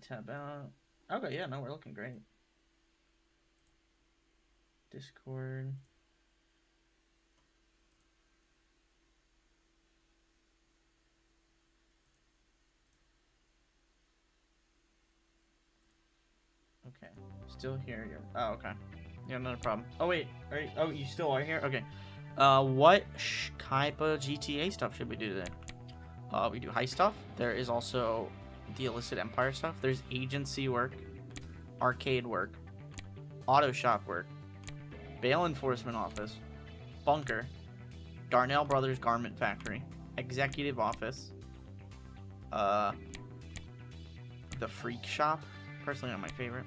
tab out. Okay, yeah, no, we're looking great. Discord. Okay, still here. Oh, okay. Yeah, not a problem. Oh wait, oh, you still are here? Okay. What type of GTA stuff should we do today? We do heist stuff. There is also the illicit empire stuff. There's agency work, arcade work, auto shop work, bail enforcement office, bunker, Darnell Brothers Garment Factory, executive office, uh, the freak shop. Personally, not my favorite.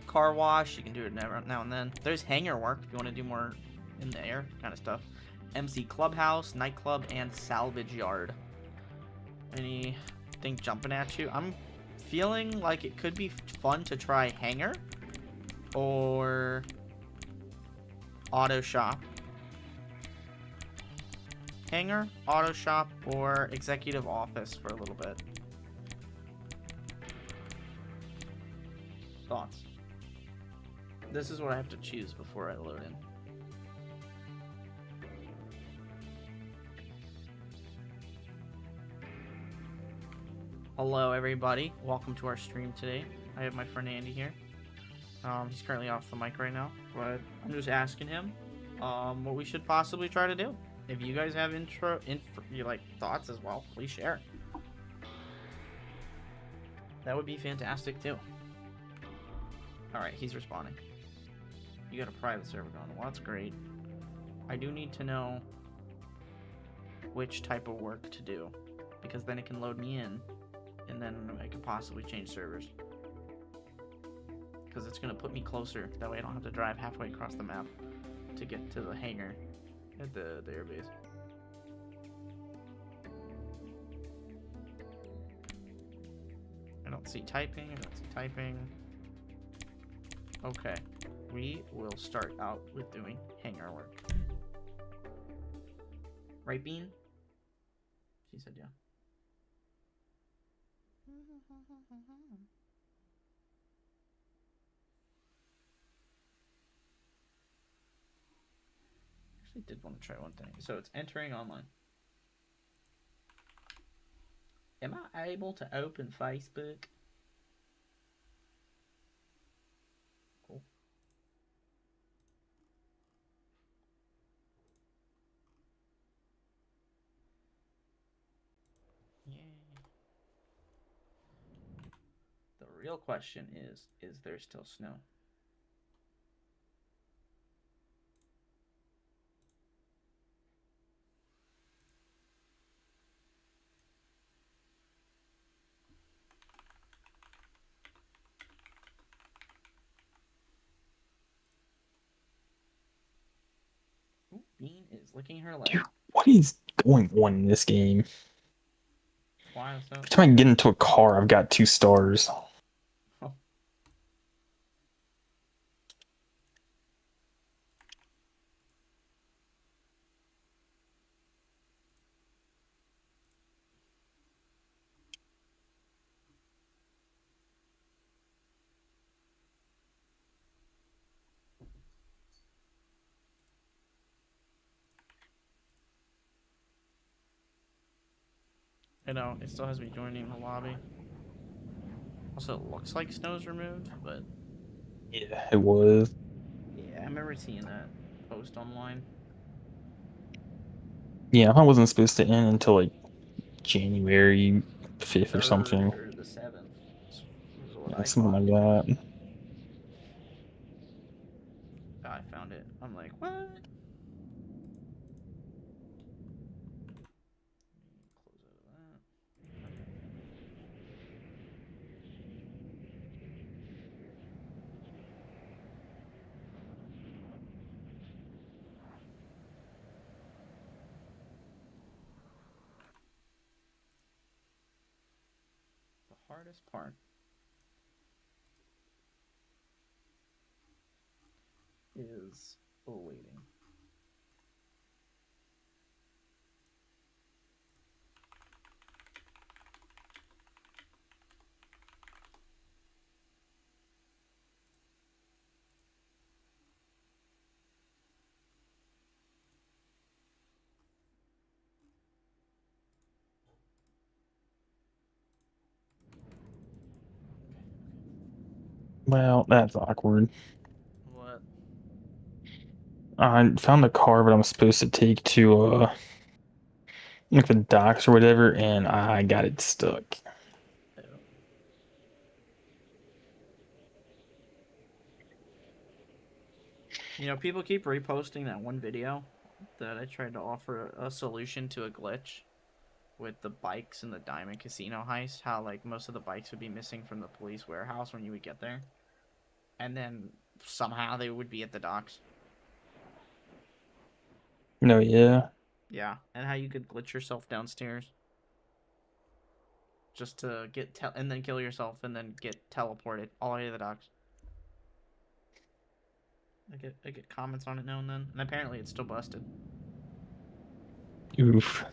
Car wash. You can do it now and then. There's hangar work if you want to do more in the air kind of stuff. MC Clubhouse, nightclub, and salvage yard. Anything jumping at you? I'm feeling like it could be fun to try hangar or auto shop. Hangar, auto shop, or executive office for a little bit. Thoughts? This is what I have to choose before I load in. Hello, everybody. Welcome to our stream today. I have my friend Andy here. He's currently off the mic right now, but I'm just asking him what we should possibly try to do. If you guys have thoughts as well, please share. That would be fantastic too. All right, he's responding. You got a private server going. Well, that's great. I do need to know which type of work to do, because then it can load me in, and then I could possibly change servers. Because it's gonna put me closer. That way I don't have to drive halfway across the map to get to the hangar at the airbase. I don't see typing. Okay, we will start out with doing hangar work. Right, Bean? She said yeah. Actually did want to try one thing. So it's entering online. Am I able to open Facebook? Cool. Yay. The real question is there still snow? Ooh, Bean is licking her leg. Dude, what is going on in this game? Why so? Every time I get into a car, I've got 2 stars. Oh. I know, it still has me joining the lobby. Also, it looks like snow's removed, but... Yeah, it was. Yeah, I remember seeing that post online. Yeah, I wasn't supposed to end until like January 5th or 3rd something. or the 7th. Is what Yeah, I something thought. like that. I found it. I'm like, what? Close out of that. The hardest part is waiting. Well, that's awkward. What? I found a car, but I'm supposed to take to like the docks or whatever, and I got it stuck. Ew. You know, people keep reposting that one video that I tried to offer a solution to a glitch with the bikes in the Diamond Casino heist. How like most of the bikes would be missing from the police warehouse when you would get there, and then somehow they would be at the docks. No, yeah. Yeah, and how you could glitch yourself downstairs just to get and then kill yourself and then get teleported all the way to the docks. I get comments on it now and then, and apparently it's still busted. Oof.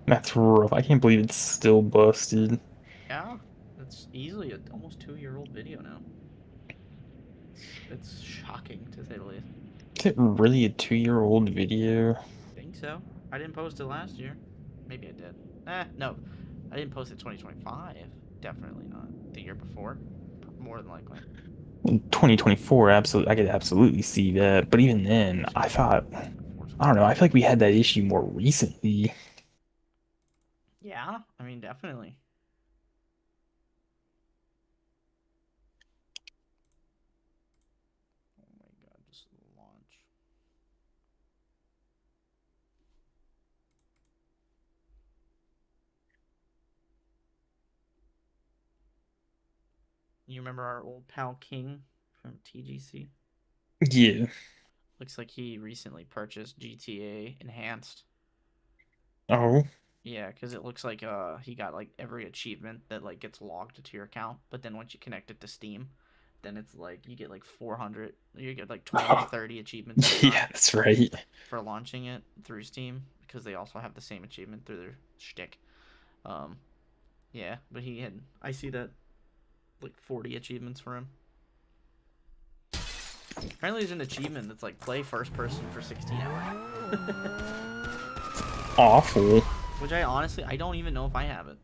That's rough. I can't believe it's still busted. Yeah, it's easily a almost 2-year-old video now. It's shocking to say the least. Is it really a 2-year-old video? I think so. I didn't post it last year. Maybe I did. No. I didn't post it 2025. Definitely not. The year before. More than likely. In 2024, absolutely, I could absolutely see that. But even then, I thought, I don't know, I feel like we had that issue more recently. Yeah, I mean, definitely. Oh my god, just launch. You remember our old pal King from TGC? Yeah. Looks like he recently purchased GTA Enhanced. Oh. Yeah, because it looks like he got like every achievement that like gets logged to your account, but then once you connect it to Steam, then it's like you get like 400, you get like 20 to 30 achievements at a Yeah, time that's right. for launching it through Steam because they also have the same achievement through their shtick. Um, yeah, but I see that like 40 achievements for him. Apparently, there's an achievement that's like play first person for 16 hours. Awful. Which I don't even know if I have it.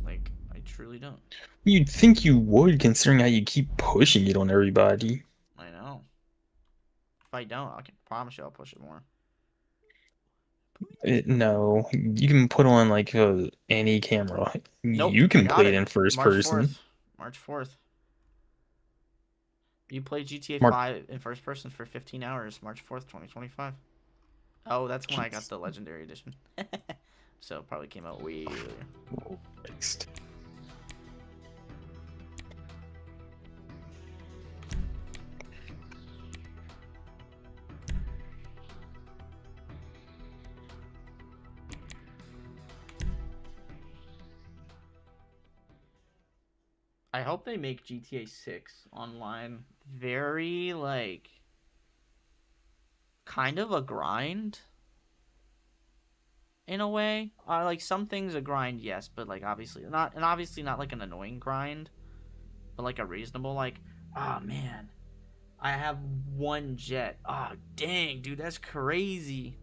Like, I truly don't. You'd think you would, considering how you keep pushing it on everybody. I know. If I don't, I can promise you I'll push it more. No, you can put on like any camera. Nope, You I can got play it it. in first March person. 4th. March 4th. You play GTA Mark, 5 in first person for 15 hours, March 4th, 2025. Oh, that's when I got jeez. the Legendary Edition. So it probably came out way earlier. Christ. I hope they make GTA 6 online very, like, kind of a grind in a way. Like, some things a grind, yes, but, like, obviously not, like, an annoying grind, but, like, a reasonable, like, oh, man, I have one jet. Oh, dang, dude, that's crazy.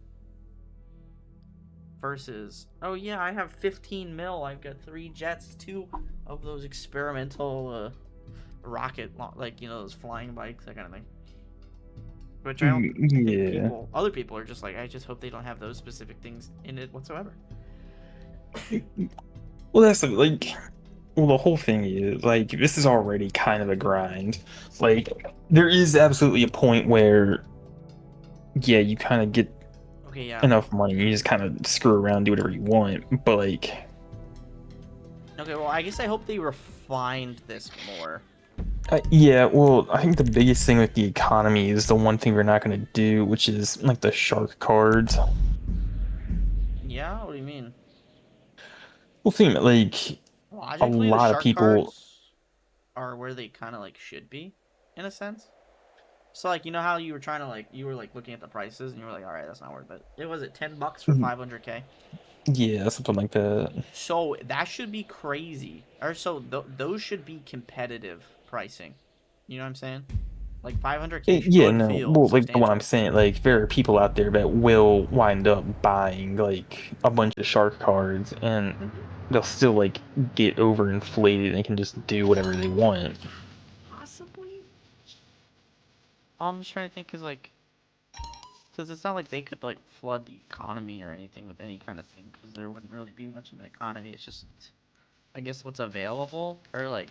Versus, oh, yeah, I have 15 mil. I've got 3 jets, 2 of those experimental, rocket, like, those flying bikes, that kind of thing. Which I think Yeah. other people are just like, I just hope they don't have those specific things in it whatsoever. Well, the whole thing is like this is already kind of a grind. Like, there is absolutely a point where, yeah, you kind of get Okay, yeah. enough money, you just kind of screw around, do whatever you want. But like, Okay, well, I guess I hope they refined this more. yeah, well, I think the biggest thing with the economy is the one thing we're not going to do, which is like the shark cards. Yeah, what do you mean? Well, think like a Logically, the lot of shark people. cards are where they kind of like should be, in a sense. So like, you know how you were trying to like, you were like looking at the prices and you were like, all right, that's not worth it. It was at $10 for 500K. Yeah, something like that. So that should be crazy. Or so those should be competitive pricing. You know what I'm saying? Like 500K Yeah, should no. feel Well, like what I'm substantial. saying, like there are people out there that will wind up buying like a bunch of shark cards, and they'll still like get overinflated and can just do whatever they want. Possibly. I'm just trying to think, cause like, cause it's not like they could like flood the economy or anything with any kind of thing, cause there wouldn't really be much of an economy. It's just, I guess what's available, or like,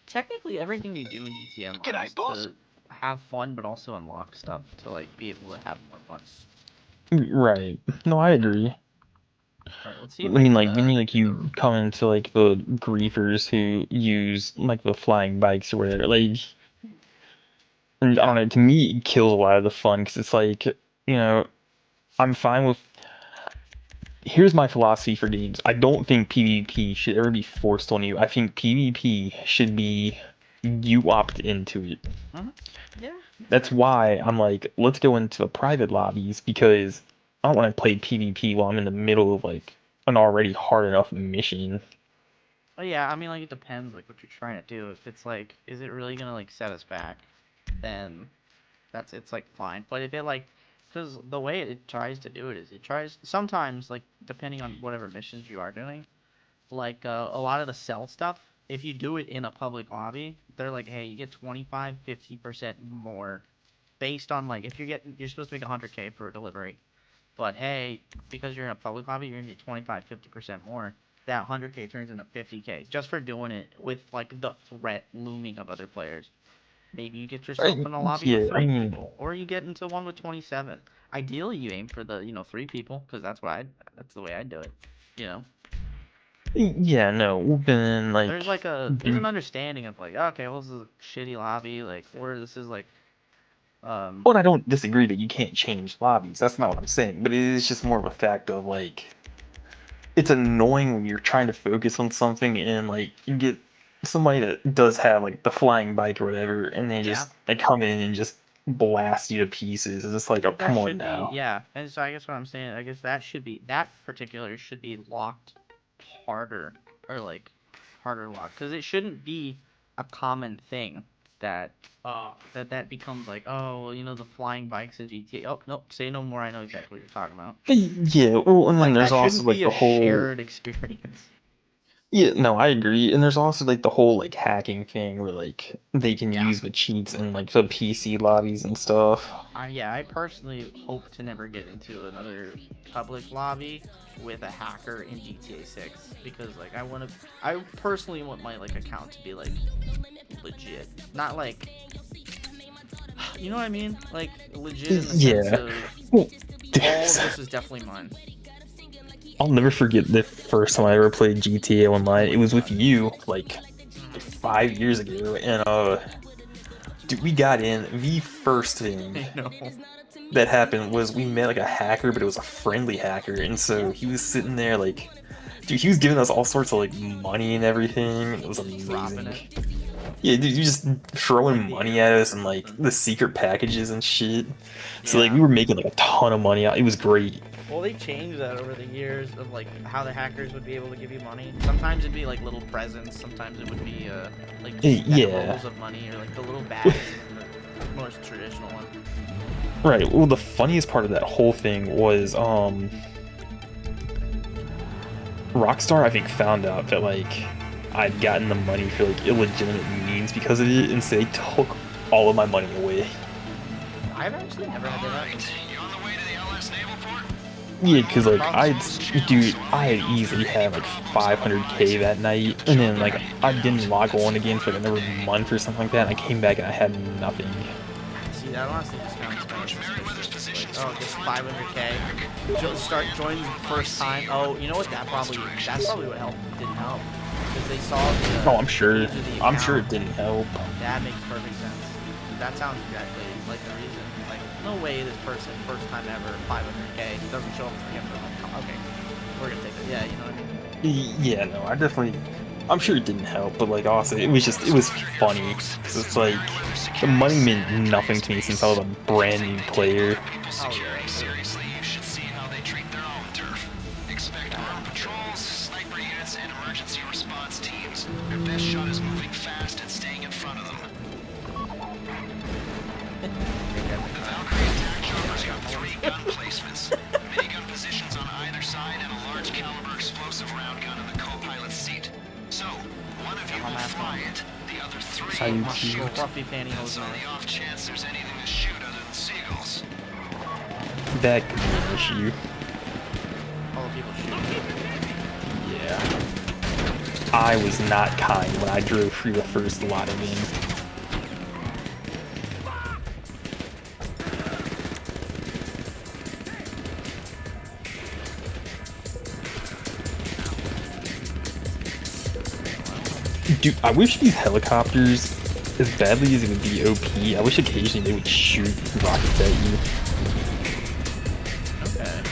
technically everything you do in GTA Online is to have fun, but also unlock stuff to like be able to have more fun. Right. No, I agree. Alright, let's see I if I mean, can like when do the you come into like the griefers who use like the flying bikes or whatever, like and I don't yeah. know. To me, it kills a lot of the fun because it's like I'm fine with. Here's my philosophy for games. I don't think PvP should ever be forced on you. I think PvP should be you opt into it. Mm-hmm. Yeah. That's why I'm like, let's go into the private lobbies because I don't want to play PvP while I'm in the middle of like an already hard enough mission. Oh yeah, I mean like it depends like what you're trying to do. If it's like, is it really gonna like set us back? Then it's like fine. But if it like, because the way it tries to do it is it tries sometimes like depending on whatever missions you are doing, like a lot of the sell stuff. If you do it in a public lobby, they're like, hey, you get 25, 50% more, based on like if you're supposed to make 100K for a delivery, but hey, because you're in a public lobby, you're gonna get 25, 50% more. That 100K turns into 50K just for doing it with like the threat looming of other players. Maybe you get yourself I, in a lobby with yeah, I three mean, people, or you get into one with 27. Ideally, you aim for the three people, because that's the way I do it. You know, yeah, no, we've been there's like, like there's an understanding of like, okay, well this is a shitty lobby, like, or this is like, well, I don't disagree that you can't change lobbies. That's not what I'm saying, but it is just more of a fact of like it's annoying when you're trying to focus on something and like you get somebody that does have like the flying bike or whatever, and yeah, they come in and just blast you to pieces. It's just like, oh, that come on should be, now. yeah. And so I guess what I'm saying, I guess that particular should be locked harder, or like harder locked, because it shouldn't be a common thing that that becomes like, oh well, the flying bikes in GTA. Oh no, say no more. I know exactly what you're talking about. Yeah, well, and then Like there's that also shouldn't like be a the whole. shared experience. Yeah, no, I agree. And there's also like the whole like hacking thing where like they can Yeah. use the cheats in like the PC lobbies and stuff. I personally hope to never get into another public lobby with a hacker in GTA 6, because like I personally want my like account to be like legit, not like, you know what I mean, like legit in the sense Yeah. of Well, all of this is definitely mine. I'll never forget the first time I ever played GTA Oh Online. It my was with god. you, like 5 years ago, and dude, we got in. The first thing I know. that happened was we met like a hacker, but it was a friendly hacker, and so Yeah. he was sitting there like, dude, he was giving us all sorts of like money and everything. It was Just dropping amazing. it Yeah, dude, you just like throwing the money at airport us or and like something. the secret packages and shit. So like Yeah. we were making like a ton of money out. It was great. Well, they changed that over the years of like how the hackers would be able to give you money. Sometimes it'd be like little presents. Sometimes it would be like just mega Yeah. rolls of money, or like the little bags is the most traditional one. Right. Well, the funniest part of that whole thing was Rockstar, I think, found out that like I'd gotten the money for like illegitimate means because of it, and so they took all of my money away. I've actually never had that happen. Yeah, because like dude, Problem. I had easily had like 500K that night, and then like I didn't log on again for like another month or something like that, and I came back and I had nothing. See, that honestly just sounds kind of suspicious. Like, oh, just 500K. Start joining the first time. Oh, you know what? That's probably what helped. Didn't help, because they saw Oh, the age of the I'm sure account. it didn't help. That makes perfect sense. That sounds exactly like the reason. Like, no way this person, first time ever, 500K, doesn't show up for him. Okay, we're gonna take it. Yeah, you know what I mean? Yeah, no, I'm sure it didn't help, but like also it was funny because it's like the money meant nothing to me since I was a brand new player. Oh yeah. Seriously, you should see how they treat their own turf. Expect armed patrols, sniper units, and emergency response teams. Your best shot is moving fast and staying in front of them. The Valkyrie attack chopper's got 3 gun placements. Minigun positions on either side and a large caliber explosive round gun in the co-pilot's seat. So, one of you will fly quiet. The other three How you must choose. shoot. Fluffy pantyhose That's on man. the off chance there's anything to shoot other than seagulls. That could be an issue. All the people shooting. Yeah. I was not kind when I drove through the first lot of them. Dude, I wish these helicopters, as badly as it would be OP, I wish occasionally they would shoot rockets at you. Okay.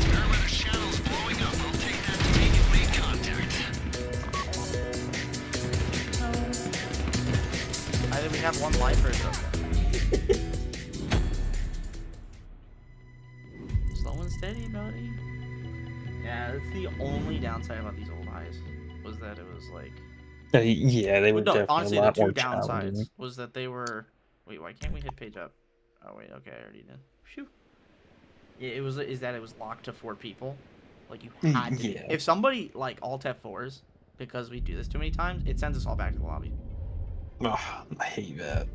Wherever the shadow's blowing up, I'll take that to make it make contact. I think we have one life or something. Slow and steady, buddy. Yeah, that's the only downside about these old highs, was that it was like. Yeah, they were No, definitely honestly, a the lot two more downsides challenging. was that they were. Wait, why can't we hit page up? Oh wait, okay, I already did. Phew. Yeah, it was. Is that it was locked to 4 people? Like you had to. Yeah. If somebody like alt F4s, because we do this too many times, it sends us all back to the lobby. Ugh, I hate that.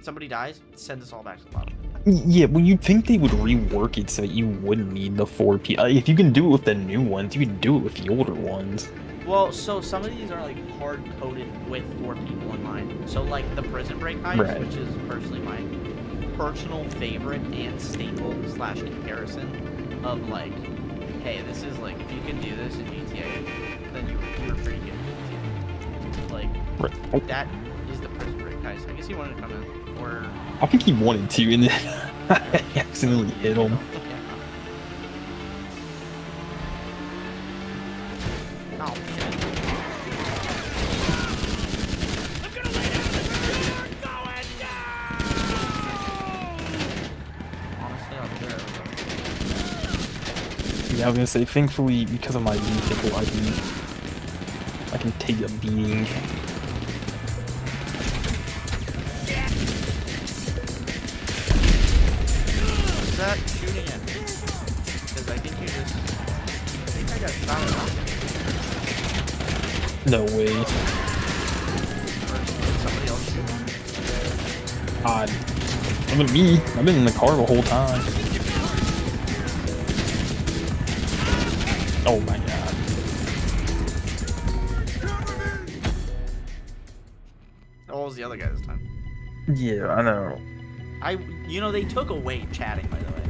Somebody dies, it sends us all back to the lobby. Yeah, well, you'd think they would rework it so that you wouldn't need the 4 people. If you can do it with the new ones, you can do it with the older ones. Well, so some of these are like hard coded with 4 people in mind. So like the prison break heist, Right. which is personally my personal favorite and staple / comparison of like, hey, this is like if you can do this in GTA, then you're pretty good at GTA. Like Right. that is the prison break heist. I guess he wanted to come in, or I think he wanted to, and then I accidentally hit him. Oh, man. Honestly, I'll be there. Yeah, I was gonna say, thankfully, because of my vehicle, I can take a beating. Is that shooting at me? Because I think you just. I think I got shot at. No way. Or did somebody else shoot? Odd. I've been me. I've been in the car the whole time. Oh my god. What was the other guy this time? Yeah, I know. You know, they took away chatting, by the way.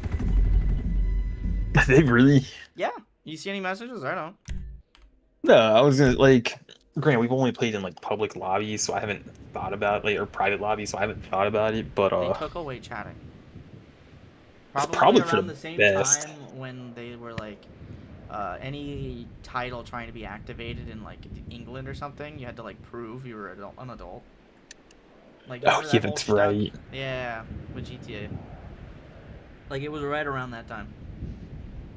They really? Yeah. You see any messages? I don't. No, I was gonna, like, granted, we've only played in, like, public lobbies, so I haven't thought about, like, or private lobbies, so I haven't thought about it, but, They took away chatting. it's probably for around the the same best. time when they were like, any title trying to be activated in like England or something, you had to like prove you were an adult. Like, Oh, remember yeah, that whole that's stuff? right. Yeah, with GTA. Like it was right around that time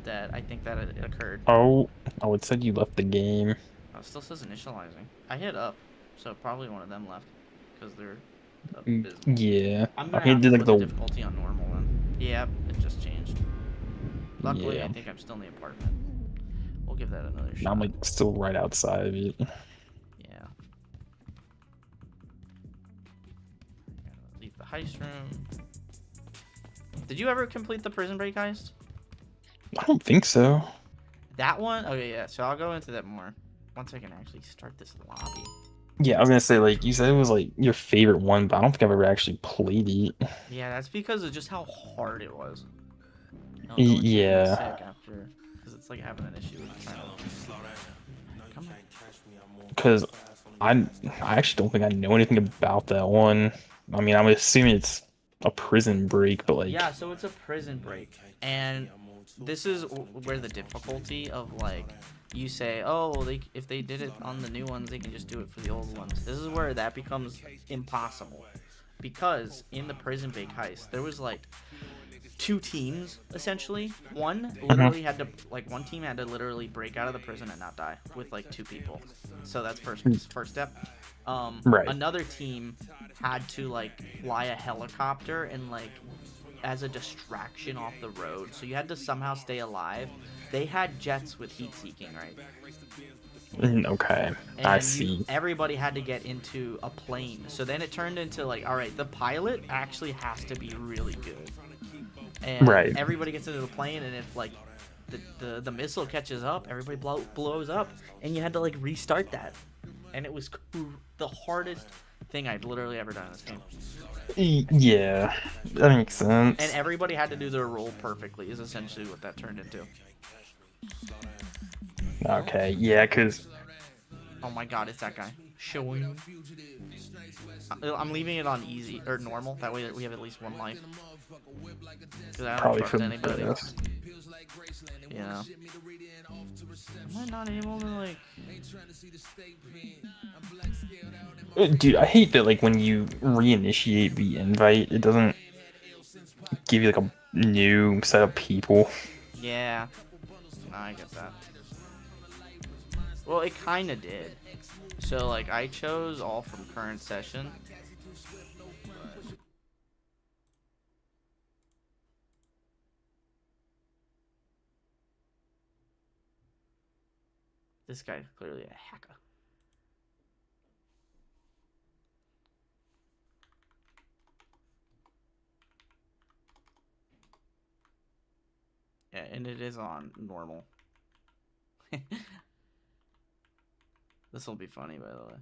that I think that it occurred. Oh, it said you left the game. Oh, it still says initializing. I hit up, so probably one of them left because they're Mm, abysmal. Yeah. I'm I gonna mean, have did, to like, put the the... difficulty on normal then. Yeah, it just changed. Luckily, Yeah. I think I'm still in the apartment. We'll give that another shot. I'm, like, still right outside of it. Yeah. Gotta leave the heist room. Did you ever complete the prison break heist? I don't think so. That one? Okay, yeah. So I'll go into that more once I can actually start this lobby. Yeah, I was gonna say, like, you said it was, like, your favorite one, but I don't think I've ever actually played it. Yeah, that's because of just how hard it was. I'll go into it in a Yeah. sec after, because it's like having an issue with trying to. Come on. Because I actually don't think I know anything about that one. I mean, I'm assuming it's a prison break, but, like... Yeah, so it's a prison break, and this is where the difficulty of like you say, oh, if they did it on the new ones, they can just do it for the old ones. This is where that becomes impossible, because in the prison break heist, there was like 2 teams essentially. One literally had to one team had to literally break out of the prison and not die with like 2 people. So that's first step. Right. Another team had to like fly a helicopter and like as a distraction off the road, so you had to somehow stay alive. They had jets with heat seeking, right? Okay, I And see. everybody had to get into a plane. So then it turned into like, all right, the pilot actually has to be really good, and Right. everybody gets into the plane, and if like the missile catches up, everybody blows up, and you had to like restart that, and it was the hardest thing I'd literally ever done in this game. Yeah, that makes And sense. everybody had to do their role perfectly is essentially what that turned into. Okay, yeah, because Oh my god, it's that guy. Showing. I'm leaving it on easy or normal. That way we have at least one life. Because I don't probably for trust the anybody. best. Yeah. Am I not able to like? Dude, I hate that like when you reinitiate the invite, it doesn't give you like a new set of people. Yeah. No, I get that. Well, it kind of did. So like I chose all from current session. This guy's clearly a hacker. Yeah, and it is on normal. This will be funny, by the way.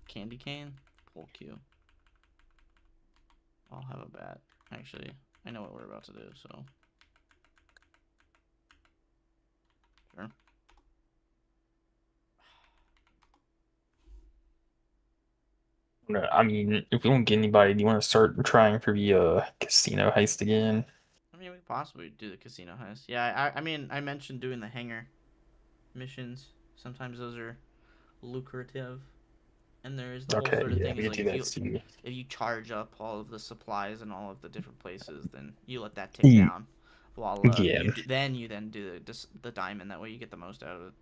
Candy cane, pull Q. I'll have a bat. Actually, I know what we're about to do, so. Sure. I mean, if we don't get anybody, do you want to start trying for the casino heist again? I mean, we could possibly do the casino heist. Yeah, I mean, I mentioned doing the hangar missions. Sometimes those are lucrative. And there's the whole Okay, sort of yeah, thing we is could like do that too. if you charge up all of the supplies and all of the different places, then you let that tick Mm, down, while yeah, you then do the diamond. That way you get the most out of it.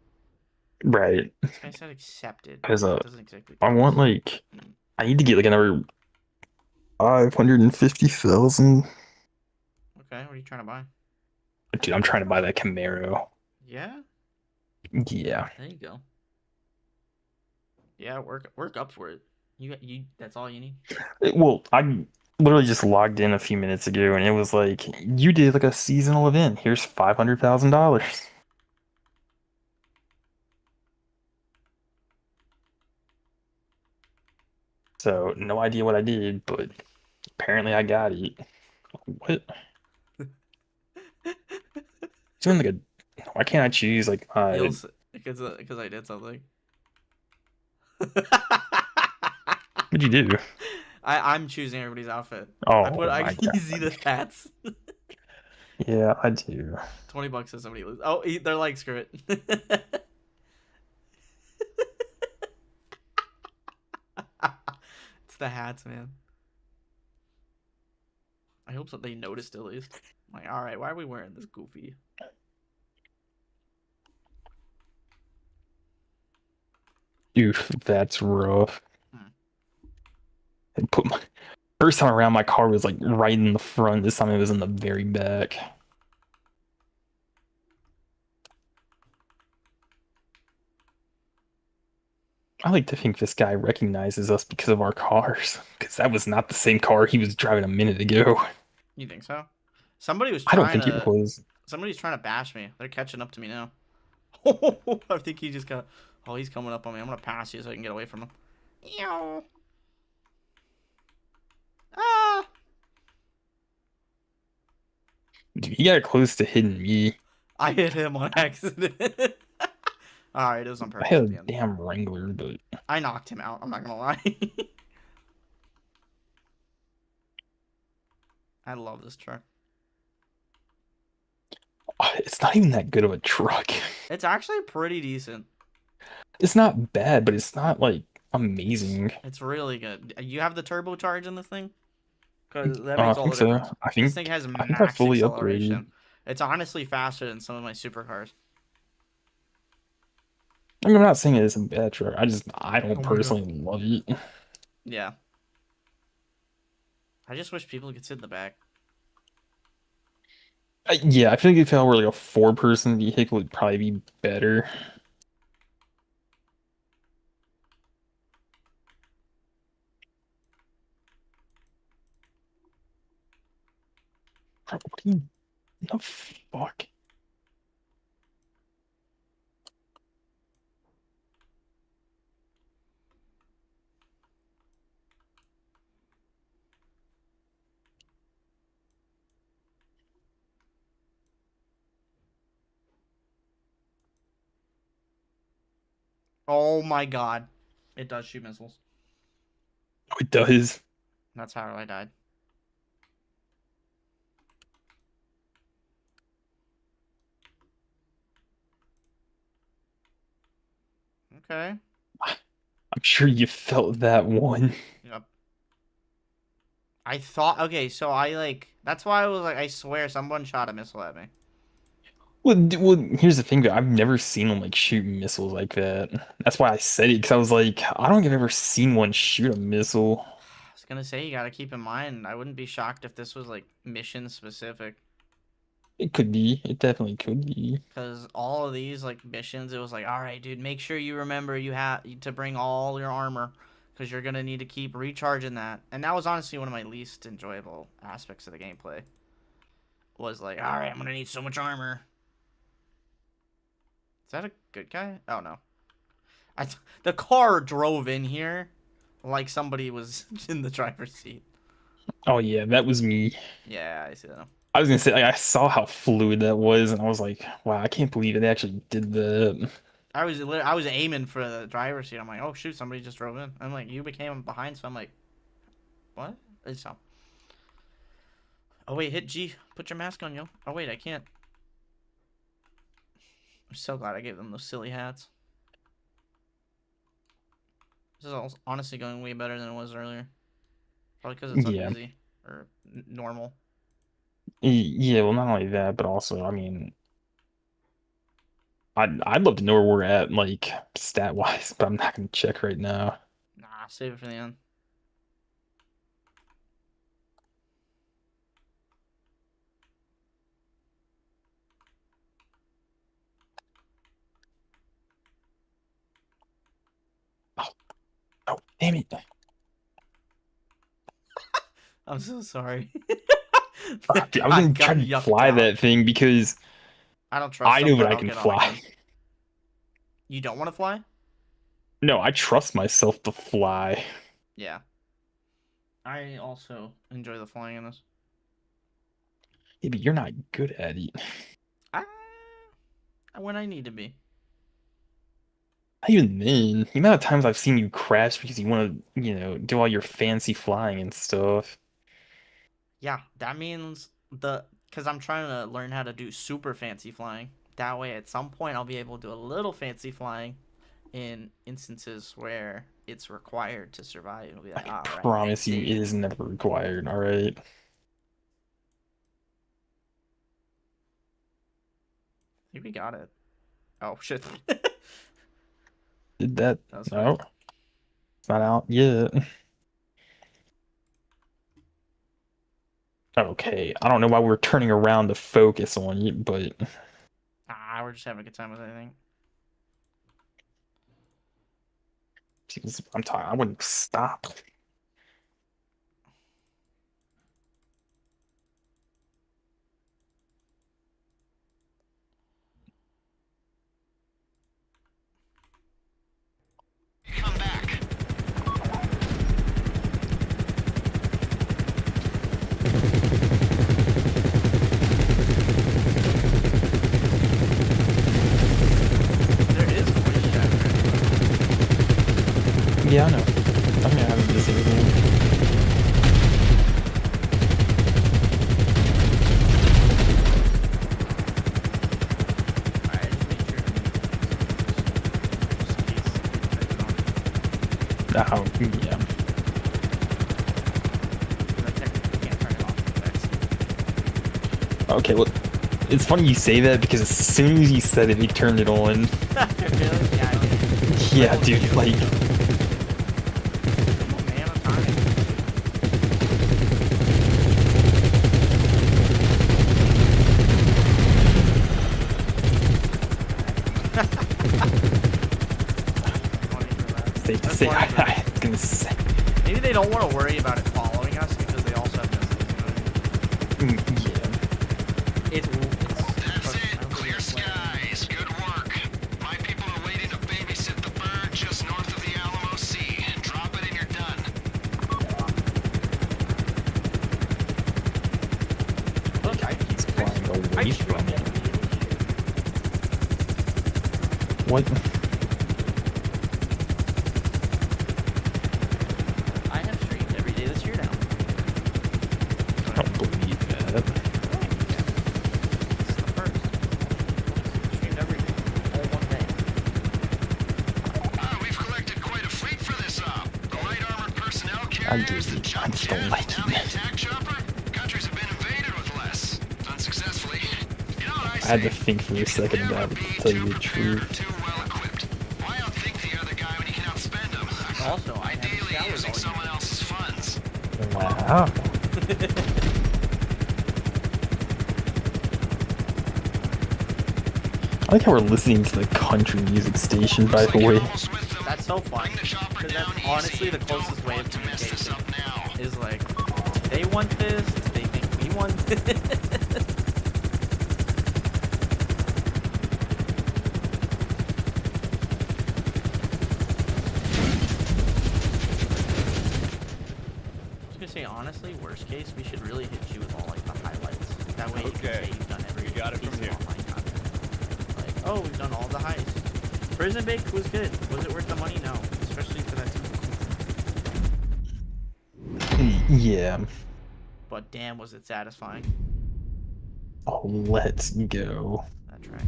right. This guy said accepted. Because That doesn't exactly I tell want us. like I need to get like another 550,000. Okay, what are you trying to buy? Dude, I'm trying to buy that Camaro. Yeah, Yeah. there you go. Yeah, work up for it. You that's all you need. Well, I literally just logged in a few minutes ago and it was like, you did like a seasonal event. Here's $500,000. So, no idea what I did, but apparently I got it. What? Doing like a. Why can't I choose like You'll my. because I did something. What'd you do? I'm choosing everybody's outfit. Oh I my can see the hats. Yeah, I do. $20 if somebody loses. Oh, they're like, screw it. It's the hats, man. I hope so they noticed at least. Like, all right, why are we wearing this goofy? Dude, that's rough. Hmm. I put my first time around, my car was like right in the front. This time it was in the very back. I like to think this guy recognizes us because of our cars, because that was not the same car he was driving a minute ago. You think so? Somebody was I don't trying think it to. was. Somebody's trying to bash me. They're catching up to me now. I think he just got. Oh, he's coming up on me. I'm gonna pass you so I can get away from him. Ew. Ah. Dude, he got close to hitting me. I hit him on accident. All right, it was on I purpose had at a the end. damn Wrangler, but I knocked him out. I'm not gonna lie. I love this truck. it's not even that good of a truck. It's actually pretty decent. It's not bad, but it's not like amazing. It's really good. You have the turbocharge in this thing? Because that I makes all think the so. difference. This thing has I think I max fully upgraded. acceleration. It's honestly faster than some of my supercars. I mean, I'm not saying it isn't bad truck. I Oh don't my God. personally love it. Yeah. I just wish people could sit in the back. Yeah, I feel like if it were like a four-person vehicle, it'd probably be better. What do you, the fuck? Oh my God. It does shoot missiles. Oh, it does. That's how I died. Okay. I'm sure you felt that one. Yep. I thought, okay, so that's why I was like, I swear someone shot a missile at me. Well, here's the thing, though. I've never seen them like shoot missiles like that. That's why I said it, because I was like, I don't think I've ever seen one shoot a missile. I was gonna say, you gotta keep in mind, I wouldn't be shocked if this was like mission specific. It could be. It definitely could be. Because all of these like missions, it was like, all right, dude, make sure you remember you have to bring all your armor. Because you're gonna need to keep recharging that. And that was honestly one of my least enjoyable aspects of the gameplay. Was like, all right, I'm gonna need so much armor. Is that a good guy? Oh no. The car drove in here like somebody was in the driver's seat. Oh yeah, that was me. Yeah, I see that. I was gonna say, like, I saw how fluid that was, and I was like, wow, I can't believe it actually did that. I was aiming for the driver's seat. I'm like, oh shoot, somebody just drove in. I'm like, you became behind, so I'm like, what? It's not. Oh wait, hit G. Put your mask on, yo. Oh wait, I can't. I'm so glad I gave them those silly hats. This is honestly going way better than it was earlier. Probably because it's Yeah. uneasy or normal. Yeah, well, not only that, but also, I mean, I'd love to know where we're at, like, stat-wise, but I'm not gonna check right now. Nah, save it for the end. Oh, damn it. I'm so sorry. Dude, I was gonna try to fly that thing because I don't trust I know that I can fly. You don't want to fly? No, I trust myself to fly. Yeah. I also enjoy the flying in this. Yeah, but you're not good at it. When I need to be. Not even then. The amount of times I've seen you crash because you want to, do all your fancy flying and stuff. Yeah, that means because I'm trying to learn how to do super fancy flying. That way, at some point, I'll be able to do a little fancy flying in instances where it's required to survive. It'll be like, I all right, promise you, it is never required, all right? I think we got it. Oh, shit. Did that? That No. It's not out yet. Okay, I don't know why we're turning around to focus on you, but... We're just having a good time with anything. I'm tired. I wouldn't stop. Come back. There is voice chat. Yeah, I know. I'm gonna have this again. Alright, just make sure to mute. Oh, yeah. I technically can't turn it off. Okay, well, it's funny you say that because as soon as you said it, he turned it on. Really? Yeah, I did. Yeah, dude, like... Oh, man, I'm tired. Safe to say, I was gonna say... Maybe they don't want to worry about it following us because they also have missiles, you know what I mean? Yeah. It's That's it. Clear skies. Good work. My people are waiting to babysit the bird just north of the Alamo Sea. Drop it and you're done. Look, He's flying away from it. What? I have streamed every day this year now. I don't believe that. It's the first. Streamed every day. All one day. We've collected quite a fleet for this op. The light armored personnel I carriers, the just jump don't jet, like now the it. attack chopper. Countries have been invaded with less. Unsuccessfully. You know what I say? I had to think for a second Never about it, be to tell you too the prepared or truth. too well equipped. Why outthink the other guy when you can outspend him? Also, I have Ideally showers using all someone else's funds. Wow. I like how we're listening to the country music station, by the way. That's so fun. Because that's honestly the closest way of communication. Is like, they want this, they think we want this. I was gonna say, honestly, worst case, we should really hit you with all like the highlights. That way you can say you've done every got it piece from of here. online content. Like, oh, we've done all the heists. Prison Break was good. Was it worth the money? No. Especially for that team. Yeah. But damn, was it satisfying. Oh, let's go. That tracks.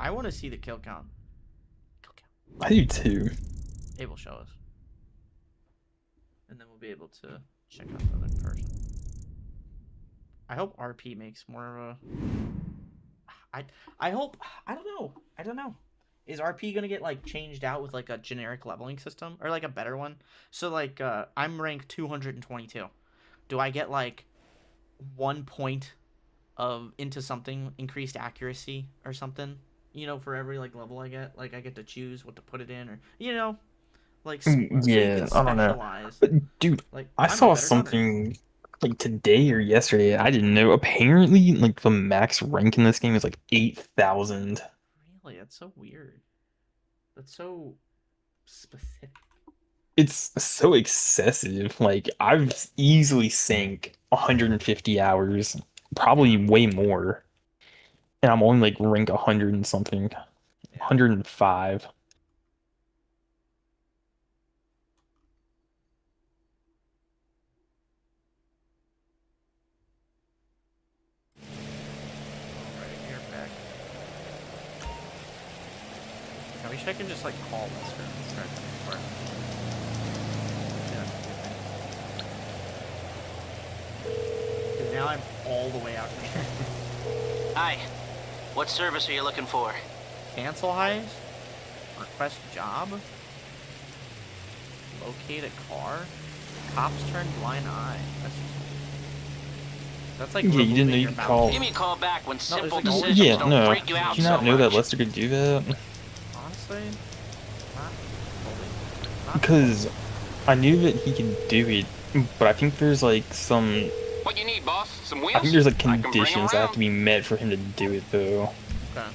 I want to see the kill count. Kill count. I do too. It will show us. And then we'll be able to check out the other person. I hope RP makes more of a... I hope... I don't know. Is RP gonna get, like, changed out with, like, a generic leveling system? Or, like, a better one? So, like, I'm ranked 222. Do I get, like, 1 point of into something, increased accuracy or something? You know, for every, like, level I get? Like, I get to choose what to put it in or... You know? Like, so you Yeah, can I don't know. specialize. But, dude, Like, I I'm a saw better gunner. something like today or yesterday. I didn't know. Apparently, like, the max rank in this game is like 8,000. Really? That's so weird. That's so specific. It's so excessive. Like, I've easily sank 150 hours, probably way more. And I'm only like rank 100 and something. 105. Alright, you're back. I wish I could just like call Lester and start the part. Because now I'm all the way out here. Hi. What service are you looking for? Cancel heist? Request job? Locate a car? Cops turn blind eye. That's like Yeah, you didn't know removing you your could mouth. call. Give me a call back when simple it's like- decisions Yeah, don't no. freak you out Did you not so know that much. Lester could do that? Honestly, not fully. Because I knew that he could do it, but I think there's like some. What you need, boss? Some wheels? I think there's like I can bring 'em conditions that have around. to be met for him to do it, though. Okay.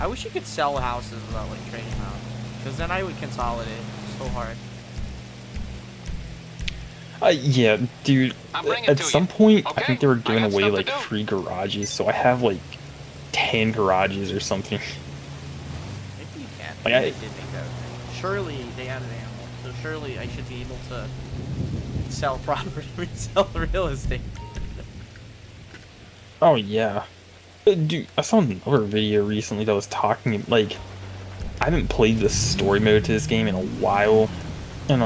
I wish you could sell houses without like trading them out, because then I would consolidate so hard. Yeah, dude. I'll bring it At to some you. point, I Okay, think they were I giving got away stuff to like do. free garages, so I have like 10 garages or something. Maybe you can. Like, Maybe they did make that a thing. Surely they added animals, so surely I should be able to sell property, sell real estate. Oh yeah, dude. I saw another video recently that was talking like I haven't played the story mode to this game in a while, and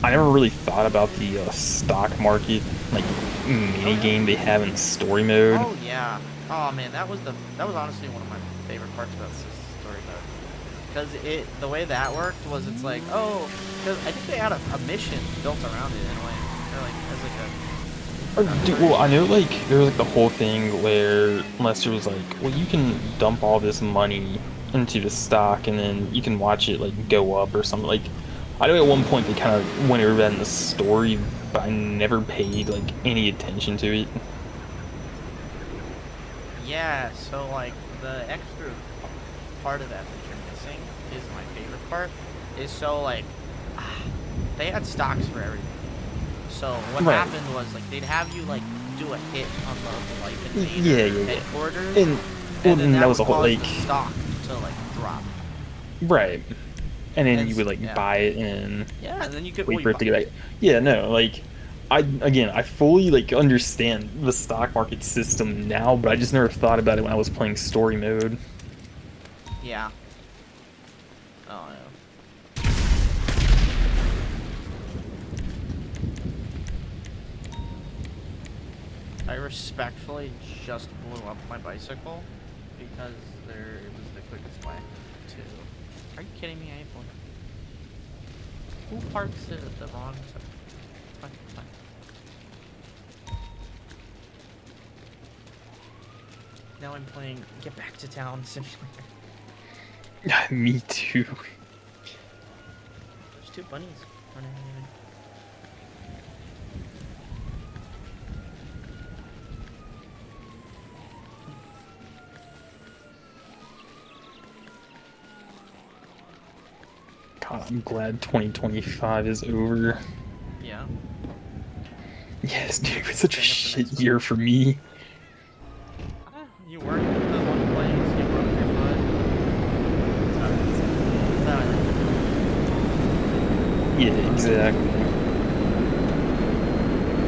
I never really thought about the stock market like mini game they have in story mode. Oh yeah. Oh man, that was honestly one of my favorite parts about this story mode. Because the way that worked was it's like, oh, because I think they had a mission built around it in a way, or like as like a. Dude, well, I know like there was like the whole thing where Lester was like, well, you can dump all this money into the stock and then you can watch it like go up or something. Like, I know at one point they kind of went over that in the story, but I never paid like any attention to it. Yeah, so like the extra part of that you're missing is my favorite part. Is so like they had stocks for everything. So what Right. happened was like they'd have you like do a hit on the like Yeah, invader yeah, yeah. headquarters, And well, and then that was would a whole cause like the stock to like drop. right. And then And you would like yeah. buy it and Yeah, and then you could wait well, for it to get back. Yeah, no, like I fully like understand the stock market system now, but I just never thought about it when I was playing story mode. Yeah. Oh no. I respectfully just blew up my bicycle because it was the quickest way to. Are you kidding me? I hate one. Who parks it at the wrong side? Fine, fine. Now I'm playing Get Back to Town Simulator. Me too. There's two bunnies running around. God, I'm glad 2025 is over. Yeah. Yes, dude, it's such a Bring up the shit next year one. for me. You work with the one place, you broke your foot. That's how I like it. Yeah, exactly.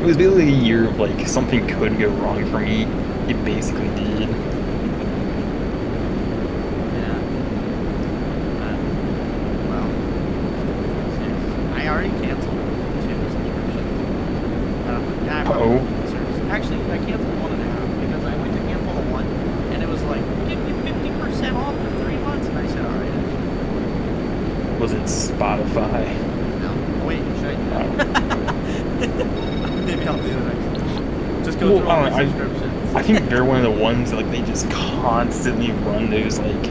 It was basically a year of like something could go wrong for me. It basically did. Yeah. Well, I already canceled two subscriptions. Yeah, I probably Uh-oh. Actually, I canceled 1.5 because I went to cancel the one, and it was like, give me 50% off for 3 months, and I said, all right. Was it Spotify? No. Wait, should I do that? Maybe I'll do it next. Just go Well, through all I my don't know, subscriptions. I think they're one of the ones that like they just constantly run those like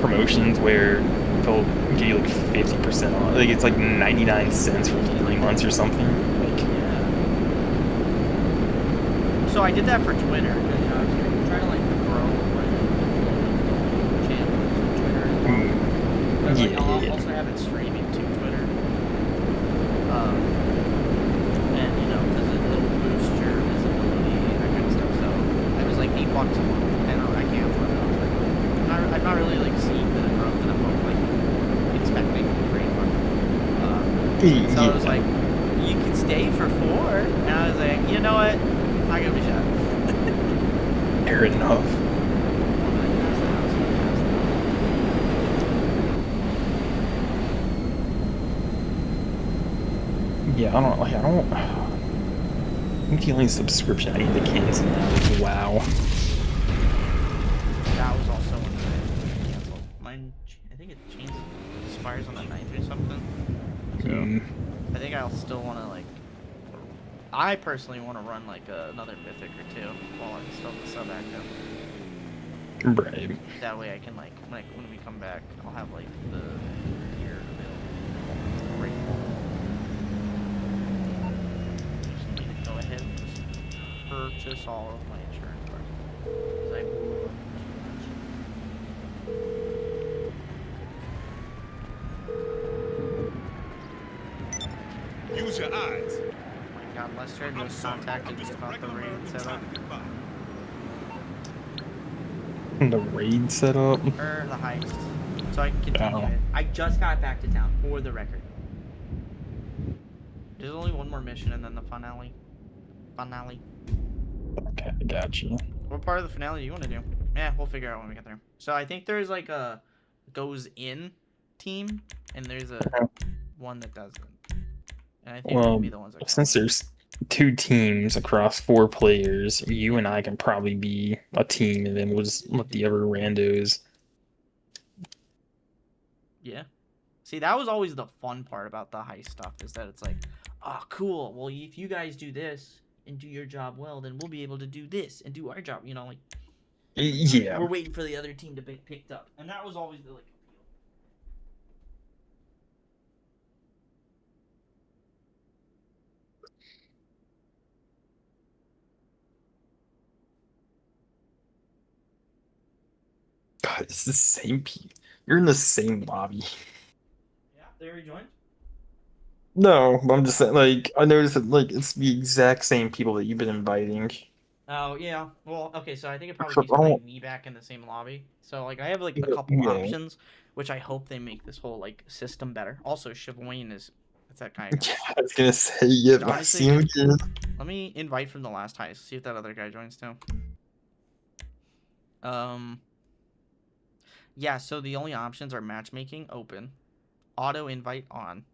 promotions where they'll give you like 50% off. Like it's like 99 cents for 3 months or something. Like Yeah. So I did that for Twitter. I was trying to like grow my channel to Twitter as well. But, like, I'll also have it streaming to Twitter. And you know, because it'll boost your visibility, that kind of stuff. So it was like $8 a month, and I canceled it. I was like, I'm not really like seeing the growth that I'm like expecting for $8. So I was like, you can stay for 4, and I was like, you know what? I'll give it a shot. fair enough. Yeah, I think the only subscription I need to cancel now is WoW. That was also one that I canceled. Mine, I think it expires on the 9th or something. So I think I'll still want to like. I personally want to run like another mythic or 2 while I'm still sub active. Right. That way I can like when we come back, I'll have like the gear available. Great. Just need to go ahead and just purchase all of my insurance cards. 'Cause I blew up too much. Use your eyes. Oh my god, Lester had just contacted me about the raid setup. The raid setup. Or the heist. So I can continue Oh. it. I just got back to town, for the record. There's only one more mission and then the finale. Finale. Okay, I got you. What part of the finale do you want to do? Yeah, we'll figure out when we get there. So I think there's like a goes in team, and there's a one that doesn't. And I think we'll Well, be the ones that go. since there's 2 teams across 4 players. You and I can probably be a team, and then we'll just let the other randos. Yeah. See, that was always the fun part about the heist stuff, is that it's like, oh, cool. Well, if you guys do this and do your job well, then we'll be able to do this and do our job. You know, like, Yeah. we're waiting for the other team to be picked up, and that was always the like appeal. God, it's the same people. You're in the same lobby. Yeah, they rejoined. No, but I'm just saying, like, I noticed that, like, it's the exact same people that you've been inviting. Oh yeah. Well, okay. So I think it probably Except keeps I putting don't. me back in the same lobby. So like I have like a Yeah, couple yeah. options, which I hope they make this whole like system better. Also, Chavoine is it's that kind of. Yeah, I was gonna say, yeah, Dude, I honestly, see him again. let me invite from the last heist. See if that other guy joins too. Yeah. So the only options are matchmaking open, auto invite on,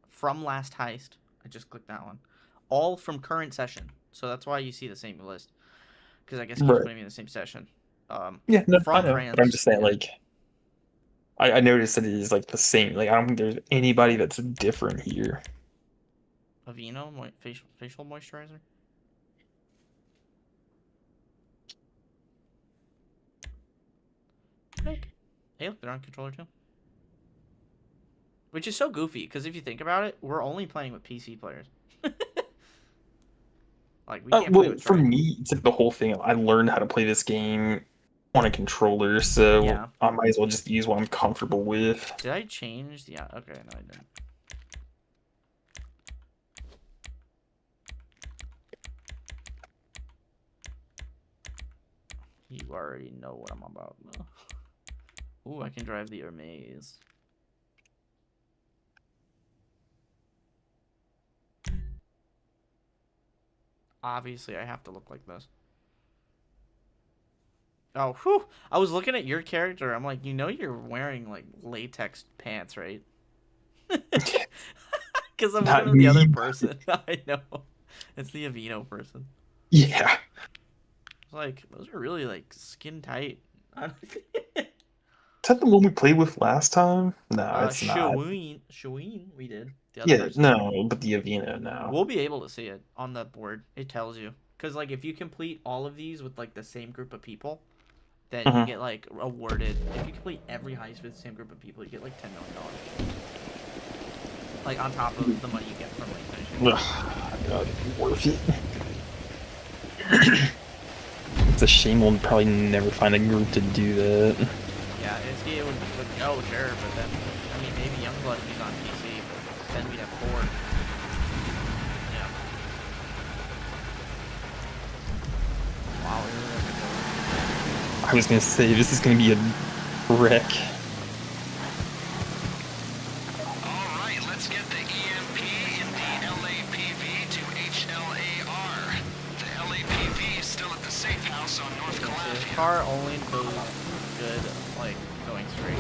from last heist. I just clicked that one. All from current session. So that's why you see the same list. Because I guess it keeps Right. putting me in the same session. Yeah, no, I From know, but I'm friends. just saying, Yeah. like, I noticed that it is like the same. Like, I don't think there's anybody that's different here. Aveeno facial moisturizer. Hey, look, they're on controller too. Which is so goofy, because if you think about it, we're only playing with PC players. Like, we can't play Well, with for Trey. me, it's like the whole thing. I learned how to play this game on a controller, so Yeah. I might as well just use what I'm comfortable with. Did I change? Yeah, okay, no, I didn't. You already know what I'm about. Ooh, I can drive the Hermes. Obviously, I have to look like this. Oh, whew. I was looking at your character. I'm like, you know you're wearing, like, latex pants, right? Because I'm Not looking at the other me. person. I know. It's the Aveeno person. Yeah. It's like, those are really, like, skin tight. Is that the one we played with last time? No, it's not. Shaween, we did. The other Yeah, person. no, but the Avena, no. We'll be able to see it on the board. It tells you. Because, like, if you complete all of these with, like, the same group of people, then you get, like, awarded. If you complete every heist with the same group of people, you get, like, $10 million. Like, on top of the money you get from, like, finishing. God, worth it. It's a shame we'll probably never find a group to do that. Yeah, it would go, sure, but then, I mean, maybe Youngblood if he's on PC, but then we'd have 4. Yeah. Wow, I was gonna say, this is gonna be a wreck. Alright, let's get the EMP in the LAPV to HLAR. The LAPV is still at the safe house on North this Calafia. car only goes good, like, going straight.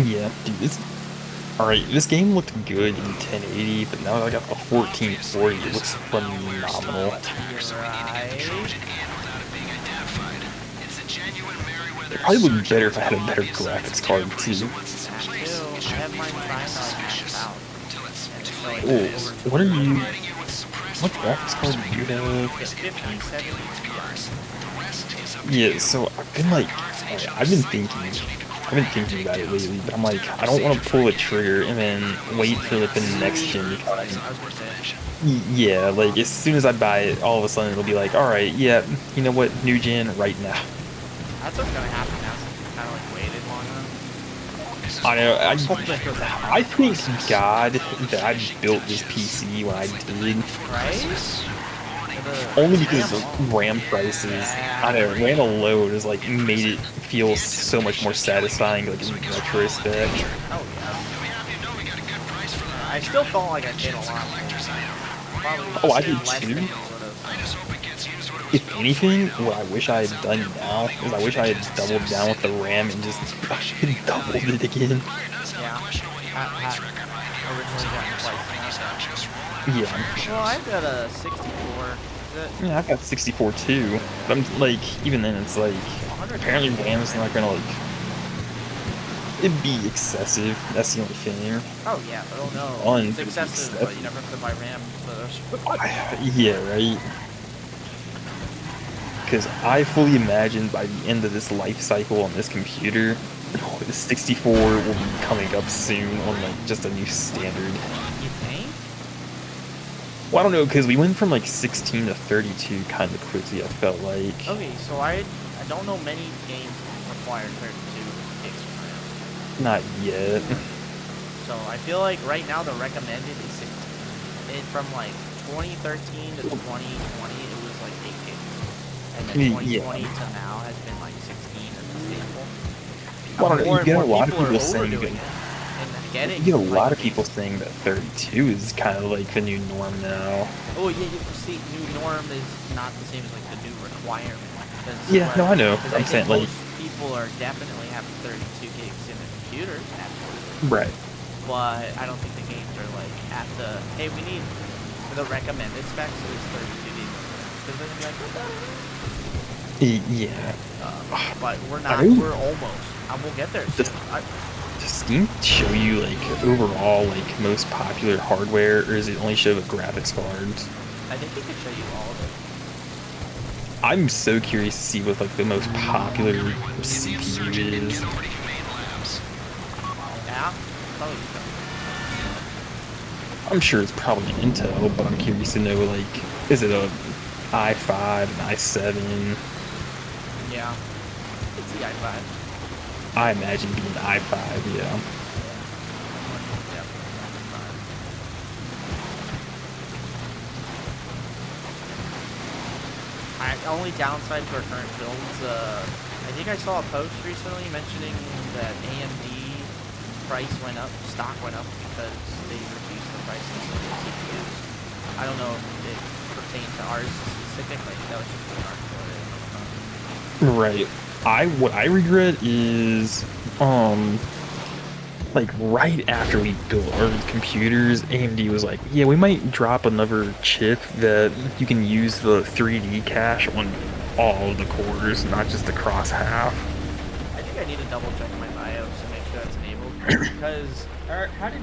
Yeah, dude, alright, this game looked good in 1080, but now that I got the 1440, it looks phenomenal. It probably would be better if I had a better graphics card, too. I have mine trying out. Oh, what are you... What graphics card do you have? 50, 70 Yeah, so I've been thinking about it lately, but I'm like, I don't want to pull a trigger and then wait for like the next gen. Yeah, like as soon as I buy it, all of a sudden it'll be like, all right, yeah, you know what, new gen right now. That's what's gonna happen now since you kind of like waited long enough. I know. I thank God that I built this PC when I did. Right? Only because of RAM prices. I know, RAM alone has like made it feel so much more satisfying, like in retrospect. Oh yeah. I still felt like I paid a lot. Oh, I did too. If anything, what I wish I had done now is I wish I had doubled down with the RAM and just doubled it again. Yeah. originally got twice. Yeah. Well, I've got a 64. Is it? Yeah, I've got 64 too. But I'm like, even then, it's like, 100. apparently RAM's not gonna like. It'd be excessive. That's the only thing. Oh yeah, but oh no, Fun, it's but excessive, but you never have to buy RAM for those. Yeah, right. Because I fully imagine by the end of this life cycle on this computer, the 64 will be coming up soon on like just a new standard. You think? Well, I don't know, because we went from like 16 to 32 kind of quickly, I felt like. Okay, so I don't know many games require 32 gigs of RAM. Not yet. So I feel like right now the recommended is 16. And from like 2013 to 2020, it was like 8 gigs. And then 2020 to now has been like 16 as a staple. Well, I don't know, you get a lot of people saying doing it. And getting you get a lot of people saying that 32 is kind of like the new norm now. Oh yeah, you see, new norm is not the same as like the new requirement. Yeah, no, I know. I'm saying like people are definitely having 32 gigs in their computers, absolutely. Right. But I don't think the games are like at the hey, we need the recommended specs is 32 gigs. Because they're gonna be like, what the hell? Yeah. But we're not. We're almost. And we'll get there soon. Does Steam show you like overall like most popular hardware, or is it only show the graphics cards? I think it could show you all of it. I'm so curious to see what like the most popular CPU is. Yeah, probably. I'm sure it's probably Intel, but I'm curious to know like, is it a i5, an i7? Yeah, it's the i5. I imagine being an i5, yeah. Only downside to our current builds, I think I saw a post recently mentioning that AMD price went up, stock went up because they reduced the prices of the CPUs. I don't know if it pertained to ours specifically. That was just an article. Right. What I regret is, like right after we built our computers, AMD was like, yeah, we might drop another chip that you can use the 3D cache on all of the cores, not just across half. I think I need to double check my BIOS to make sure that's enabled. Because, how did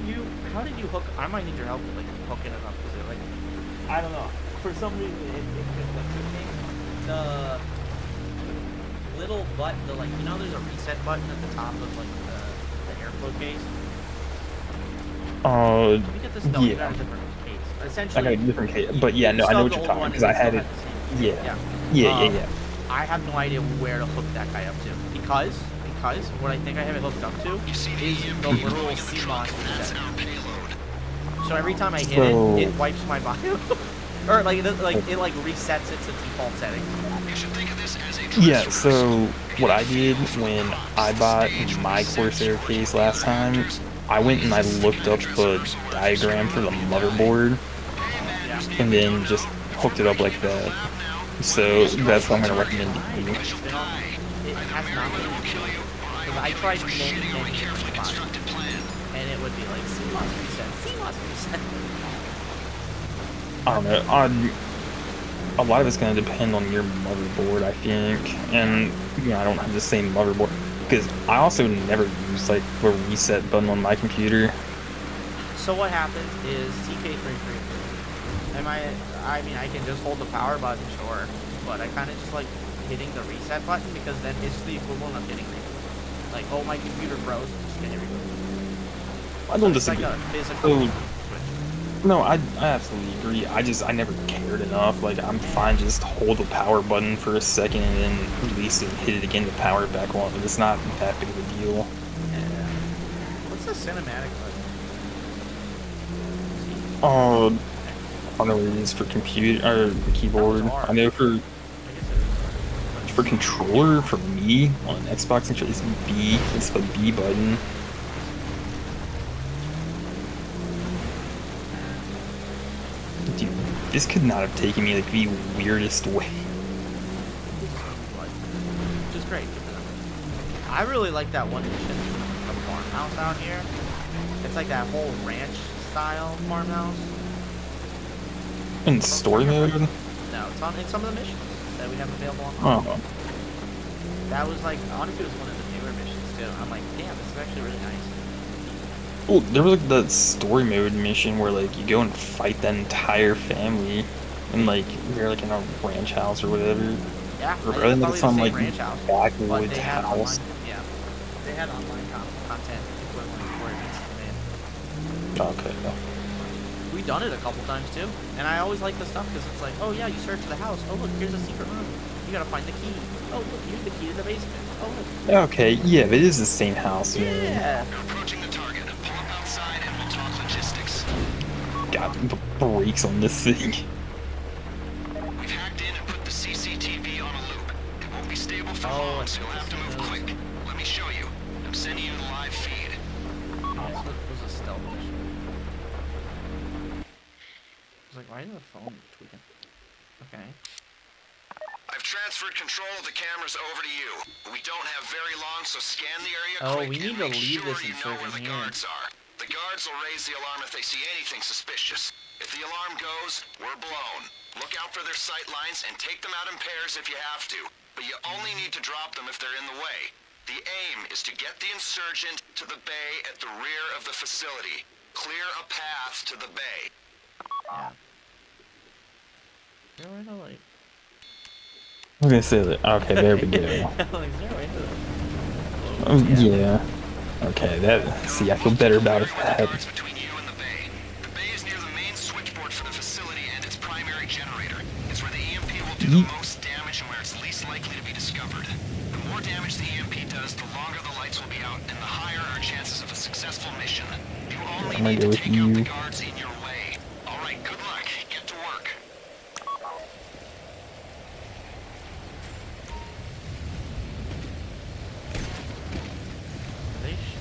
you hook? I might need your help with like hooking it up. Because like, I don't know. For some reason, the little button, there's a reset button at the top of like the airflow case. Let me get this. No, you got a different case. Essentially, I got a different case, but yeah, no, I know what you're talking because I had it. Yeah. I have no idea where to hook that guy up to because what I think I have it hooked up to is the literal CMOS reset. So every time I hit it wipes my bio, or it resets it to default settings. Yeah, so what I did when I bought my Corsair case last time, I went and I looked up the diagram for the motherboard and then just hooked it up like that. So that's what I'm going to recommend to you. It has not been because I tried many different spots and it would be like CMOS reset. I don't know. A lot of it's going to depend on your motherboard, I think, and I don't have the same motherboard because I also never use like the reset button on my computer. So what happens is TK333. I mean, I can just hold the power button, sure, but I kind of just like hitting the reset button because then it's the equivalent of hitting reboot. Like, oh, my computer froze, just hit reboot. I don't disagree. It's like a physical switch. No, I absolutely agree. I never cared enough. Like, I'm fine just hold the power button for a second and then release it and hit it again to power it back on. It's not that big of a deal. Yeah. What's the cinematic button? I don't know what it is for computer or the keyboard. I know for controller, for me on Xbox controller, it's B. It's the B button. Dude, this could not have taken me like the weirdest way. Which is great. I really like that one mission from Farmhouse out here. It's like that whole ranch style farmhouse. In story mode? No, it's on in some of the missions that we have available online. Oh. That was like, honestly, it was one of the newer missions too. I'm like, damn, this is actually really nice. Oh, there was like the story mode mission where like you go and fight that entire family, and like you're like in a ranch house or whatever. Yeah, Or I think like it's some probably like the same ranch house, but backwoods they had house. online. Yeah, they had online content equivalent for it needs to be made. Okay. We've done it a couple times too, and I always like the stuff because it's like, oh yeah, you search the house. Oh look, here's a secret room. You gotta find the key. Oh look, here's the key to the basement. Oh look. Okay, yeah, but it is the same house, man. Yeah. You're approaching the target. Pull up outside and we'll talk logistics. Got the brakes on this thing. We've hacked in and put the CCTV on a loop. It won't be stable for Oh, long, so you'll have to move quick. Let me show you. I'm sending you the live feed. This was a stealth mission. I was like, why is the phone tweaking? Okay. I've transferred control of the cameras over to you. We don't have very long, so scan the area Oh, quick we need and to make leave sure this you know where insertion the here. guards are. The guards will raise the alarm if they see anything suspicious. If the alarm goes, we're blown. Look out for their sight lines and take them out in pairs if you have to. But you only need to drop them if they're in the way. The aim is to get the insurgent to the bay at the rear of the facility. Clear a path to the bay. Yeah. Zero into light. I was gonna say that. Okay, there we go. Like zero into Yeah. Okay, that. See, I feel better about it. Guards between you and the bay. The bay is near the main switchboard for the facility and its primary generator. It's where the EMP will do the most damage and where it's least likely to be discovered. The more damage the EMP does, the longer the lights will be out and the higher our chances of a successful mission. You only I'm gonna need go to with take out the you. guards in your way. All right, good luck. Get to work.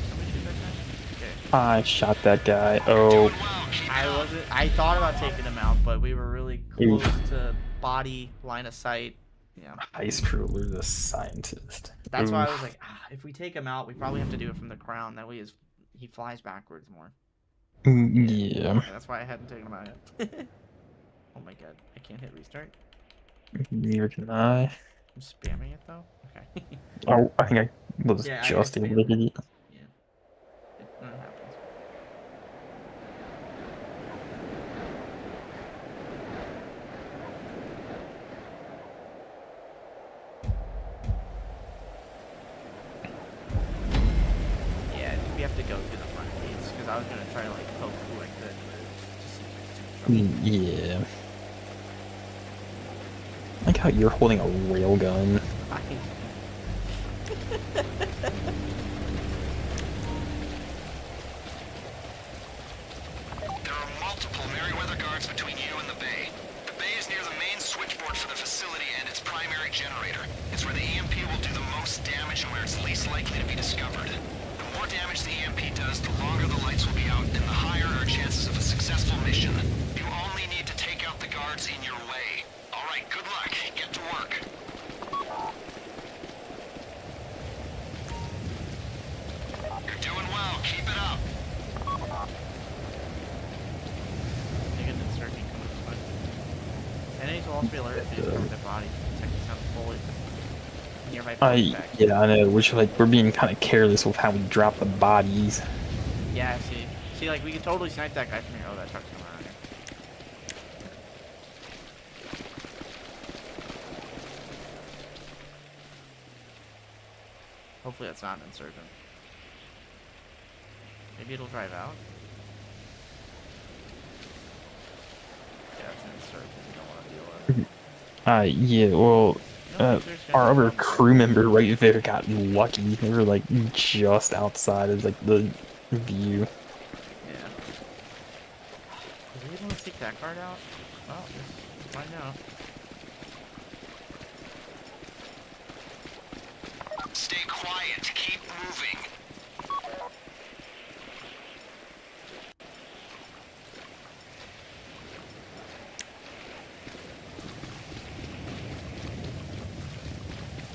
Somebody shoot that guy? Okay. I shot that guy. Oh, Doing well. Keep it I up. wasn't. I thought about taking him out, but we were really close Oof. to body line of sight. Yeah. heist ruler, the scientist. That's why I was Oof. like, if we take him out, we probably have to do it from the crown. That way, he flies backwards more. Yeah. That's why I hadn't taken him out yet. Oh my god, I can't hit restart. Neither can I. I'm spamming it though. Okay. Oh, I think I was Yeah, just I able to get it. Yeah. It happens. Yeah, I think we have to go through the front gates because I was gonna try to like poke who I could, but just Yeah. I like how you're holding a railgun. There are multiple Merryweather guards between you and the bay. The bay is near the main switchboard for the facility and its primary generator. It's where the EMP will do the most damage and where it's least likely to be discovered. The more damage the EMP does, the longer the lights will be out and the higher our chances of a successful mission. You only need to take out the guards in your way. All right, good luck. Get to work. You're doing well. Keep it up. Enemies will also be alerted if they discover their body. Check this out fully. Nearby back. Yeah, I know. We're being kind of careless with how we drop the bodies. Yeah, see, like we could totally snipe that guy from here. Oh, that truck's coming around here. Hopefully that's not an insurgent. Maybe it'll drive out. Yeah, it's an insurgent. You don't want to deal with. Yeah, well, No, there's our gonna other be crew member right there got lucky. They were like just outside of like the view. Yeah. Do we want to take that card out? Well, let's find out. Stay quiet. Keep moving.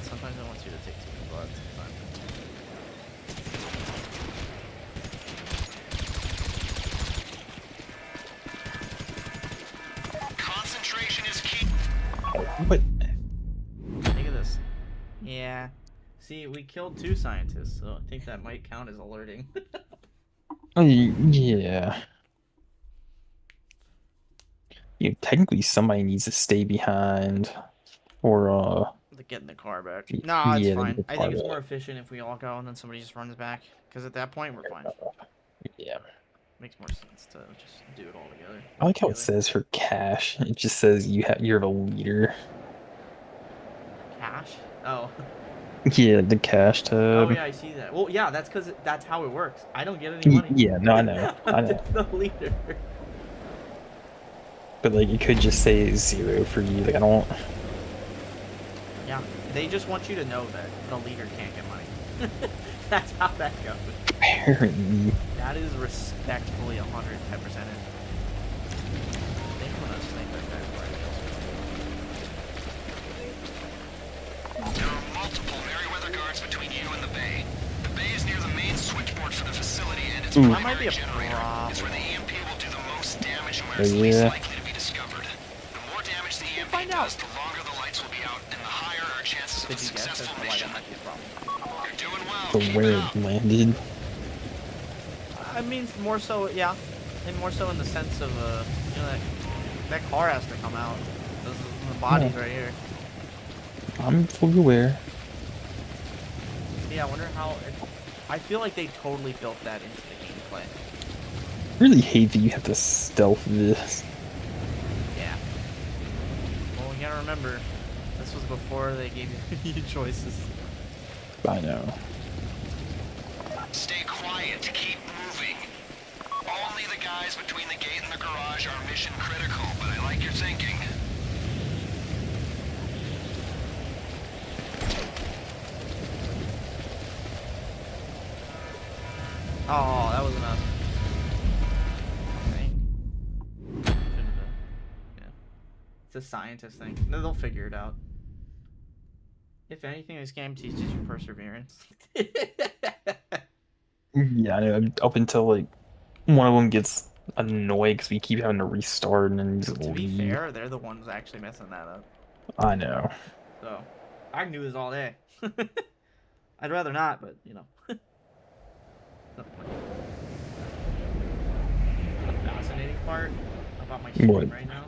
Sometimes it wants you to take too many blood. What? Think of this. Yeah. See, we killed 2 scientists, so I think that might count as alerting. Oh, yeah. Technically somebody needs to stay behind or To get in the car back. No, it's yeah, fine. I think it's more efficient if we all go and then somebody just runs back. Because at that point, we're fine. yeah. Makes more sense to just do it all together. I like how it says for cash. It just says you're the leader. Cash? Oh. Yeah, the cash tab. Oh yeah, I see that. Well, yeah, that's because that's how it works. I don't get any money. Yeah, no, I know. I know. I'm just the leader. But like, it could just say 0 for you. Like, I don't. Yeah, they just want you to know that the leader can't get money. That's how that goes. Apparently. That is respectfully 110%. There are multiple Merryweather guards between you and the bay. The bay is near the main switchboard for the facility and its primary generator. It's where the EMP will do the most damage and where it's least likely to be discovered. The more damage the EMP does, the longer the lights will be out, and the higher our chances of a successful mission. You're doing well. So where it landed. I mean, more so, yeah, and more so in the sense of, you know, that car has to come out. The body's right here. I'm fully aware. Yeah, I wonder how. I feel like they totally built that into the gameplay. I really hate that you have to stealth this. Yeah. Well, you gotta remember, this was before they gave you choices. I know. Stay quiet. Keep moving. Only the guys between the gate and the garage are mission critical, but I like your thinking. Oh, that was enough. Yeah. It's a scientist thing. They'll figure it out. If anything, this game teaches you perseverance. Yeah, I know. Up until like one of them gets annoyed because we keep having to restart and then just To be leave. fair, they're the ones actually messing that up. I know. So, I can do this all day. I'd rather not, but you know. Fascinating part about my stream right now.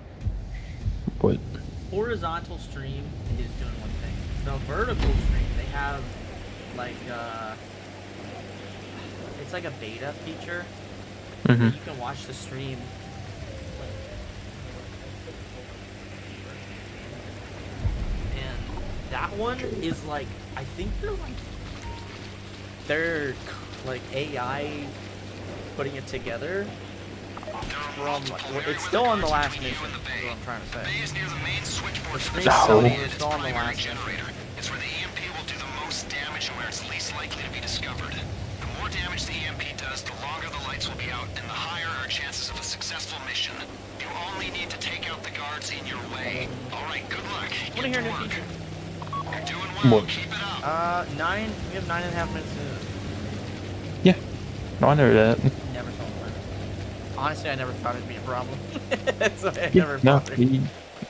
What? Horizontal stream is doing one thing. The vertical stream, they have like it's like a beta feature. Mm-hmm. You can watch the stream. And that one is like, I think they're like AI putting it together from, it's still on the last mission, is what I'm trying to say. The stream's still on the last mission. It's where the EMP will do the most damage and where it's least likely to be discovered. The more damage the EMP does, the longer the lights will be out, and the higher our chances of a successful mission. You only need to take out the guards in your way. Alright, good luck. I want to hear a new feature. You're doing well. Keep it up. We have 9.5 minutes to Yeah. No, I know that. never saw it. Honestly, I never thought it'd be a problem. So I Yeah, never no, bothered.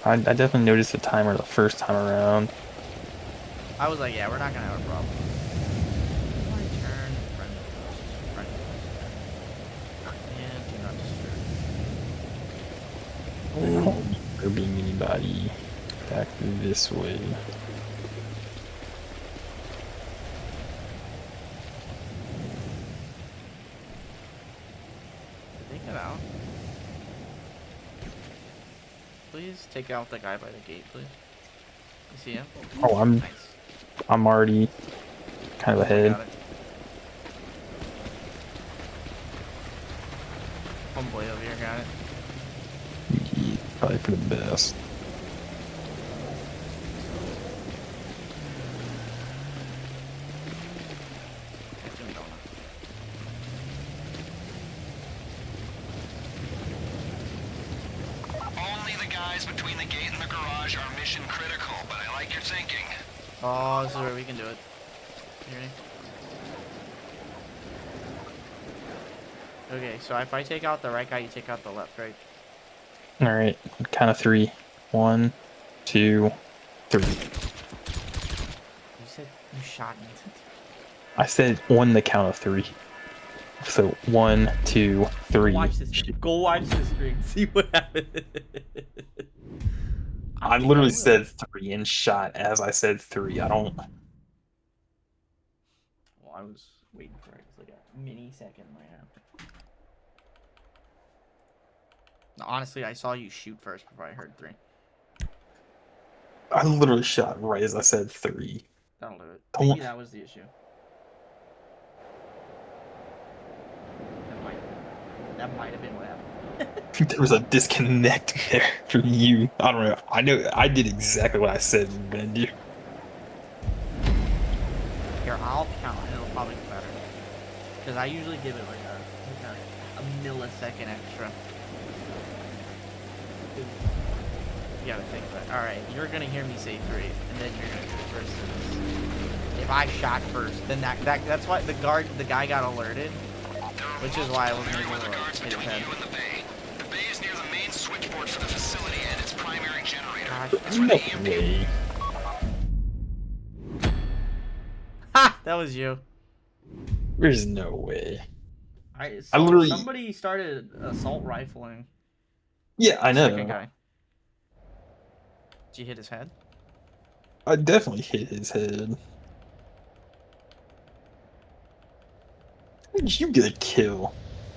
I definitely noticed the timer the first time around. I was like, yeah, we're not gonna have a problem. My turn. Friend. And do not disturb. I don't remember there being anybody back this way. Take it out. Please take out the guy by the gate, please. You see him? Oh, Nice. I'm already kind of ahead. Got it. Homeboy over here got it. Yeah, probably for the best. Only the guys between the gate and the garage are mission critical, but I like your thinking. Oh, this is where we can do it. You ready? Okay, so if I take out the right guy, you take out the left, right? All right, count of 3. 1, 2, 3. You said you shot me. I said on the count of 3. So 1, 2, 3. Go watch this stream. Go watch this stream. See what happens. I literally said 3 and shot as I said 3. I don't. Well, I was waiting for it. It's like a mini second right now. Honestly, I saw you shoot first before I heard 3. I literally shot right as I said 3. That'll do it. Don't- Maybe that was the issue. That might have been what happened. There was a disconnect there from you. I don't know. I know I did exactly what I said we were gonna do. Here, I'll count and it'll probably be better. Because I usually give it like a millisecond extra. You gotta think that. Alright, you're gonna hear me say 3, and then you're gonna do it versus. If I shot first, then that's why the guy got alerted. Which is why I wasn't able to hit his head. The bay is near the main switchboard for the facility and its primary generator. Gosh, That's where No the EMP way. ha! That was you. There's no way. I literally- somebody started assault rifling. Yeah, I the second know. guy. Did you hit his head? I definitely hit his head. How did you get a kill?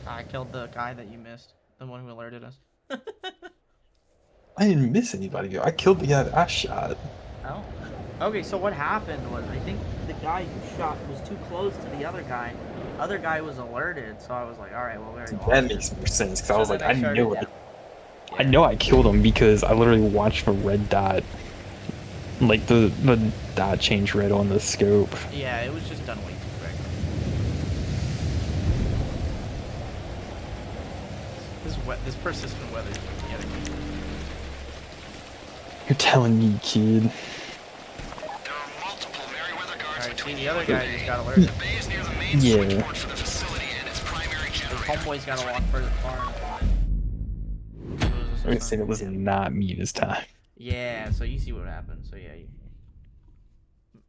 I killed the guy that you missed. The one who alerted us. I didn't miss anybody. I killed the guy that I shot. Oh. Okay, so what happened was I think the guy you shot was too close to the other guy. Other guy was alerted, so I was like, all right, well, there you go. That makes more sense because I was So like, then I I started- know it. yeah. I know I killed him because I literally watched the red dot, like the dot change red on the scope. Yeah, it was just done way too quick. This persistent weather is getting me. You're telling me, kid. There are multiple Merryweather guards Alright, see, between the you other and the guy bay. just got alerted. The bay is near the main Yeah. switchboard for the facility and its primary His generator. homeboy's got to walk far enough. I'm gonna say it was not me this time. Yeah, so you see what happened. So yeah,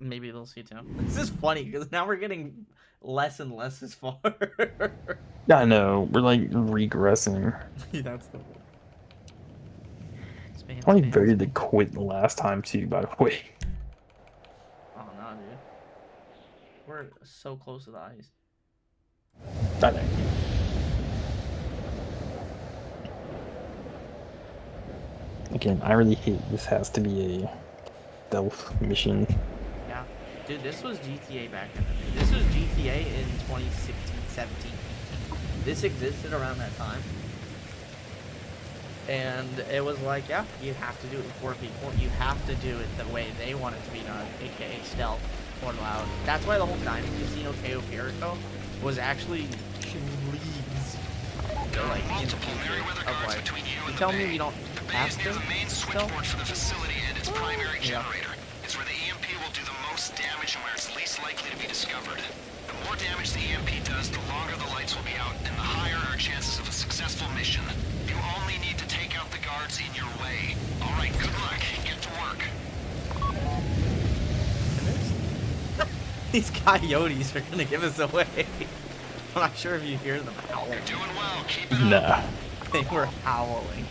maybe they'll see too. This is funny because now we're getting less and less as far. Yeah, I know. We're like regressing. That's the. I only voted to quit the last time too, by the way. Oh no, dude. We're so close to the ice. I know. Again, I really hate this has to be a stealth mission. Yeah, dude, this was GTA back in the day. This was GTA in 2016, 17. This existed around that time. And it was like, yeah, you have to do it with 4 people. You have to do it the way they want it to be done, aka stealth or loud. That's why the whole Diamond Casino KO Jericho was actually leagues, like, in the future of like, you tell me we don't The bay have is to near the main stealth? switchboard for the facility and its primary Yeah. generator. It's where the EMP will do the most damage and where it's least likely to be discovered. The more damage the EMP does, the longer the lights will be out, and the higher our chances of a successful mission. You only need to take out the guards in your way. All right, good luck. Get to work. These coyotes are gonna give us away. I'm not sure if you hear them howl. You're doing well. Keep it up. Nah. They were howling.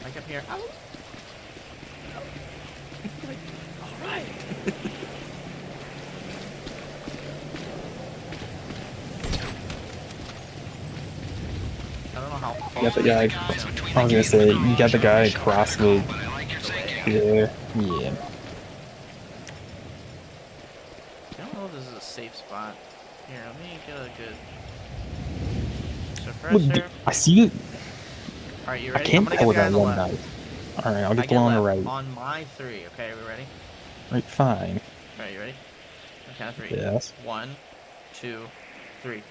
Like up here. Ow. Like, all right. I don't know how. You got the guy. I was gonna say, you got the guy across the. But I like your thinking. There. Yeah. I don't know if this is a safe spot. Here, let me get a good Look, suppressor. I see it. Alright, you I ready? I'm can't gonna tell get the guy with on that the one left. knife. Alright, I'll I get the one on the left right. on my 3. Okay, are we ready? Right, fine. Alright, you ready? Okay, 3. Yes. 1, 2, 3.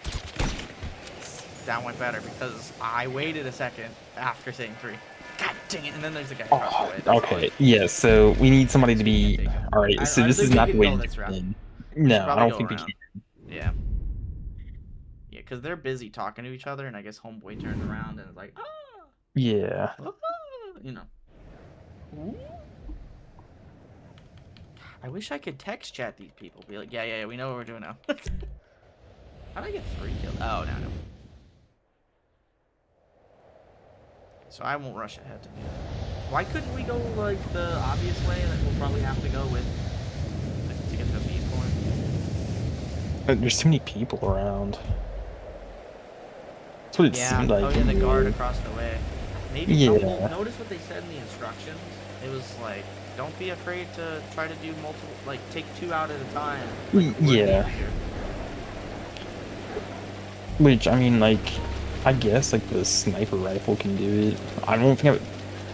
That went better because I waited a second after saying 3. God dang it! And then there's the guy across the Oh, way. That's okay. Yeah, so we need somebody to be. Take him. Alright, so I this think is we not could the way go to this do route. it. We No, should I probably don't go think we around. can. Yeah. Yeah, because they're busy talking to each other, and I guess Homeboy turned around and was like, ah! Yeah. You know. Ooh. I wish I could text chat these people. Be like, yeah, we know what we're doing now. How did I get 3 kills? Oh, no. So I won't rush ahead to do that. Why couldn't we go, like, the obvious way that we'll probably have to go with to get the B point? There's too many people around. That's what it seemed like. Oh, yeah, the guard across the way. Maybe Yeah. notice what they said in the instructions. It was like, don't be afraid to try to do multiple, like, take 2 out at a time. Like, yeah. Which, I mean, like, I guess, like, the sniper rifle can do it. I don't think I would...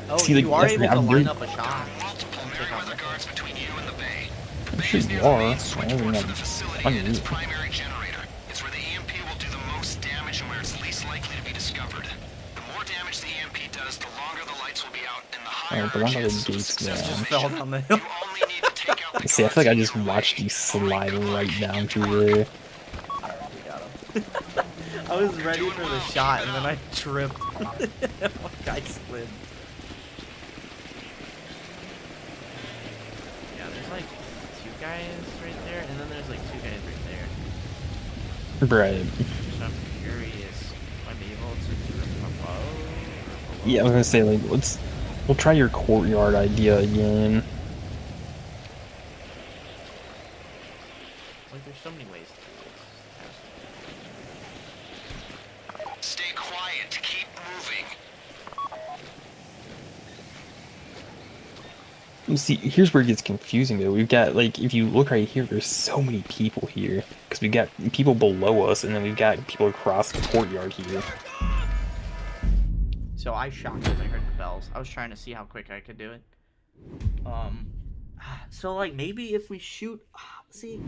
Oh, see, like, you are able to line There up a shot. are multiple Meriwether guards between you and the bay. The bay Sure is near you the are. main I switchboard don't for the know. facility I and its mean, primary generator. It's where the EMP will do the most damage and where it's least likely to be discovered. The more damage the EMP does, the longer the lights will be out, and the higher the our one by the chances of gates now. successful Just fell mission. down the hill. You only need to take out the See, I feel like I guards just in your watched way. you slide Alright, good right luck. down Get to through work. there. Alright, we got him. I was ready for the shot, and then I tripped. My guy slid. Yeah, there's like 2 guys right there, and then there's like 2 guys right there. Right. So I'm curious, am I able to do it from above? Or below? Yeah, I was gonna say, like, we'll try your courtyard idea again. Like, there's so many ways to do this. Stay quiet. Keep moving. See, here's where it gets confusing, though. We've got, like, if you look right here, there's so many people here. Because we've got people below us, and then we've got people across the courtyard here. So I shocked as I heard the bells. I was trying to see how quick I could do it. So like maybe if we shoot, see,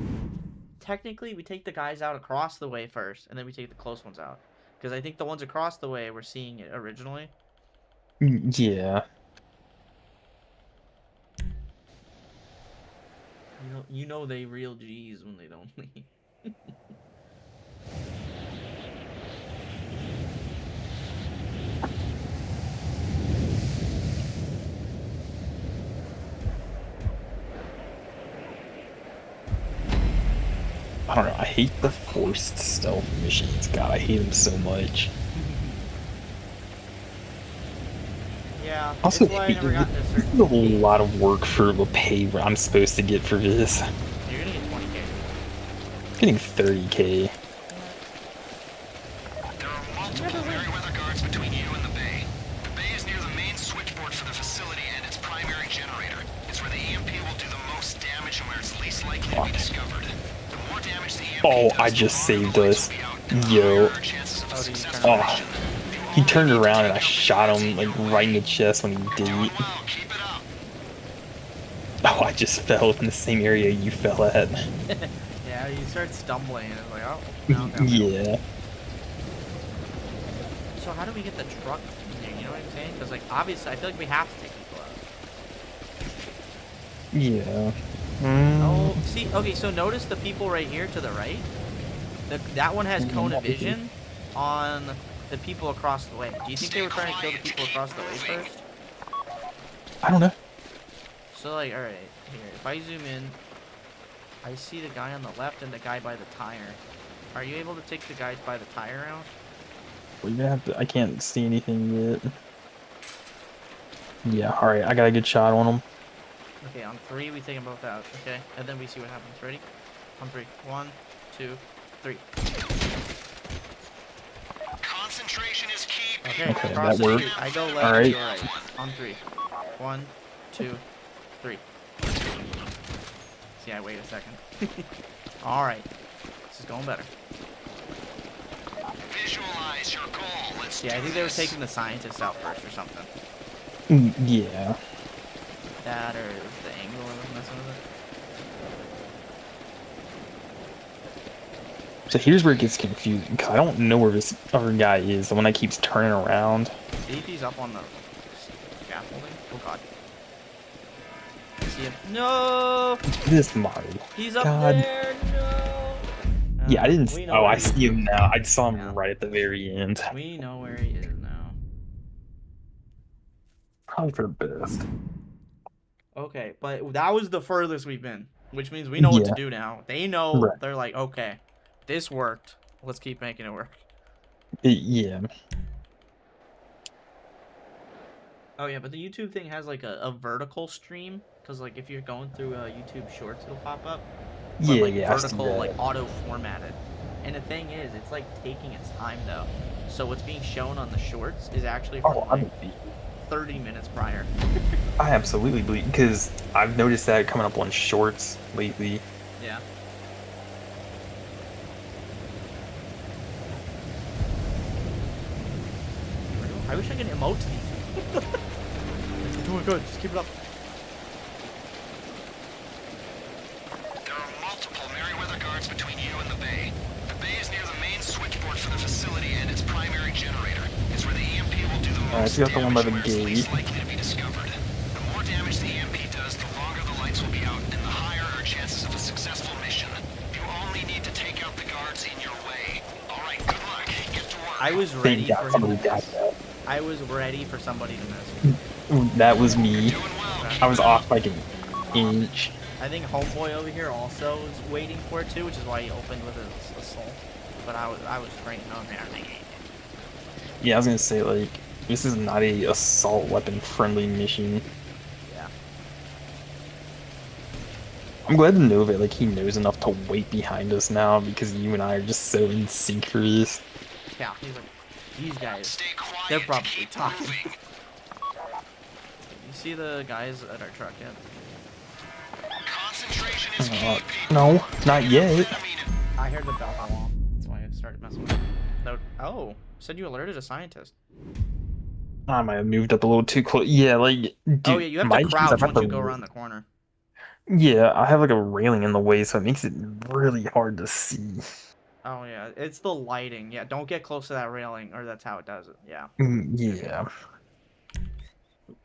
technically we take the guys out across the way first, and then we take the close ones out. Because I think the ones across the way were seeing it originally. Yeah. You know they real G's when they don't leave. I don't know, I hate the forced stealth missions. God, I hate them so much. Yeah, Also, that's why I never got this this is a lot of work for the pay I'm supposed to get for this. You're gonna get 20K. I'm getting 30K. There are multiple Meriwether guards between you and the bay. The bay is near the main switchboard for the facility and its primary generator. It's where the EMP will do the most damage and where it's least likely to be discovered. The more damage the EMP Oh, does, I the just longer the saved lights us. will be out, and the Yo. higher our chances of a Oh, did you successful turn- mission. He turned around and I shot him, like, right in the chest when he did Doing it. well. Keep it up. Oh, I just fell in the same area you fell at. Yeah, you start stumbling, and it's like, oh, now I'm down. Yeah. So how do we get the truck in there? You know what I'm saying? Because, like, obviously, I feel like we have to take people out. Yeah. Oh, see, okay, so notice the people right here to the right. That one has cone of vision on the people across the way. Do you think they were trying to kill the people across the way first? I don't know. So, like, alright, here, if I zoom in, I see the guy on the left and the guy by the tire. Are you able to take the guys by the tire out? Well, you're gonna have to, I can't see anything yet. Yeah, alright, I got a good shot on him. Okay, on 3, we take them both out, okay? And then we see what happens. Ready? On 3. 1, 2, 3. Concentration is key. Okay, Okay, across that the worked. street. I go left, Alright. you go right. On 3. 1, 2, 3. See, I wait a second. Alright. This is going better. Visualize your goal. Let's Yeah, I do think they were this. taking the scientists out first or something. Yeah. That or the angle I was messing with it. So here's where it gets confusing, because I don't know where this other guy is, the one that keeps turning around. See if he's up on the scaffolding. Oh god. See him. No! This model. He's up God. there! No! Yeah, I didn't. We know Oh, where I he see is. him now. I saw him Yeah. right at the very end. We know where he is now. Probably for the best. Okay, but that was the furthest we've been, which means we know what to Yeah. do now. They know. Right. They're like, okay, this worked. Let's keep making it work. Yeah. Oh yeah, but the YouTube thing has like a vertical stream, because like if you're going through YouTube Shorts, it'll pop up. But Yeah, like yeah, I've seen vertical, that. like auto formatted. And the thing is, it's like taking its time though. So what's being shown on the Shorts is actually from Oh, I like 30 minutes prior. I absolutely believe, because I've noticed that coming up on shorts lately. Yeah. I wish I could emote these. You're doing good. Just keep it up. There are multiple Merryweather guards between you and the bay. The bay is near the main switchboard for the facility and its primary generator. It's where the EMP will do the most you got the one by damage the and where it's gate. least likely to be discovered. The more damage the EMP does, the longer the lights will be out, and the higher our chances of a successful mission. You only need to take out the guards in your way. Alright, good luck. Get to work. I was ready Thank for God him somebody to got miss. that. I was ready for somebody to miss. That was me. Doing well. I was off like an inch. I think Homeboy over here also is waiting for it too, which is why he opened with his assault. But I was straight on there. Yeah, I was gonna say, like, this is not a assault weapon friendly mission. Yeah. I'm glad to know that, like, he knows enough to wait behind us now, because you and I are just so in sync for this. Yeah, he's like, these guys, Stay quiet. they're probably Keep talking. moving. You see the guys at our truck yet? Concentration is key, people. No, not yet. I mean, I heard the bell go off. That's why I started messing with it. No, oh, said you alerted a scientist. I might have moved up a little too close. Yeah, like, dude, Oh yeah, you have my to issue is crouch I've got once you the- go around the corner. Yeah, I have like a railing in the way, so it makes it really hard to see. Oh yeah, it's the lighting. Yeah, don't get close to that railing, or that's how it does it. Yeah. Yeah, Oops.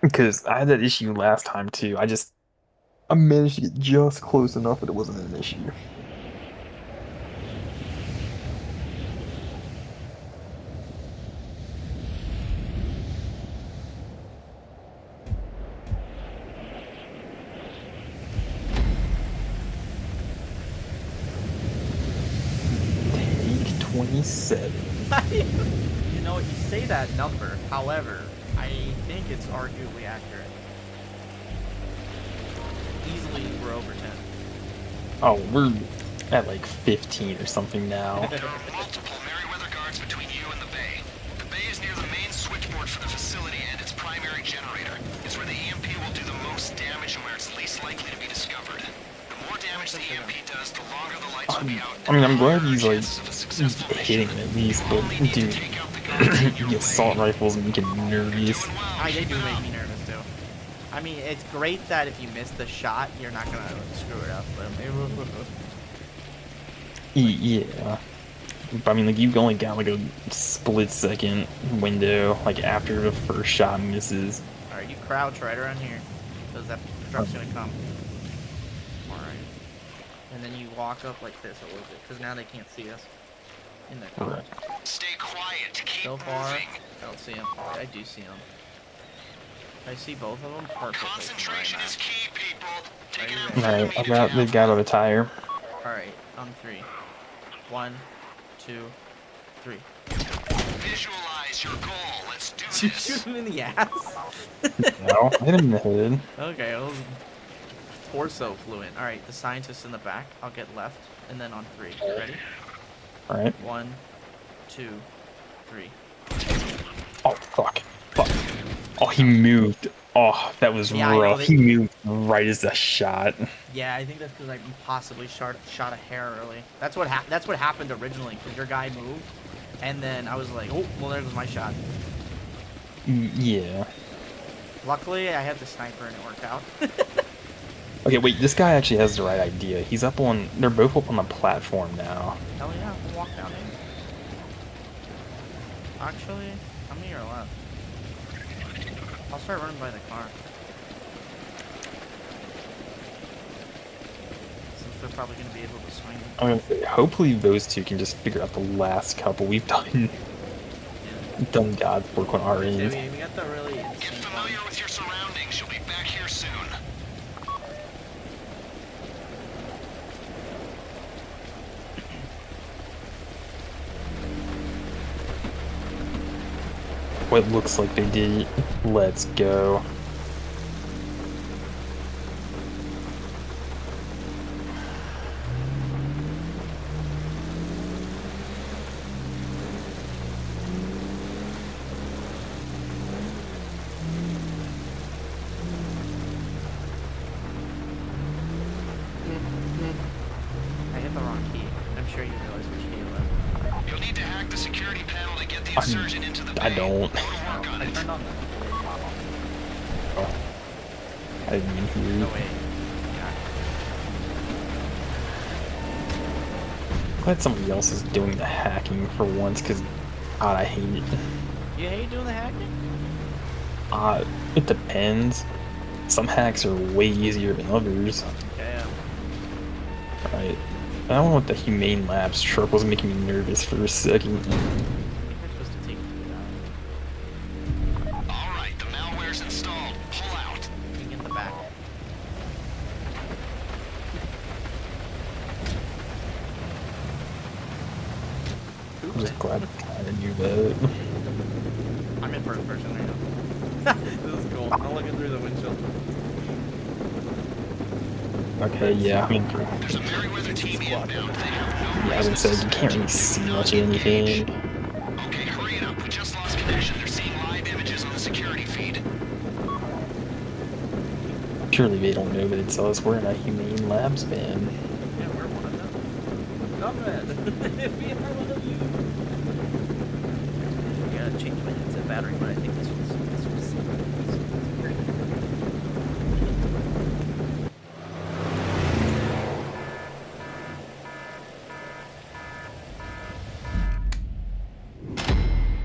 because I had that issue last time too. I managed to get just close enough that it wasn't an issue. Take 27. You know, you say that number. However, I think it's arguably accurate. Easily, we're over 10. Oh, we're at like 15 or something now. there are multiple Merryweather guards between you and the bay. The bay is near the main switchboard for the facility and its primary generator. It's where the EMP will do the most damage and where it's least likely to be discovered. The more damage the EMP does, the longer the lights will be out. I mean, I'm glad he's like chances of a successful hitting mission. at least, but dude, the assault rifles make it nervous. Doing well. They Keep do it make up. me nervous too. I mean, it's great that if you miss the shot, you're not gonna screw it up. But Yeah. But I mean, like, you've only got like a split second window, like after the first shot misses. all right, you crouch right around here, because that truck's gonna come. All right, and then you walk up like this a little bit, because now they can't see us in that car. Right. Stay quiet. Keep So far, moving. I don't see him. I do see him. I see both of them perfectly. Concentration is key, people. Take Right an here. Alright, I amphetamine got the down. guy by the tire. All right, on 3. 1, 2, 3. Visualize your goal. Let's do Did you this. shoot him in the ass? No, hit him in the head. Okay, well, torso fluent. All right, the scientist in the back. I'll get left, and then on 3. Ready? Alright. 1, 2, 3. Oh, fuck. Fuck. Oh, he moved. Oh, that was Yeah, I know, rough. they- He moved right as a shot. Yeah, I think that's because I possibly shot a hair early. That's what happened originally. Because your guy moved, and then I was like, oh, well, there goes my shot. Yeah. Luckily, I had the sniper, and it worked out. Okay, wait, this guy actually has the right idea. He's up on... They're both up on the platform now. Hell yeah, we'll walk down there. Actually, come to your left. I'll start running by the car. Since they're probably going to be able to swing it. I'm gonna say, hopefully those two can just figure out the last couple we've done. Yeah. done God's work on our See, end. we got the really Get insane familiar one. with your surroundings. You'll be back here soon. What looks like they did. Let's go. I hit the wrong key. I'm sure you realize which key it was. You'll need to hack the security panel to get the insurgent into the bay. I don't. Go to work on I it. turned on the I didn't even hear you. No, wait. Yeah. Glad somebody else is doing the hacking for once, because God, I hate it. You hate doing the hacking? It depends. Some hacks are way easier than others. Okay, yeah. Right. I don't know what the Humane Labs truck was making me nervous for a second. I think we're supposed to take it out. All right, the malware's installed. Pull out. You can get the back. I'm just glad I kinda knew that. I'm in first person right now. This is cool. I'm looking through the windshield. Okay, yeah, I'm in for it. There's a Merryweather team inbound. They have no Yeah, I was gonna say, you can't really see much of anything. Okay, hurry it up. We just lost connection. They're seeing live images on the security feed. Surely they don't know that it's us. We're in a Humane Labs van. Yeah, we're one of them. Comrade! We are one of you! I gotta change my headset battery, but I think this one's great.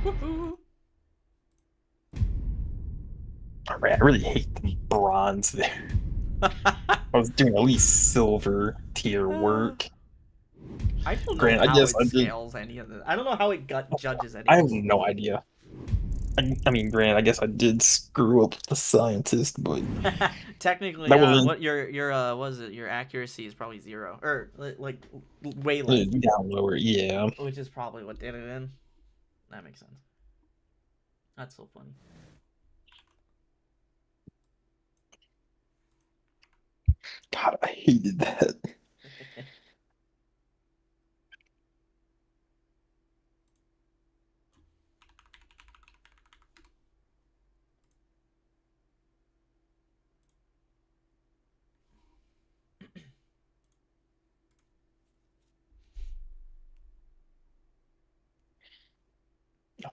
Woohoo! Alright, I really hate the bronze there. I was doing at least silver tier work. I don't know Grant, I how guess it I did- scales any of this. I don't know how it judges any I of have this. no idea. I mean, Grant, I guess I did screw up the scientist, but Technically, That wasn't- what your what is it? Your accuracy is probably 0, or like way less, down lower, yeah. which is probably what did it in. That makes sense. That's so funny. God, I hated that.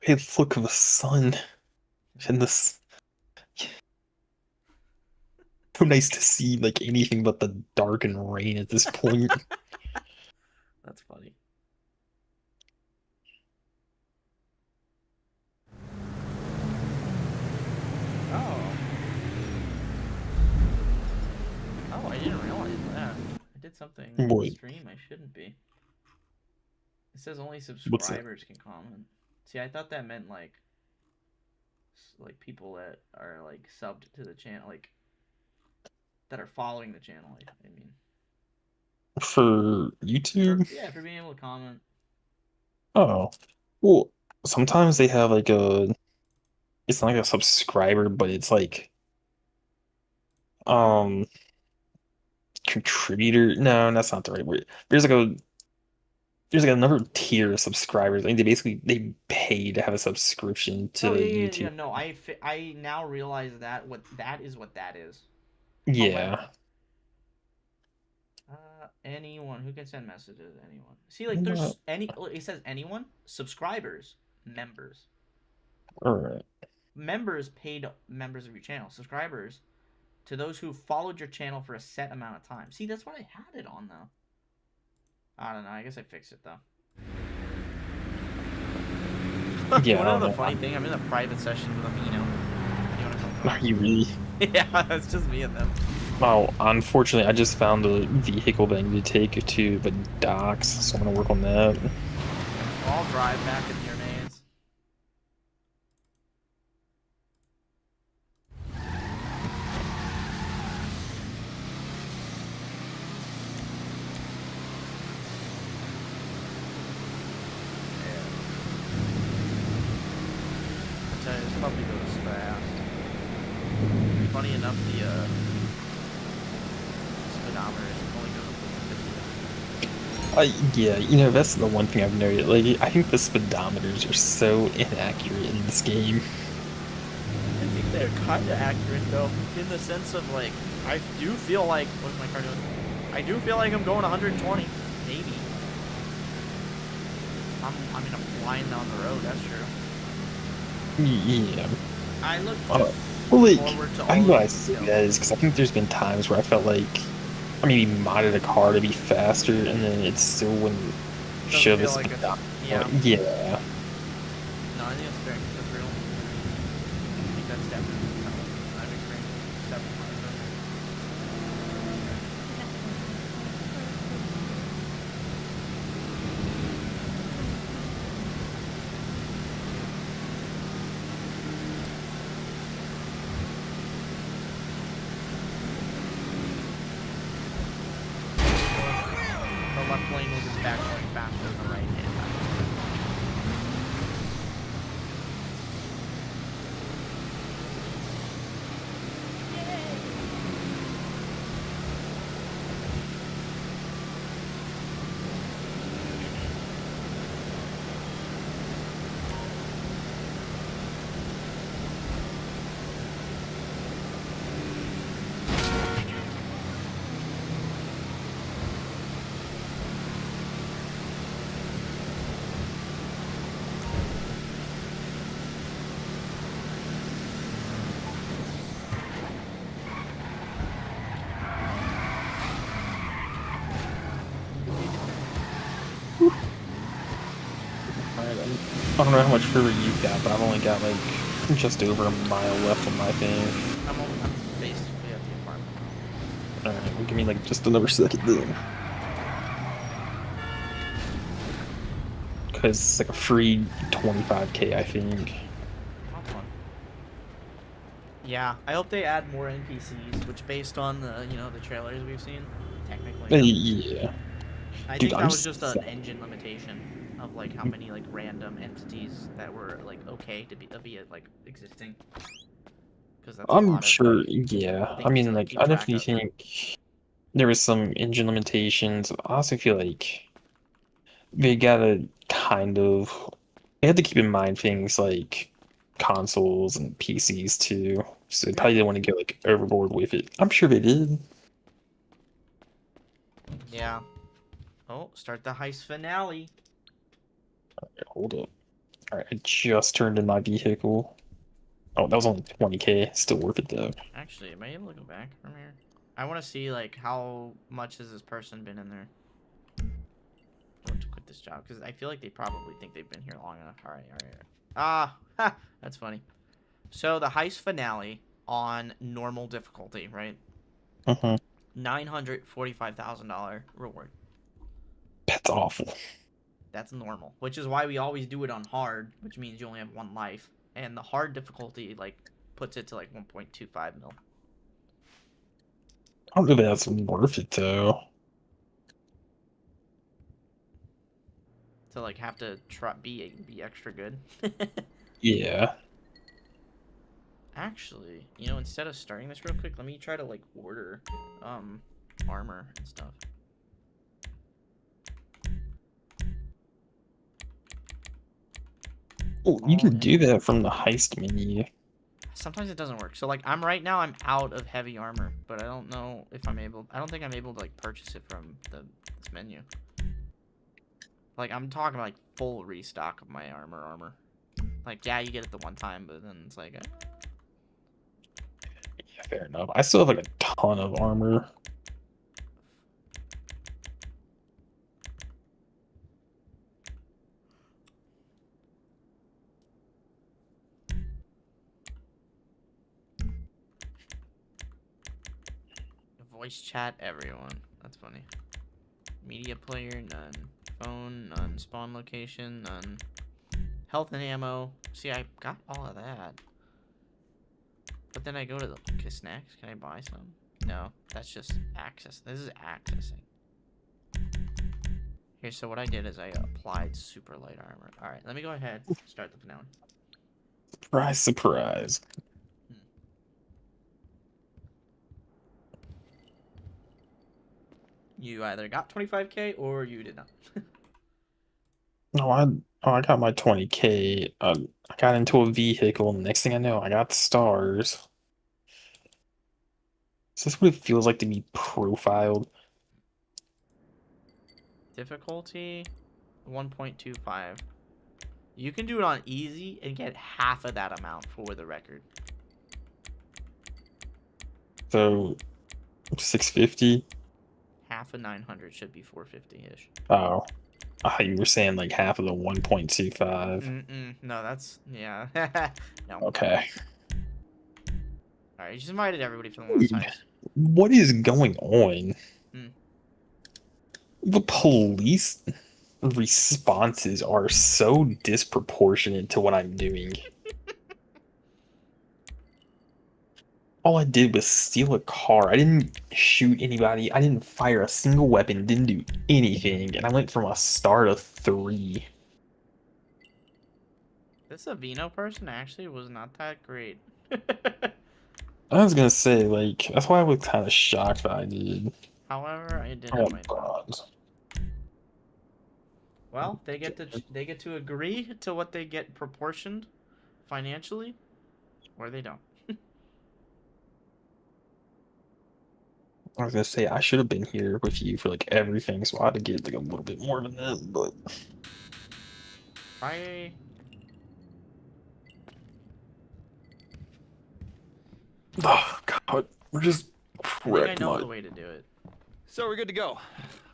Hey, look of the sun. And this. So nice to see like anything but the dark and rain at this point. That's funny. Oh. Oh, I didn't realize that. I did something in What? the stream I shouldn't be. It says only subscribers can comment. See, I thought that meant like people that are like subbed to the channel, like that are following the channel. I mean, For YouTube? for being able to comment. Oh. Well, sometimes they have like it's not like a subscriber, but it's like contributor. No, that's not the right word. There's like another tier of subscribers. I mean, they pay to have a subscription to Oh, yeah, YouTube. no, I now realize that what that is. Yeah. Anyone who can send messages. Anyone. See, like there's it says anyone, subscribers, members. All right. Members paid members of your channel. Subscribers to those who followed your channel for a set amount of time. See, that's what I had it on though. I don't know. I guess I fixed it though. Yeah. One other funny thing, I'm in a private session with you know. You wanna come? Are you really? Yeah, it's just me and them. Oh, unfortunately, I just found a vehicle that I need to take to the docks, so I'm gonna work on that. I'll drive back in your maze. funny enough, the speedometer only goes up to 50. Yeah, you know, that's the one thing I've noted. Like, I think the speedometers are so inaccurate in this game. I think they're kind of accurate though, in the sense of like, I do feel like, what's my car doing? I do feel like I'm going 120, maybe. I mean, I'm flying down the road. That's true. Yeah. I look Well, like, forward to all I think what I of say these that is because I think there's been times where I felt like I maybe modded a car to be faster, and then it still wouldn't show the feel like it's, speedometer. yeah. Yeah. No, I think that's fair. That's real. I think that's definitely something I've experienced several times. The left lane will just back going faster than the right hand. I don't know how much further you've got, but I've only got like just over a mile left on my thing. I'm basically at the apartment. Alright, well, give me like just another second then. Because it's like a free 25k, I think. Not fun. Yeah, I hope they add more NPCs, which based on the the trailers we've seen, technically. Yeah. I Dude, think I'm that was just an sad. engine limitation of like how many like random entities that were like okay to be like existing. Because that's a I'm lot of sure, yeah. I things to mean, like like, keep I track definitely of. think there was some engine limitations. I also feel like they gotta kind of, they had to keep in mind things like consoles and PCs too. So they probably didn't want to get like overboard with it. I'm sure they did. Yeah. Oh, start the heist finale. Hold up. All right, I just turned in my vehicle. Oh, that was only 20k. Still worth it though. Actually, am I able to go back from here? I want to see like how much has this person been in there. I want to quit this job because I feel like they probably think they've been here long enough. All right, all right. Ah, ha, that's funny. So the heist finale on normal difficulty, right? Uh-huh. $945,000 reward. That's awful. That's normal, which is why we always do it on hard, which means you only have one life. And the hard difficulty like puts it to like 1.25 mil. I don't know if that's worth it though. To like have to try be extra good. Yeah. Actually, instead of starting this real quick, let me try to like order armor and stuff. Oh, you can do that from the heist menu. Sometimes it doesn't work. So like I'm out of heavy armor, but I don't know if I don't think I'm able to like purchase it from this menu. Like I'm talking like full restock of my armor. Like yeah, you get it the one time, but then it's like Yeah, fair enough. I still have like a ton of armor. voice chat everyone. That's funny. Media player, none. Phone, none. Spawn location, none. Health and ammo. See, I got all of that. But then I go to the snacks. Can I buy some? No, that's just access. This is accessing. Here, so what I did is I applied super light armor. Alright, let me go ahead and start the finale. Surprise, surprise. You either got 25K or you did not. No, I got my 20K. I got into a vehicle. Next thing I know, I got stars. Is this what it feels like to be profiled? Difficulty 1.25. You can do it on easy and get half of that amount for the record. So 650. Half of 900 should be 450-ish. Oh, you were saying like half of the 1.25. No, that's yeah. No. Okay. All right, you just invited everybody from the last time. What is going on? The police responses are so disproportionate to what I'm doing. All I did was steal a car. I didn't shoot anybody. I didn't fire a single weapon. Didn't do anything. And I went from a star to 3. This Avino person actually was not that great. I was gonna say, like, that's why I was kind of shocked that I did. However, I did Oh, have my God. Well, they get to agree to what they get proportioned financially, or they don't. I was gonna say I should have been here with you for like everything, so I had to get like a little bit more than that, but oh God, we're just I think I wrecked know my... the way to do it. So we're good to go.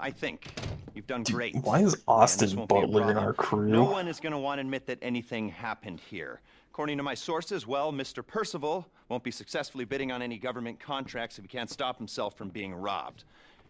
I think. You've done great. Why is And this Austin won't be a Butler in problem. our crew? No one is going to want to admit that anything happened here. According to my sources, well, Mr. Percival won't be successfully bidding on any government contracts if he can't stop himself from being robbed.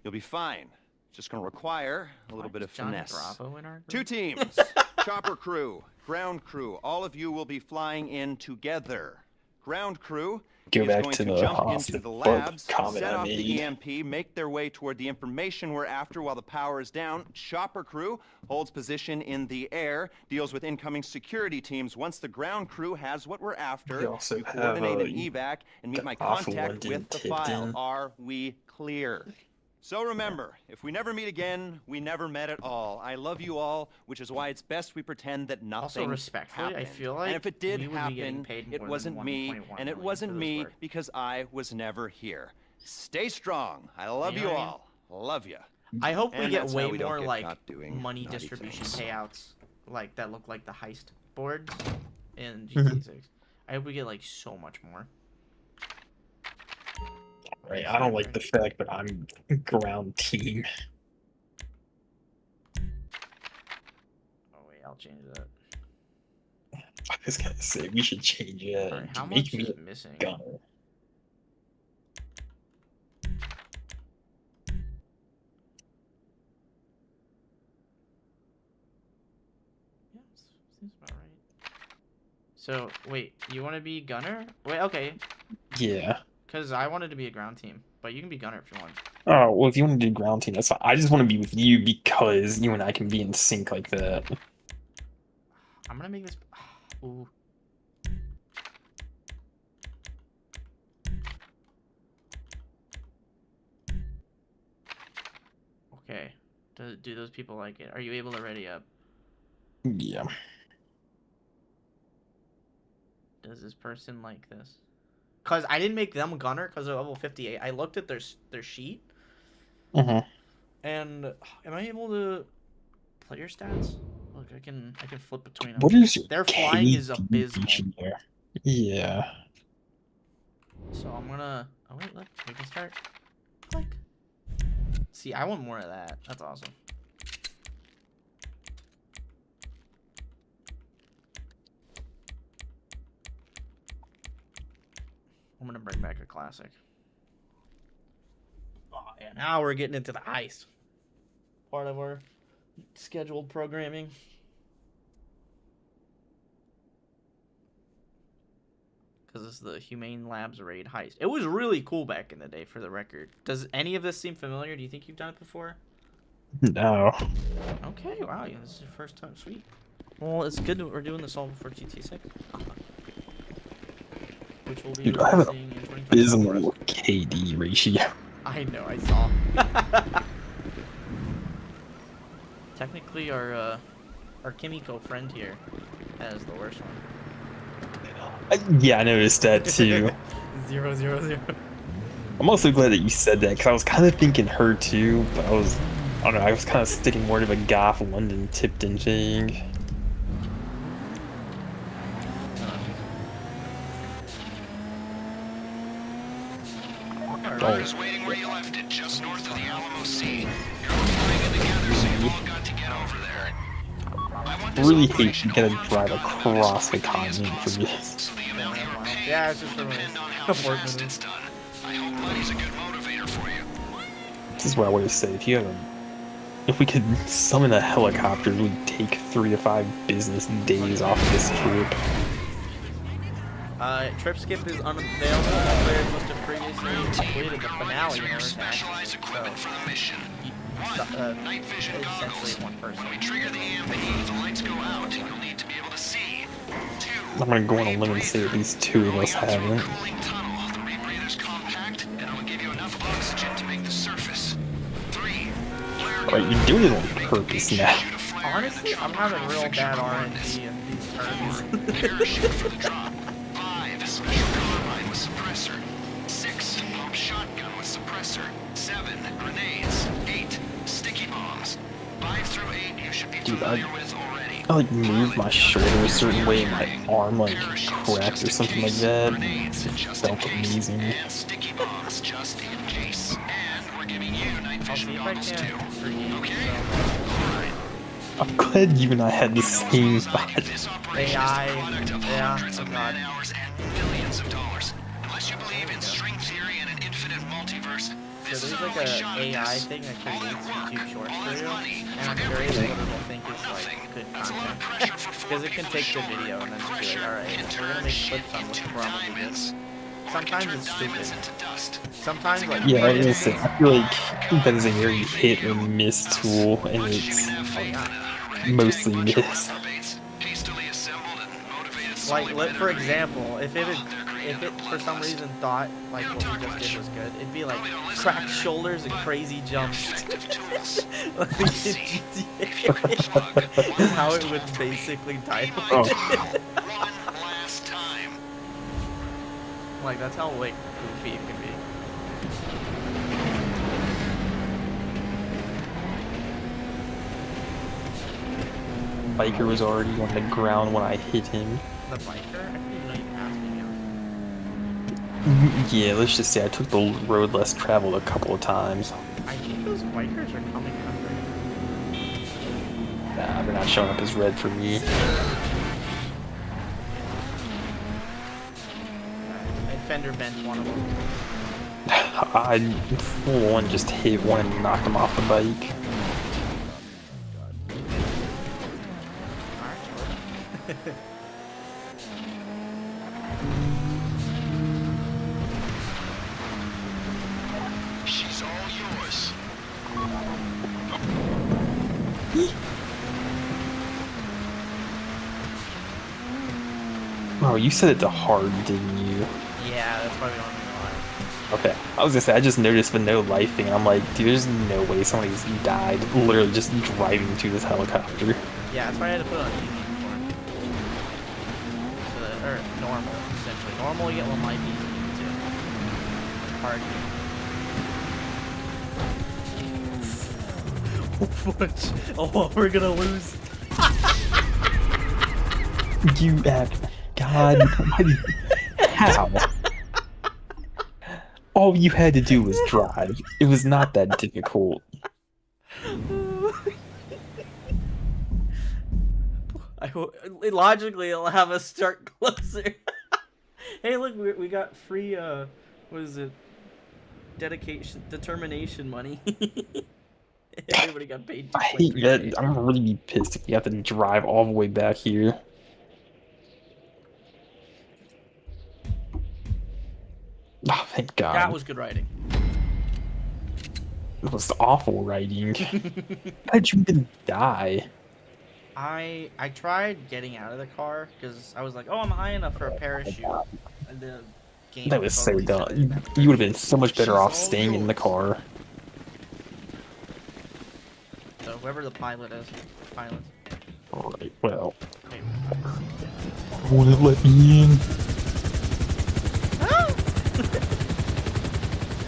You'll be fine. It's just going to require a little bit of finesse. Bravo in our group? 2 teams, chopper crew, ground crew. All of you will be flying in together. Ground crew Go is back going to to the jump into Austin the Butler labs, comment set I off the made. EMP, make their way toward the information we're after while the power is down. Chopper crew holds position in the air, deals with incoming security teams. Once the ground crew has what we're after, We also you have, coordinate an evac and meet the my awful one contact getting with the tipped file. in. Are we clear? So remember, if we never meet again, we never met at all. I love you all, which is why it's best we pretend that nothing Also, respectfully, happened. I feel like and if it did we would be getting happen, paid it more wasn't than me, 1.1 and it million wasn't for this me work. because I was never here. Stay strong. I love You you know what I mean? all. Love you. I hope we And get that's how way we don't more get like caught doing money naughty distribution things. payouts, like that look like the heist boards in GTA 6. I hope we get like so much more. Right, I don't like the fact that I'm ground team. Oh wait, I'll change that. I was gonna say we should change it Alright, to how make much me is a missing? gunner. Yeah, seems about right. So wait, you want to be gunner? Wait, okay, Yeah. because I wanted to be a ground team, but you can be gunner if you want. Oh, well, if you want to do ground team, that's fine. I just want to be with you because you and I can be in sync like that. I'm gonna make this. Ooh. Okay. Do those people like it? Are you able to ready up? Yeah. Does this person like this? Cause I didn't make them gunner because they're level 58. I looked at their sheet. Mm-hmm. And am I able to player stats? Look, I can flip between them. What is your Their flying is KD abysmal. there? Yeah. So I'm gonna. Oh wait, look, we can start. Click. See, I want more of that. That's awesome. I'm gonna bring back a classic. Oh yeah, now we're getting into the heist. Part of our scheduled programming. Because this is the Humane Labs raid heist. It was really cool back in the day, for the record. Does any of this seem familiar? Do you think you've done it before? No. Okay, wow, yeah, this is your first time. Sweet. Well, it's good that we're doing this all before GT 6. Which will be Dude, I have releasing in 2025. abysmal KD ratio. I know, I saw. Technically, our Kimiko friend here has the worst one. Yeah, I noticed that too. 0, 0, 0. I'm also glad that you said that because I was kind of thinking her too, but I don't know, I was kind of sticking more to the Goth London Tipton thing. Rudder's waiting where you left it, just north of the Alamo Sea. You're all flying in together, so you've all got to get over there. I want this Really hate operation you gotta over drive and done across the as quickly as continent for possible, this. so the amount you're paying Yeah, it's just will a depend on how abort fast move. it's done. I hope money's a good motivator for you. This is what I would have said if we could summon a helicopter, it would take 3 to 5 business days off of this trip. Trip skip is unavailable. All players must have previously completed the finale in order to Specialized equipment for the mission. Night vision goggles. essentially one person. When we trigger the EMP, the lights go out. You'll need to be able to see. 2. I'm gonna go on a limb and say at least 2 of us haven't. Cooling tunnel. The rebreather's compact, and it'll give you enough oxygen to make the surface. 3. Alright, you're doing it on purpose now. Honestly, I'm having real bad RNG in these turns. Parachute for the drop. 5. Special carbine with suppressor. 6. Pump shotgun with suppressor. 7. Grenades. 8. Sticky bombs. 5 through 8 you should be familiar with already. I like moved my shoulder a certain way and my arm like cracked or something like that. It felt amazing. And sticky bombs just in case. And we're giving you night I'll see vision if I goggles can too. create Okay. I'm glad you and I had the same spot. This operation AI, is the product of yeah, hundreds of oh man God. hours and millions of dollars. Unless you believe in string theory and an infinite multiverse, this So is there's an like early a shot at AI this. thing that All that creates work, YouTube shorts all for that you, money, and for I'm curious everything, what it'll think or is like nothing. good That's a lot of content. pressure for 4 Because it can people to take the shoulder. video and then just be Pressure like, alright, can we're turn gonna make shit clips on into what's wrong with diamonds. this. Or it can Sometimes turn it's diamonds stupid. into dust. Sometimes like Yeah, I was gonna it's say, I feel like that is a very hit or miss tool, and Much you it's can have faith in a mostly ragtag bunch of miss. reprobates, hastily assembled and motivated like, solely by for their greed. example, if it They're creating for some bloodlust. reason thought like They what don't we talk just much. did was good, it'd be like Probably don't listen cracked either, shoulders and but crazy jumps. effective tools. Like in Let's see. If you could GTA. plug one Is how last it would hole for me. basically Be die. my Oh. tool. One last time. Like that's how like goofy it can be. Biker was already on the ground when I hit him. The biker? I didn't even know you passed me now. Yeah, let's just say I took the road less traveled a couple of times. I think those bikers are coming up right Nah, they're not showing up as red for me. now. I fender bent one of them. I full on just hit one and knocked him off the bike. Alright. She's all yours. Oh, you set it to hard, didn't you? Yeah, that's probably one reason why. Okay. I was gonna say, I just noticed the no life thing, and I'm like, dude, there's no way somebody's died literally just driving to this helicopter. Yeah, that's why I had to put it on easy before. So that, or normal, essentially. Normal, you get one life, easy, too. Hard. Oh, we're gonna lose. You God. How? All you had to do was drive. It was not that difficult. Logically, it'll have us start closer. Hey, look, we got free, what is it? Determination money. Everybody got paid. I hate that. I'm gonna really be pissed if we have to drive all the way back here. Oh, thank God. That was good writing. It was awful writing. How did you even die? I tried getting out of the car because I was like, oh, I'm high enough for a parachute. And the game That was so totally dumb. said You, that. you would have been so much better She's off all staying in the yours. car. though. Whoever the pilot is. Pilot. Alright, well. Okay. Won't let me in.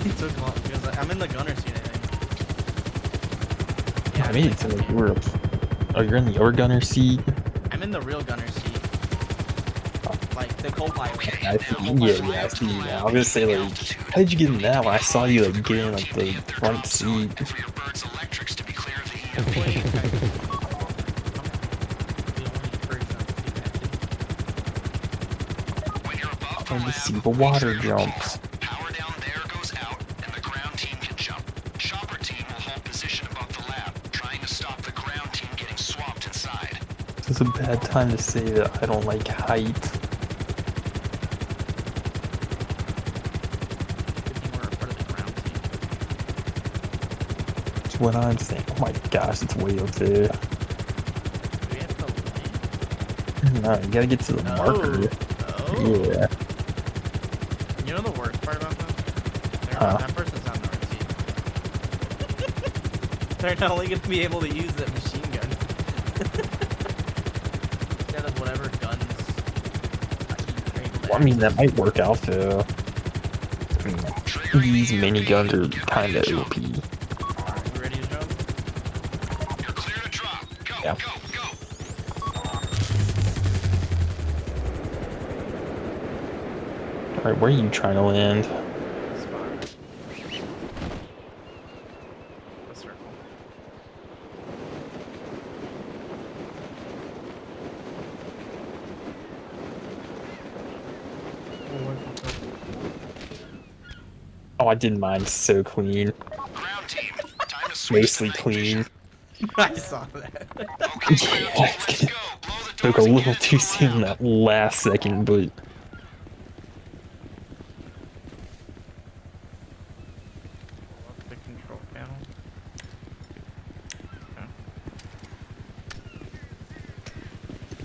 He took long. He was like, I'm in the gunner seat, I think. Yeah, I made it to like you're. Oh, you're in the other gunner seat. I'm in the real gunner seat. Like the co-pilot. I see you now. I was gonna say like, how did you get in that one? I saw you like get in like the front seat. For your bird's electrics to be clear of the When you're above the I lab, just see the water make sure your jump. power down there goes out, and the ground team can jump. Chopper team will hold position above the lab, trying to stop the ground team getting swamped inside. This is a bad time to say that I don't like height. That's what I'm saying. Oh my gosh, it's way up there. No, you gotta get to the marker. Oh. Yeah. You know the worst part about that? That person's not in the right seat. They're not only going to be able to use that machine gun. Instead of whatever guns. Well, I mean, that might work out though. I mean, these miniguns are kinda OP. Alright, we ready to jump? You're clear to drop. Go, Yeah. go, go. Alright, where are you trying to land? Spot. A circle. Oh, I did mine so clean. Ground team, time to switch Mostly to night clean. vision. I saw that. Okay, ground team, let's go. Blow the Took a doors little again too to soon the that last second, but The control panel. Okay.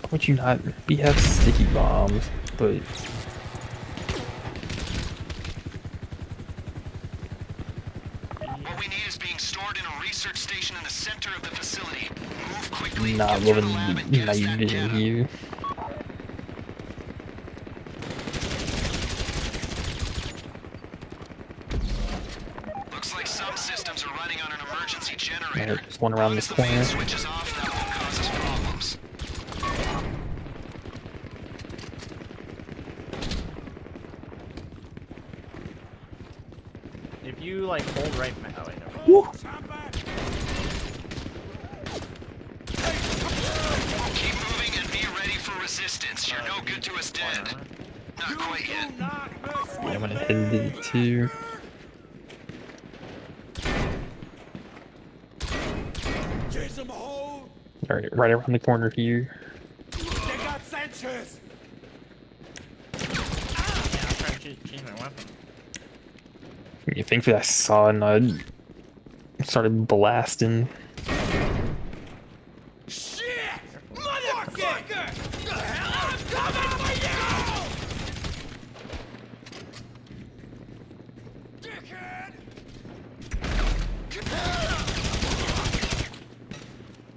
why would you not? We have sticky bombs, but What we need is being stored in a research station in the center of the facility. Move quickly, not get to the loving lab, and the get us night that vision data. here. Looks like some systems are running on an emergency generator. Alright, there's one around this As the main corner. switches off, that won't cause us problems. If you like hold right mouse. Oh wait, no. Keep moving and be ready for resistance. You're no good to us dead. Not quite yet. Yeah, I'm gonna head into it too. Alright, right around the corner here. Yeah, I'm trying to change my weapon. You think that I saw and I started blasting.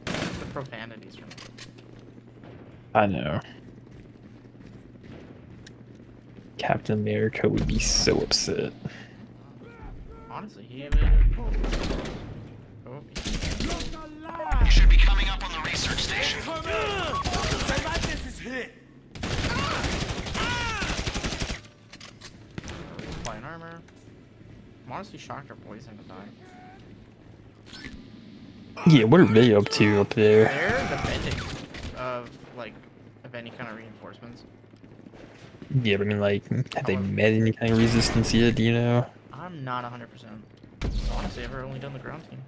The profanities from I know. Captain America would be so upset. honestly, he even. Oh, You should be coming up on the research station. flying armor. I'm honestly shocked our boys haven't died. Yeah, what are they up to up there? They're defending of like of any kind of reinforcements. Yeah, but I mean, like, have they met any kind of resistance yet, do you know? I'm not 100%. Honestly, I've only done the ground team.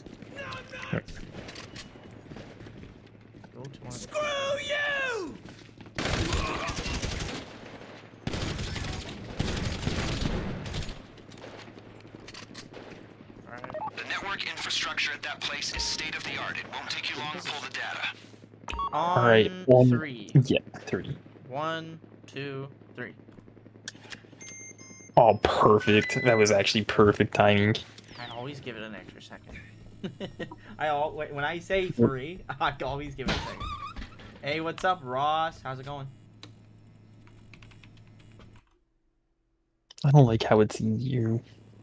Go to one. Screw you! Alright. The network infrastructure at that place is state of the art. It won't take you long to pull the data. Alright, On three. Yeah, 3. 1, 2, 3. Oh, perfect. That was actually perfect timing. I always give it an extra second. When I say 3, I always give it a second. Hey, what's up, Ross? How's it going? I don't like how it's easier.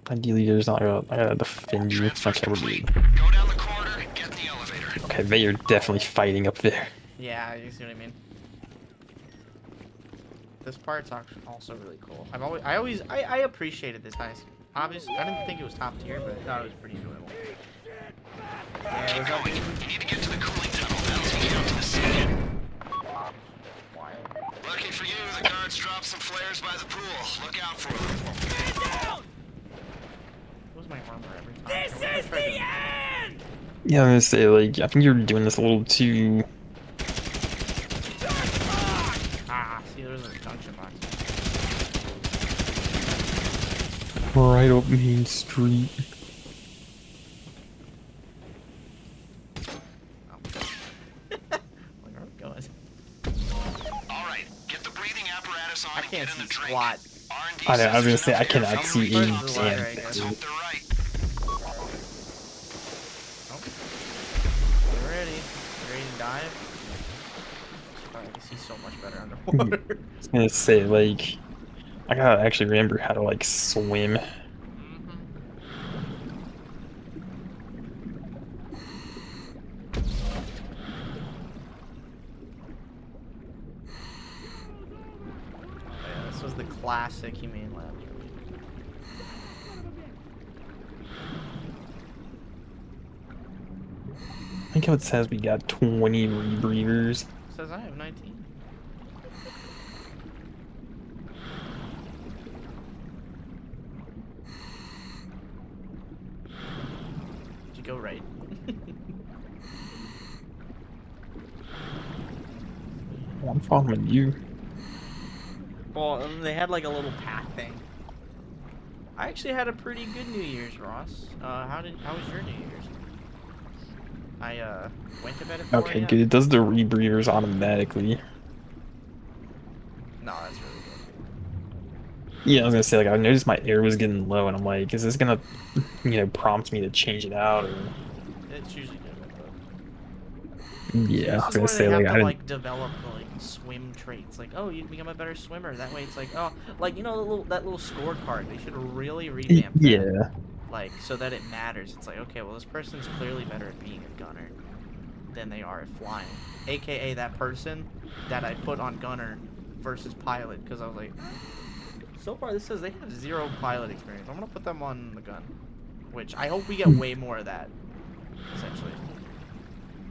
Ideally, there's not I gotta defend you. Transfer's Okay, we're complete. good. Go down the corridor, get in the elevator. Okay, they are definitely fighting up there. Yeah, you see what I mean. This part's actually also really cool. I appreciated this heist. Obviously, I didn't think it was top tier, but I thought it was pretty enjoyable. Yeah, Keep what's up, going. dude? You need to get to the cooling tunnel. That'll take you out to the city. Wild. Lucky for you, the guards dropped some flares by the pool. Look out for them. What's my armor every time? This is the end! Yeah, I'm gonna say, like, I think you're doing this a little too... Ah, see, there's a junction box. Right up Main Street. Where are we going? Alright, get the breathing apparatus on I and can't get in see the drink. squat. R&D I know, I was gonna says say, I there's enough cannot air see for any you. the ladder, I damn guess. Let's thing. hope they're right. Oh. You ready? You ready to dive? Oh, I can see so much better underwater. I was gonna say, like, I gotta actually remember how to, like, swim. Yeah, this was the classic Humane Lab. I think how it says we got 20 rebreathers. It says I have 19. Did you go right? I'm following you. Well, they had like a little path thing. I actually had a pretty good New Year's, Ross. How was your New Year's? I went to bed at 4 Okay, a.m. good. It does the rebreathers automatically. No, that's really good. Yeah, I was gonna say, like, I noticed my air was getting low, and I'm like, is this gonna, prompt me to change it out, or... It's usually good. Yeah, I was This gonna is say, where they like, I have to didn't... like develop like swim traits. Like, oh, you become a better swimmer. That way, it's like, oh, like that little scorecard. They should really revamp that. Yeah. Like, so that it matters. It's like, okay, well, this person's clearly better at being a gunner than they are at flying. AKA that person that I put on gunner versus pilot, because I was like, so far this says they have 0 pilot experience. I'm gonna put them on the gun, which I hope we get way more of that. Essentially.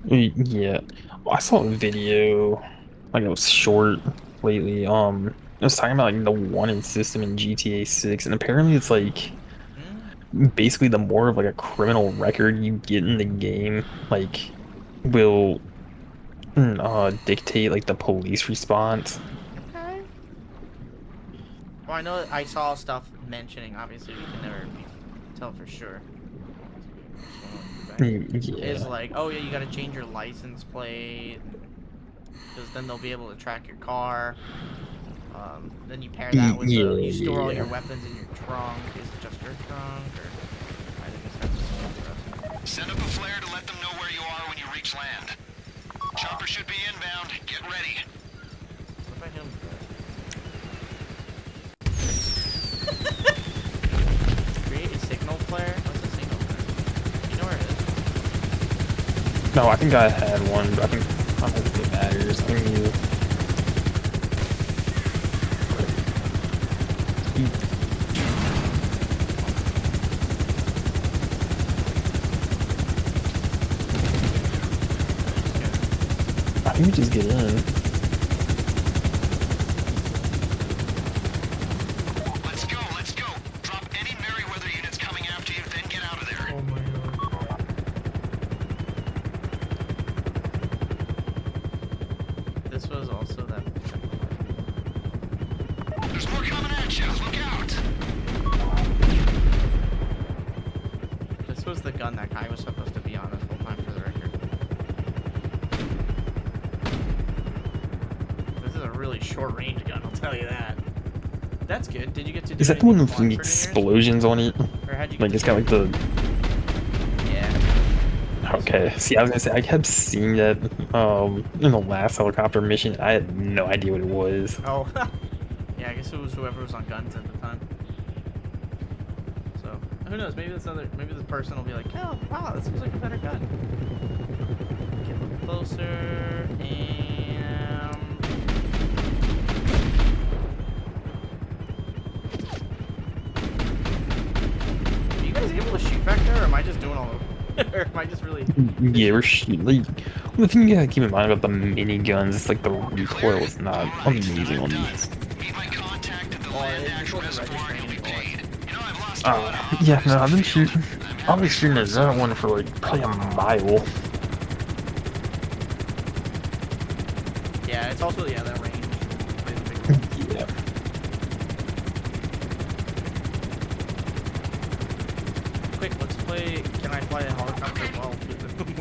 Yeah. Well, I saw a video, like, it was short lately. It was talking about, like, the wanted system in GTA 6, and apparently it's like, basically the more of like a criminal record you get in the game, like, will dictate like the police response. Okay. Well, I know that I saw stuff mentioning, obviously we can never tell for sure. Yeah. Is like, oh yeah, you gotta change your license plate, because then they'll be able to track your car. Then you pair that with you store all your weapons in your trunk. Is it just your trunk, or I think it's the rest. Send up a flare to let them know where you are when you reach land. Chopper should be inbound. Get ready. What about him? Create a signal flare? What's a signal flare? You know where it is? No, I think I had one, but I don't think it matters. I think you... I think we just get in. Let's go, let's go. Drop any Merryweather units coming after you, then get out of there. Oh my god. This was also that. There's more coming at you. Look out. This was the gun that guy was supposed to be on this whole time, for the record. This is a really short range gun, I'll tell you that. That's good. Did you get to do Is that the one anything with fun the for New Year's? explosions on it? Or how'd you get Like, to it's do got like the... Yeah. Okay. See, I was gonna say I kept seeing that in the last helicopter mission. I had no idea what it was. Oh, yeah. I guess it was whoever was on guns at the time. So who knows? Maybe this person will be like, oh, wow, this seems like a better gun. Get a little closer and. Are you guys able to shoot back there, or am I just doing all of or am I just really? Yeah, we're shooting. Like, the thing you gotta keep in mind about the miniguns, it's like the recoil is not amazing on these. Meet my contact at the land ash reservoir and you'll be paid. You know, I've lost Yeah, no, I've been shooting. I've been shooting at that one for like probably a mile. Yeah, it's also that range. Yeah. Quick, let's play. Can I fly a helicopter while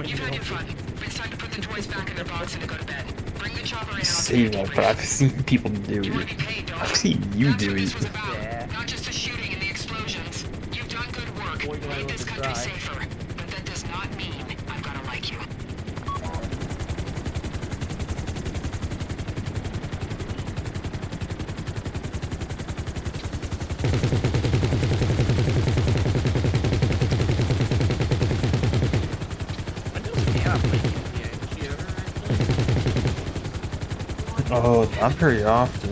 You've had your fun. It's time to put the toys back in their box and to go to bed. Bring the chopper in and I'll Say that, but I've seen people do You want it. to be paid, don't I've seen you do That's it. what this was about. Yeah. Not just the shooting and the explosions. You've done good work. Boy, do I Made love this to country try. safer. But that does not mean I've got to like you. Oh, not very often.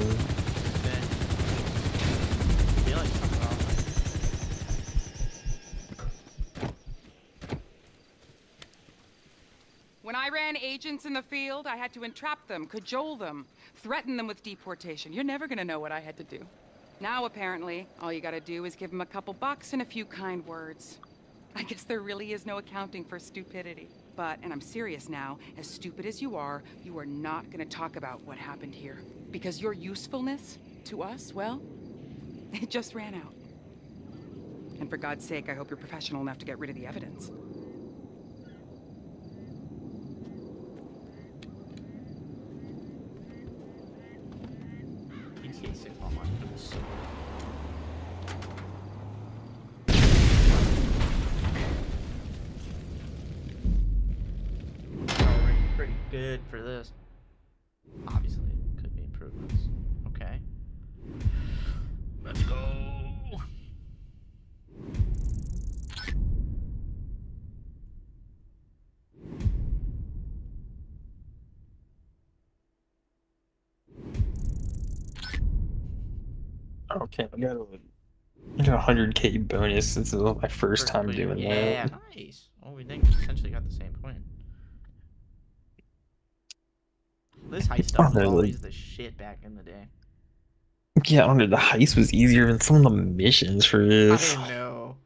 When I ran agents in the field, I had to entrap them, cajole them, threaten them with deportation. You're never gonna know what I had to do. Now, apparently, all you gotta do is give them a couple bucks and a few kind words. I guess there really is no accounting for stupidity. But, and I'm serious now, as stupid as you are not gonna talk about what happened here. Because your usefulness to us, well, it just ran out. And for God's sake, I hope you're professional enough to get rid of the evidence. GTA 6 online. It was so good. Oh, we're pretty good for this. Obviously, it could be improvements. Okay. Let's go. Okay, I got a 100K bonus. This is my first time doing Yeah, that. nice. Well, we then essentially got the same point. This heist stuff was always the shit back in the day. Yeah, I don't know. The heist was easier than some of the missions for this. I know.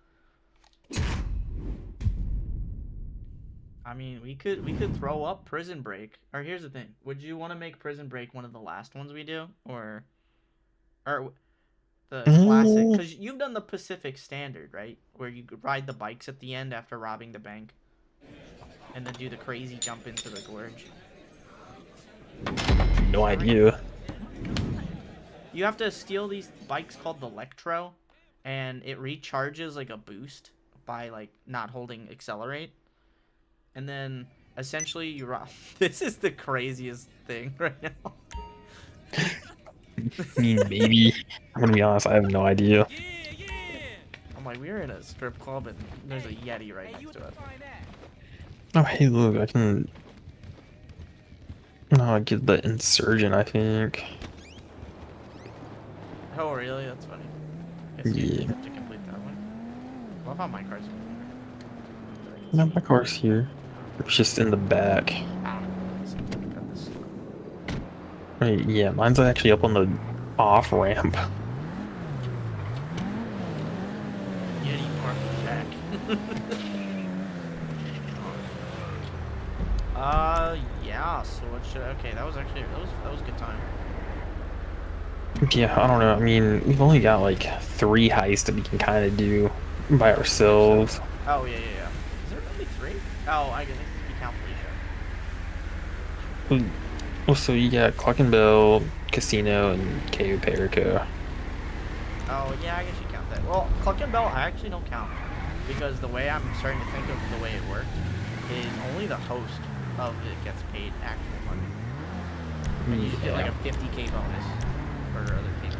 I mean, we could throw up Prison Break. Or here's the thing: would you want to make Prison Break one of the last ones we do, or the classic? Because you've done the Pacific Standard, right? Where you ride the bikes at the end after robbing the bank, and then do the crazy jump into the gorge. No idea. You have to steal these bikes called the Electro, and it recharges like a boost by like not holding accelerate. And then essentially you rob. This is the craziest thing right now. I mean, maybe. I'm gonna be honest, I have no idea. I'm like, we're in a strip club and there's a Yeti right next to it. Oh, hey, look, I can. No, I get the Insurgent, I think. Oh, really? That's funny. Guess you Yeah. have to complete that one. What about my car's? No, my car's here. It's just in the back. Ah, got this. Right, yeah, mine's actually up on the off ramp. Yeti parking jack. Yeah. So what should? Okay, that was actually that was a good time. Yeah, I don't know. I mean, we've only got like 3 heists that we can kind of do by ourselves. Oh yeah. Is there really 3? Oh, I guess you count Felicia. Well, so you got Clock and Bell, Casino, and KO Perico. Oh yeah, I guess you count that. Well, Cluck and Bell I actually don't count because the way I'm starting to think of the way it worked is only the host of it gets paid actual money. And you just get like a 50K bonus for other people.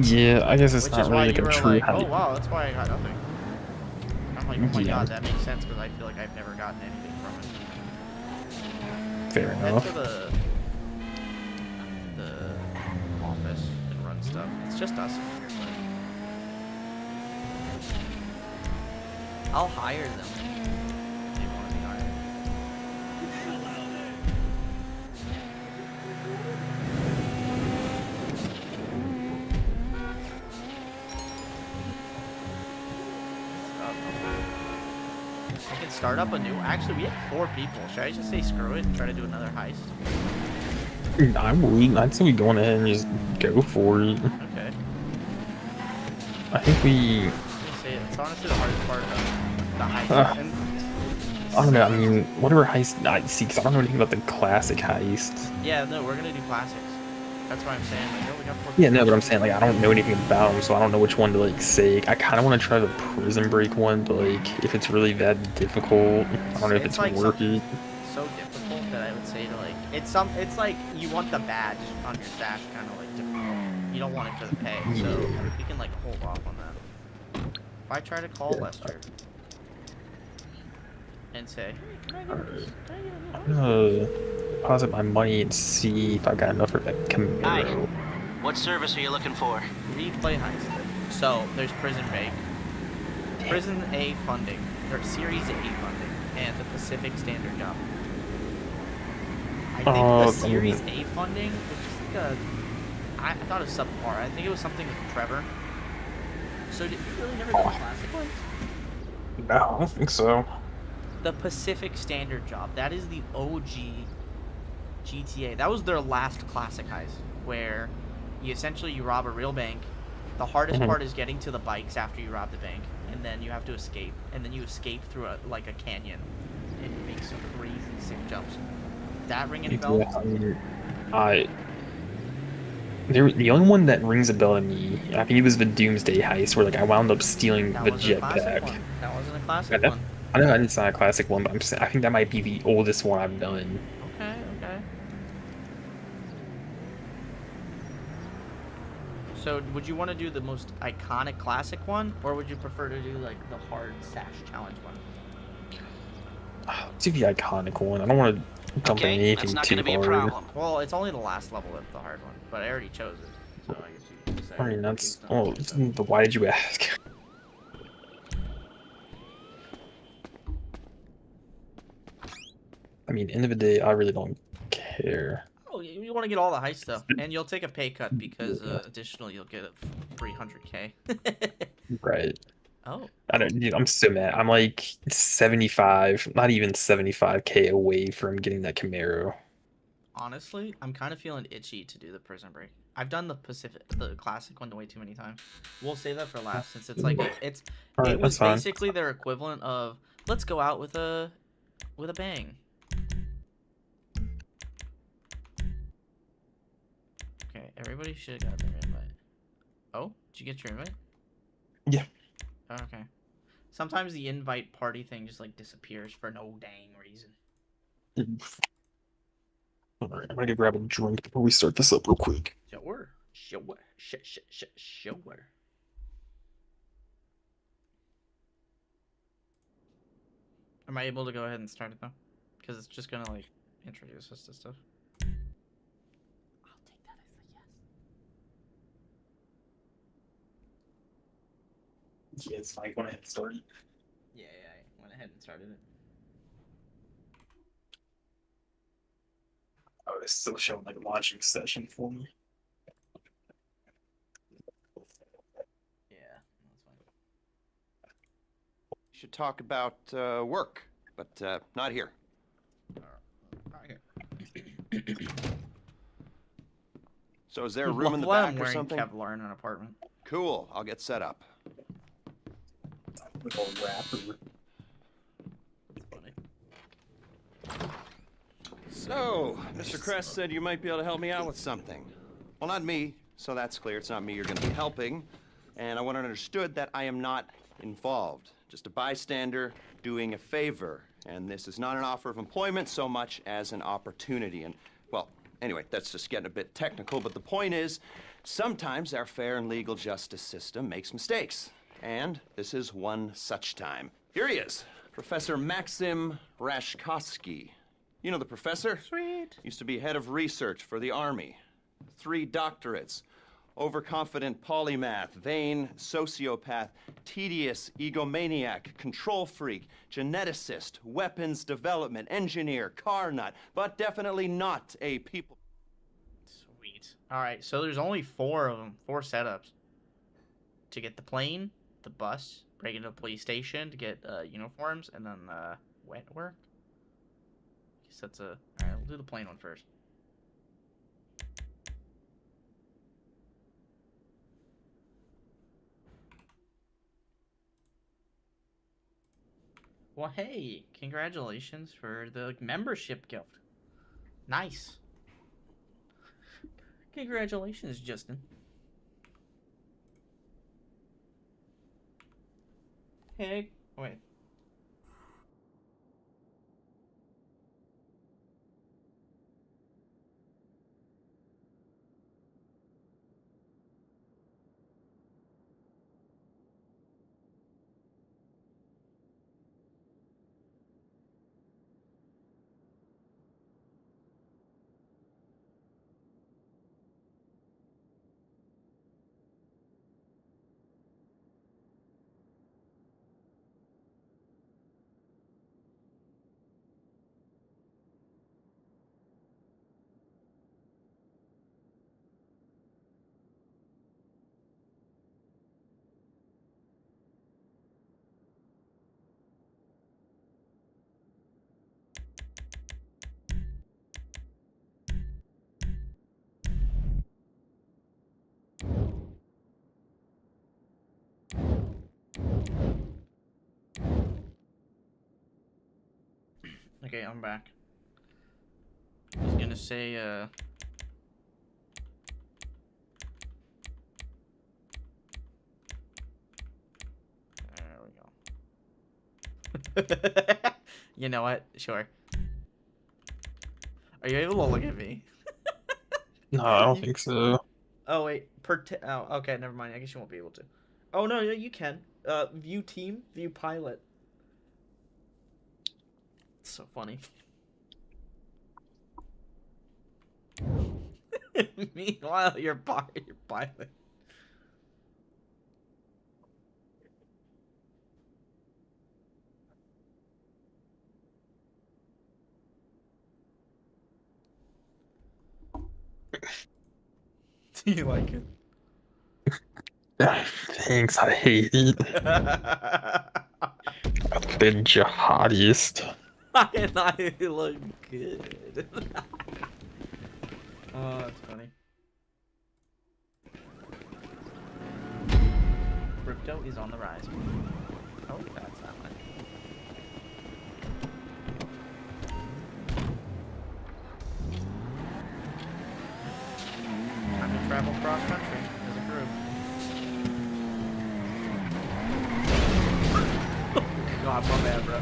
Yeah, I guess it's Which not is why really like you a were true like, heist. oh wow, that's why I got nothing. I'm like, oh my Yeah. god, that makes sense because I feel like I've never gotten anything from it. Fair Head enough. to the office and run stuff. It's just us in here, but I'll hire them. If they want to be hired. I can start up a new. Actually, we have 4 people. Should I just say screw it and try to do another heist? I'd say we go on ahead and just go for it. Okay. I think we. It's honestly the hardest part of the heist. I don't know. I mean, whatever heist I see, because I don't know anything about the classic heist. Yeah, no, we're gonna do classics. That's what I'm saying. Like, oh, we got 4 Yeah, no, but I'm saying like I don't know anything about them, so I don't know which one to like say. I kind of want to try the prison break one, but like if it's really that difficult, I don't know if it's like worth it. so difficult that I would say to like it's like you want the badge on your stash, kind of like difficult. You don't want it for the pay, so we can like hold off on that. If I try to call Lester and say, hey, can I get this? I'm gonna deposit my money and see if I got enough for that Camaro. Hi. What service are you looking for? Replay heist. So there's prison break, prison A funding, or Series A funding, and the Pacific Standard job. I think the Series A funding was just like I thought it was subpar. I think it was something with Trevor. So did you really never do the classic ones? No, I don't think so. The Pacific Standard job. That is the OG GTA. That was their last classic heist, where you essentially rob a real bank. The hardest part is getting to the bikes after you rob the bank, and then you have to escape. And then you escape through a canyon and make some crazy sick jumps. That ring any bells? The only one that rings a bell to me, I think it was the Doomsday heist, where like I wound up stealing the jetpack. That wasn't a classic one. I know it's not a classic one, but I'm saying I think that might be the oldest one I've done. Okay. So, would you want to do the most iconic classic one, or would you prefer to do like the hard sash challenge one? Let's do the iconic one. I don't want to jump in anything that's not too gonna be a hard. problem. Well, it's only the last level of the hard one, but I already chose it, so I guess you can decide. I mean, that's. Oh, but why did you ask? I mean, end of the day, I really don't care. Oh, you want to get all the heist stuff, and you'll take a pay cut because additionally you'll get a 300K. Right. Oh. I don't. Dude, I'm so mad. I'm like 75, not even 75K away from getting that Camaro. Honestly, I'm kind of feeling itchy to do the prison break. I've done the classic one way too many times. We'll save that for last, since it's like it was basically their equivalent of let's go out with a bang. Okay, everybody should have got their invite. Oh, did you get your invite? Yeah. Okay. Sometimes the invite party thing just like disappears for no dang reason. Alright, I'm gonna go grab a drink before we start this up real quick. Sure. Am I able to go ahead and start it though? Because it's just gonna like introduce us to stuff. I'll take that as a yes. Yeah, it's fine. Go ahead and start it. Yeah, I went ahead and started it. Oh, it's still showing like a launching session for me. Yeah, that's fine. We should talk about work, but not here. Not here. So is there a room in the back or something? Kevlar in an apartment. Cool, I'll get set up. With all rapper. That's funny. So, Mr. Kress said you might be able to help me out with something. Well, not me, so that's clear. It's not me you're going to be helping. And I want it understood that I am not involved. Just a bystander doing a favor. And this is not an offer of employment so much as an opportunity. And, well, anyway, that's just getting a bit technical, but the point is, sometimes our fair and legal justice system makes mistakes. And this is one such time. Here he is, Professor Maxim Rashkovsky. You know the professor? Sweet. Used to be head of research for the Army. 3 doctorates. Overconfident polymath, vain sociopath, tedious egomaniac, control freak, geneticist, weapons development, engineer, car nut, but definitely not a people. Sweet. Alright, so there's only 4 of them. 4 setups. To get the plane, the bus, break into a police station to get uniforms, and then wet work. Guess that's a... Alright, we'll do the plane one first. Well, hey, congratulations for the membership gift. Nice. Congratulations, Justin. Hey, wait. Okay, I'm back. I was gonna say, there we go. You know what? Sure. Are you able to look at me? No, I don't think so. Oh, wait. Oh, okay, never mind. I guess you won't be able to. Oh, no, you can. View team, view pilot. It's so funny. Meanwhile, you're pilot. Do you like it? Thanks, I hate it. The jihadist. I look good. Oh, that's funny. Crypto is on the rise. Oh, that's not much. Time to travel cross country as a group. God, my bad, bro.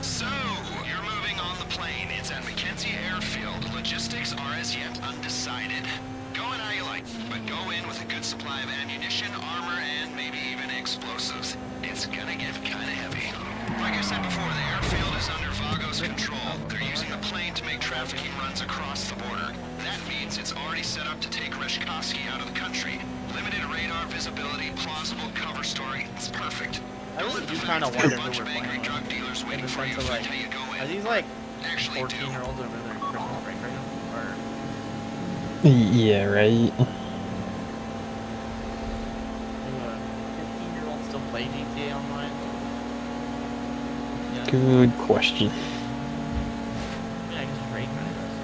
So, you're moving on the plane. It's at McKenzie Airfield. Logistics are as yet undecided. Go in how you like, but go in with a good supply of ammunition, armor, and maybe even explosives. It's gonna get kinda heavy. Like I said before, the airfield is under Vago's control. They're using the plane to make trafficking runs across the border. That means it's already set up to take Reshkovsky out of the country. Limited radar visibility, plausible cover story. It's perfect. I really do kind of wonder who we're playing drug with. dealers In waiting the for you sense of, like, until you go in. are these like Actually 14-year-olds over there in criminal break right now? Or Yeah, right. do 15-year-olds still play GTA Online? Yeah. Good question. Yeah, I guess Ray kind of does.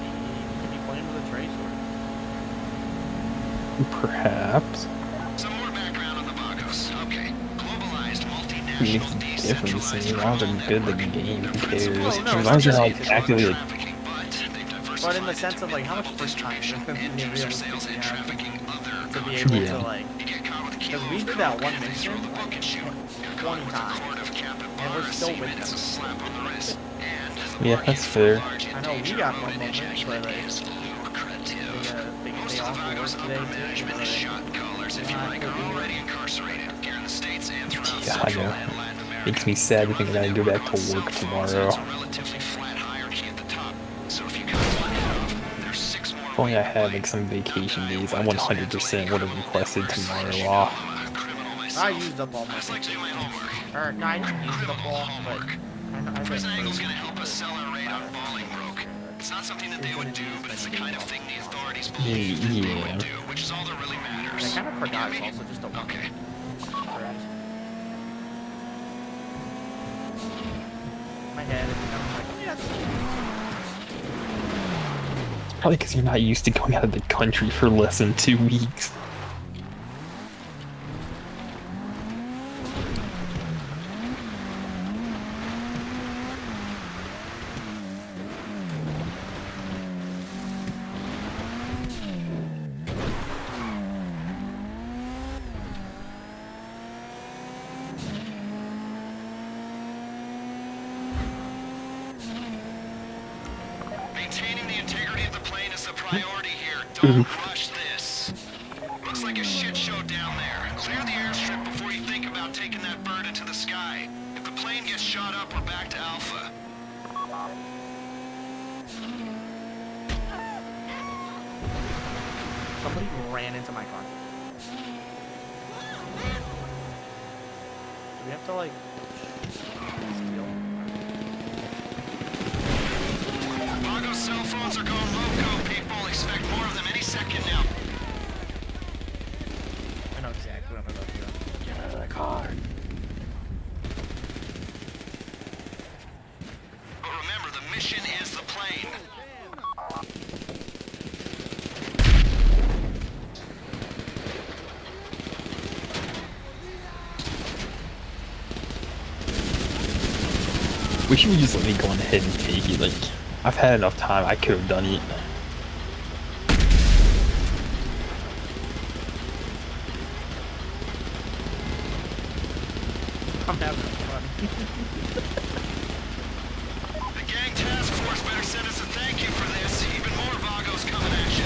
He could be playing with a Trey sword. Perhaps. Some more background on the Vagos. Okay. Globalized, multinational, Makes a difference. decentralized As long as they're criminal good at the network. game, who The principal cares? Well, no, As long as you're not it's actively like trafficking, but they've But in the diversified sense of like how much into free time distribution and you user sales and realistically have trafficking other to be able Yeah. to like. You get caught with a Because kilo we of did that coke one and they mission. throw the book at you. You're 20 times. And we're still with them. Yeah, that's fair. I know we got one moment, but like, they all work today too. Yeah, I know. Makes me sad to think I gotta go back to work tomorrow. If only I had like some vacation days, I 100% would have requested tomorrow off. I used up all my vacation. Or, no, I didn't use up all, but I Prisonangle's gonna help us sell our raid on Bolingbroke. It's not something that they would do, but it's the kind of thing the authorities believe that they would do, which is all that really matters. I kind of forgot it's also just a one. Okay. Correct. My head, and I'm like, oh yeah, Probably because you're not used to going out of the country for less than 2 weeks. Maintaining the integrity of the plane is the priority here. Don't rush this. Looks like a shit show down there. Clear the airstrip before you think about taking that bird into the sky. If the plane gets shot up, we're back to Alpha. somebody ran into my car. Do we have to like steal? Mongo's cell phones are going loco, people. Expect more of them any second now. I know exactly what I'm about to do. Get out of the car. But remember, the mission is the plane. Wish you would just let me go on ahead and take it. Like, I've had enough time. I could have done it. I'm having fun. The gang task force better send us a thank you for this. Even more Vagos coming at you.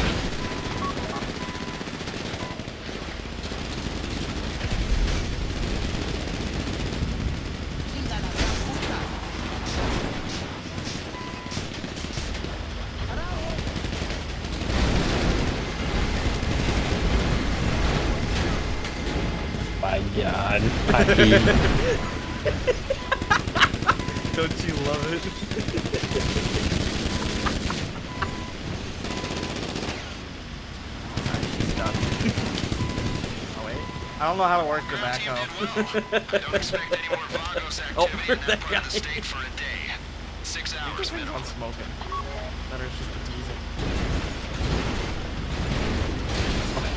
My God, I hate it. Don't you love it? Oh wait, I don't know how to work the Ground team backhoe. did well. I don't expect any more Vagos Oh, activity in that that part of the guy. state for a day. 6 hours Just minimum. on smoking. Better just teasing.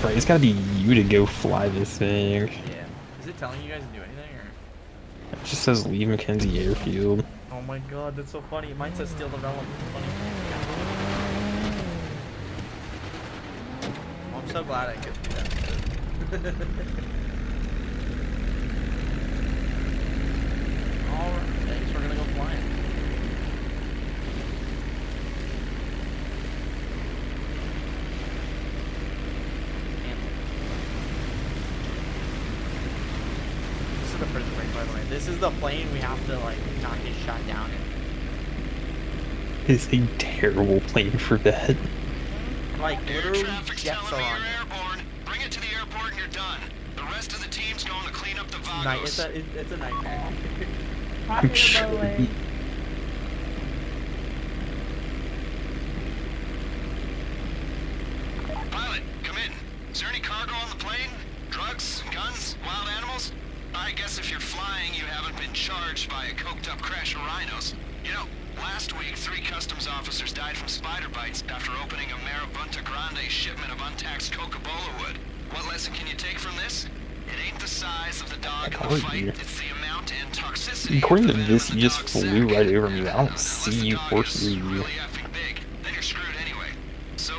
Right, it's gotta be you to go fly this thing. Yeah. Is it telling you guys to do anything or? It just says leave Mackenzie Airfield. Oh my god, that's so funny. Mine says still development. It's funny. Oh, I'm so glad I could do that. Alright, thanks. We're gonna go flying. This is the prison break, by the way. This is the plane we have to like not get shot down in. It's a terrible plane for that. Like Air literally traffic's jets telling are me on you're it. airborne. Bring it to the airport and you're done. The rest of the team's going to clean up the Night, Vagos. it's a nightmare. I'm sure. Pilot, come in. Is there any cargo on the plane? Drugs, guns, wild animals? I guess if you're flying, you haven't been charged by a coked-up crash of rhinos. You know, last week, 3 customs officers died from spider bites after opening a Marabunta Grande shipment of untaxed Coca-Cola wood. What lesson can you take from this? It ain't the size of the dog in the told fight, you. it's the amount and toxicity. According of to the this, venom you in the just dog's flew sack. right over me. I don't Unless see the you dog or is through you. really effing big, then you're screwed anyway. So,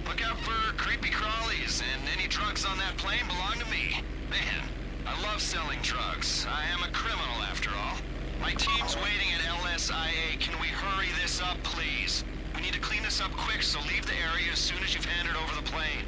look out for creepy crawlies, and any drugs on that plane belong to me. Man, I love selling drugs. LSIA, can we hurry this up, please? We need to clean this up quick, so leave the area as soon as you've handed over the plane.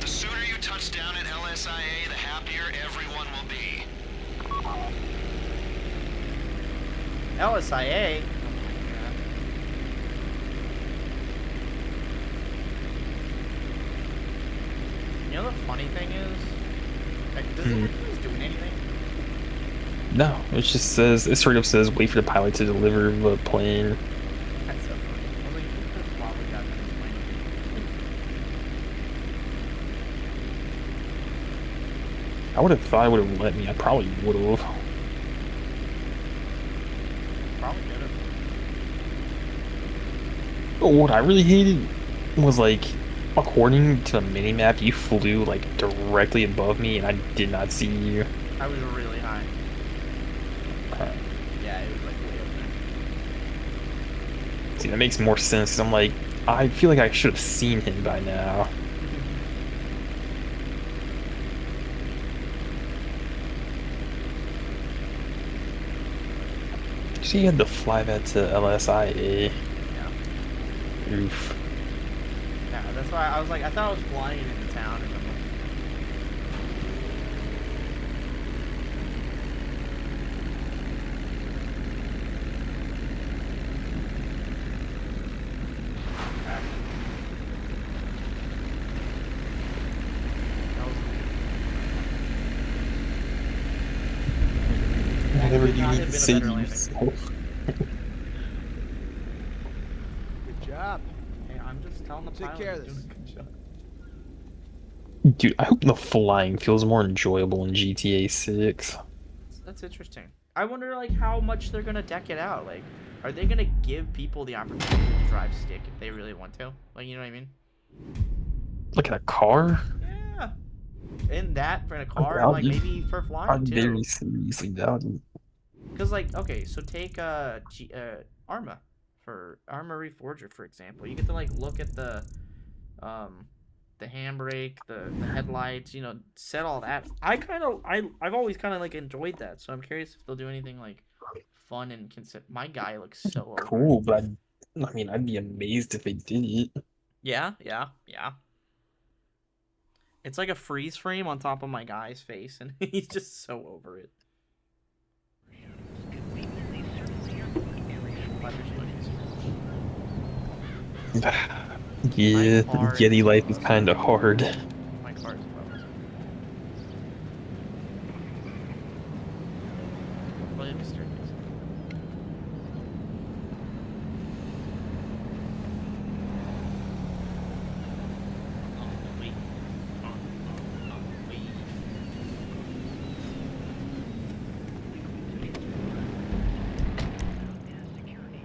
The sooner you touch down at LSIA, the happier everyone will be. LSIA? You know the funny thing is? Like, does it look like he's doing anything? No, it just says, it straight up says, wait for the pilot to deliver the plane. That's so funny. I was like, who could have probably gotten this plane? I would have thought it would have let me. I probably would have. Probably could have. But what I really hated was like, according to the minimap, you flew like directly above me, and I did not see you. I was really high. Okay. Yeah, it was like way up there. See, that makes more sense because I'm like, I feel like I should have seen him by now. So you had to fly that to LSIA. Yeah. Oof. Yeah, that's why I was like, I thought I was flying into town or something. Whatever could you not need have to been a say better to landing. yourself. Good job. Hey, I'm just telling the Take pilot care of he's this. doing a good job. Dude, I hope the flying feels more enjoyable in GTA 6. That's interesting. I wonder like how much they're gonna deck it out. Like, are they gonna give people the opportunity to drive stick if they really want to? Like, you know what I mean? Look at a car. Yeah. In that for a car, doubt and like you. maybe for I flying too. very seriously doubt it. Because like, okay, so take Arma for Arma Reforger for example. You get to like look at the handbrake, the headlights, you know, set all that. I've always kind of like enjoyed that. So I'm curious if they'll do anything like fun and consider. My guy looks so over. Cool, but I mean, I'd be amazed if they did it. Yeah. It's like a freeze frame on top of my guy's face, and he's just so over it. Yeah, Yeti life is kind of hard. My car's above. Well, it is staircase.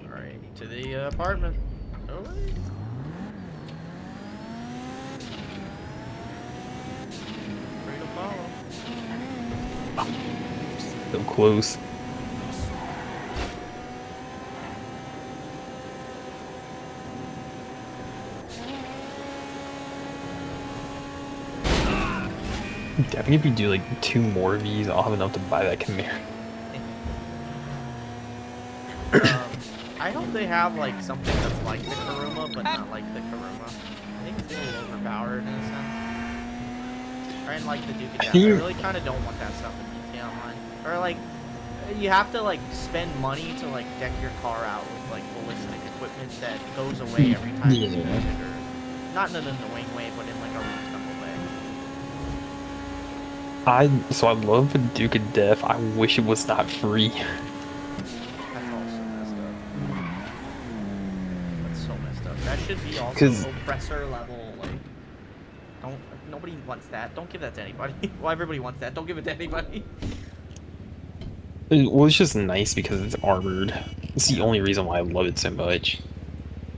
Alright, to the apartment. Oh, wait. Free to follow. So close. I think if you do like 2 more of these, I'll have enough to buy that Camaro. I hope they have like something that's like the Karuma, but not like the Karuma. I think it's a little overpowered in a sense. Or in like the Duke of Death. I really kind of don't want that stuff in GTA Online. Or like, you have to like spend money to like deck your car out with like ballistic equipment that goes away every time you use it, or not in an annoying way, but in like a reasonable way. So I love the Duke of Death. I wish it was not free. That's also messed up. That's so messed up. That should be also 'Cause- oppressor level. Like, nobody wants that. Don't give that to anybody. Well, everybody wants that. Don't give it to anybody. Well, it's just nice because it's armored. It's the only reason why I love it so much.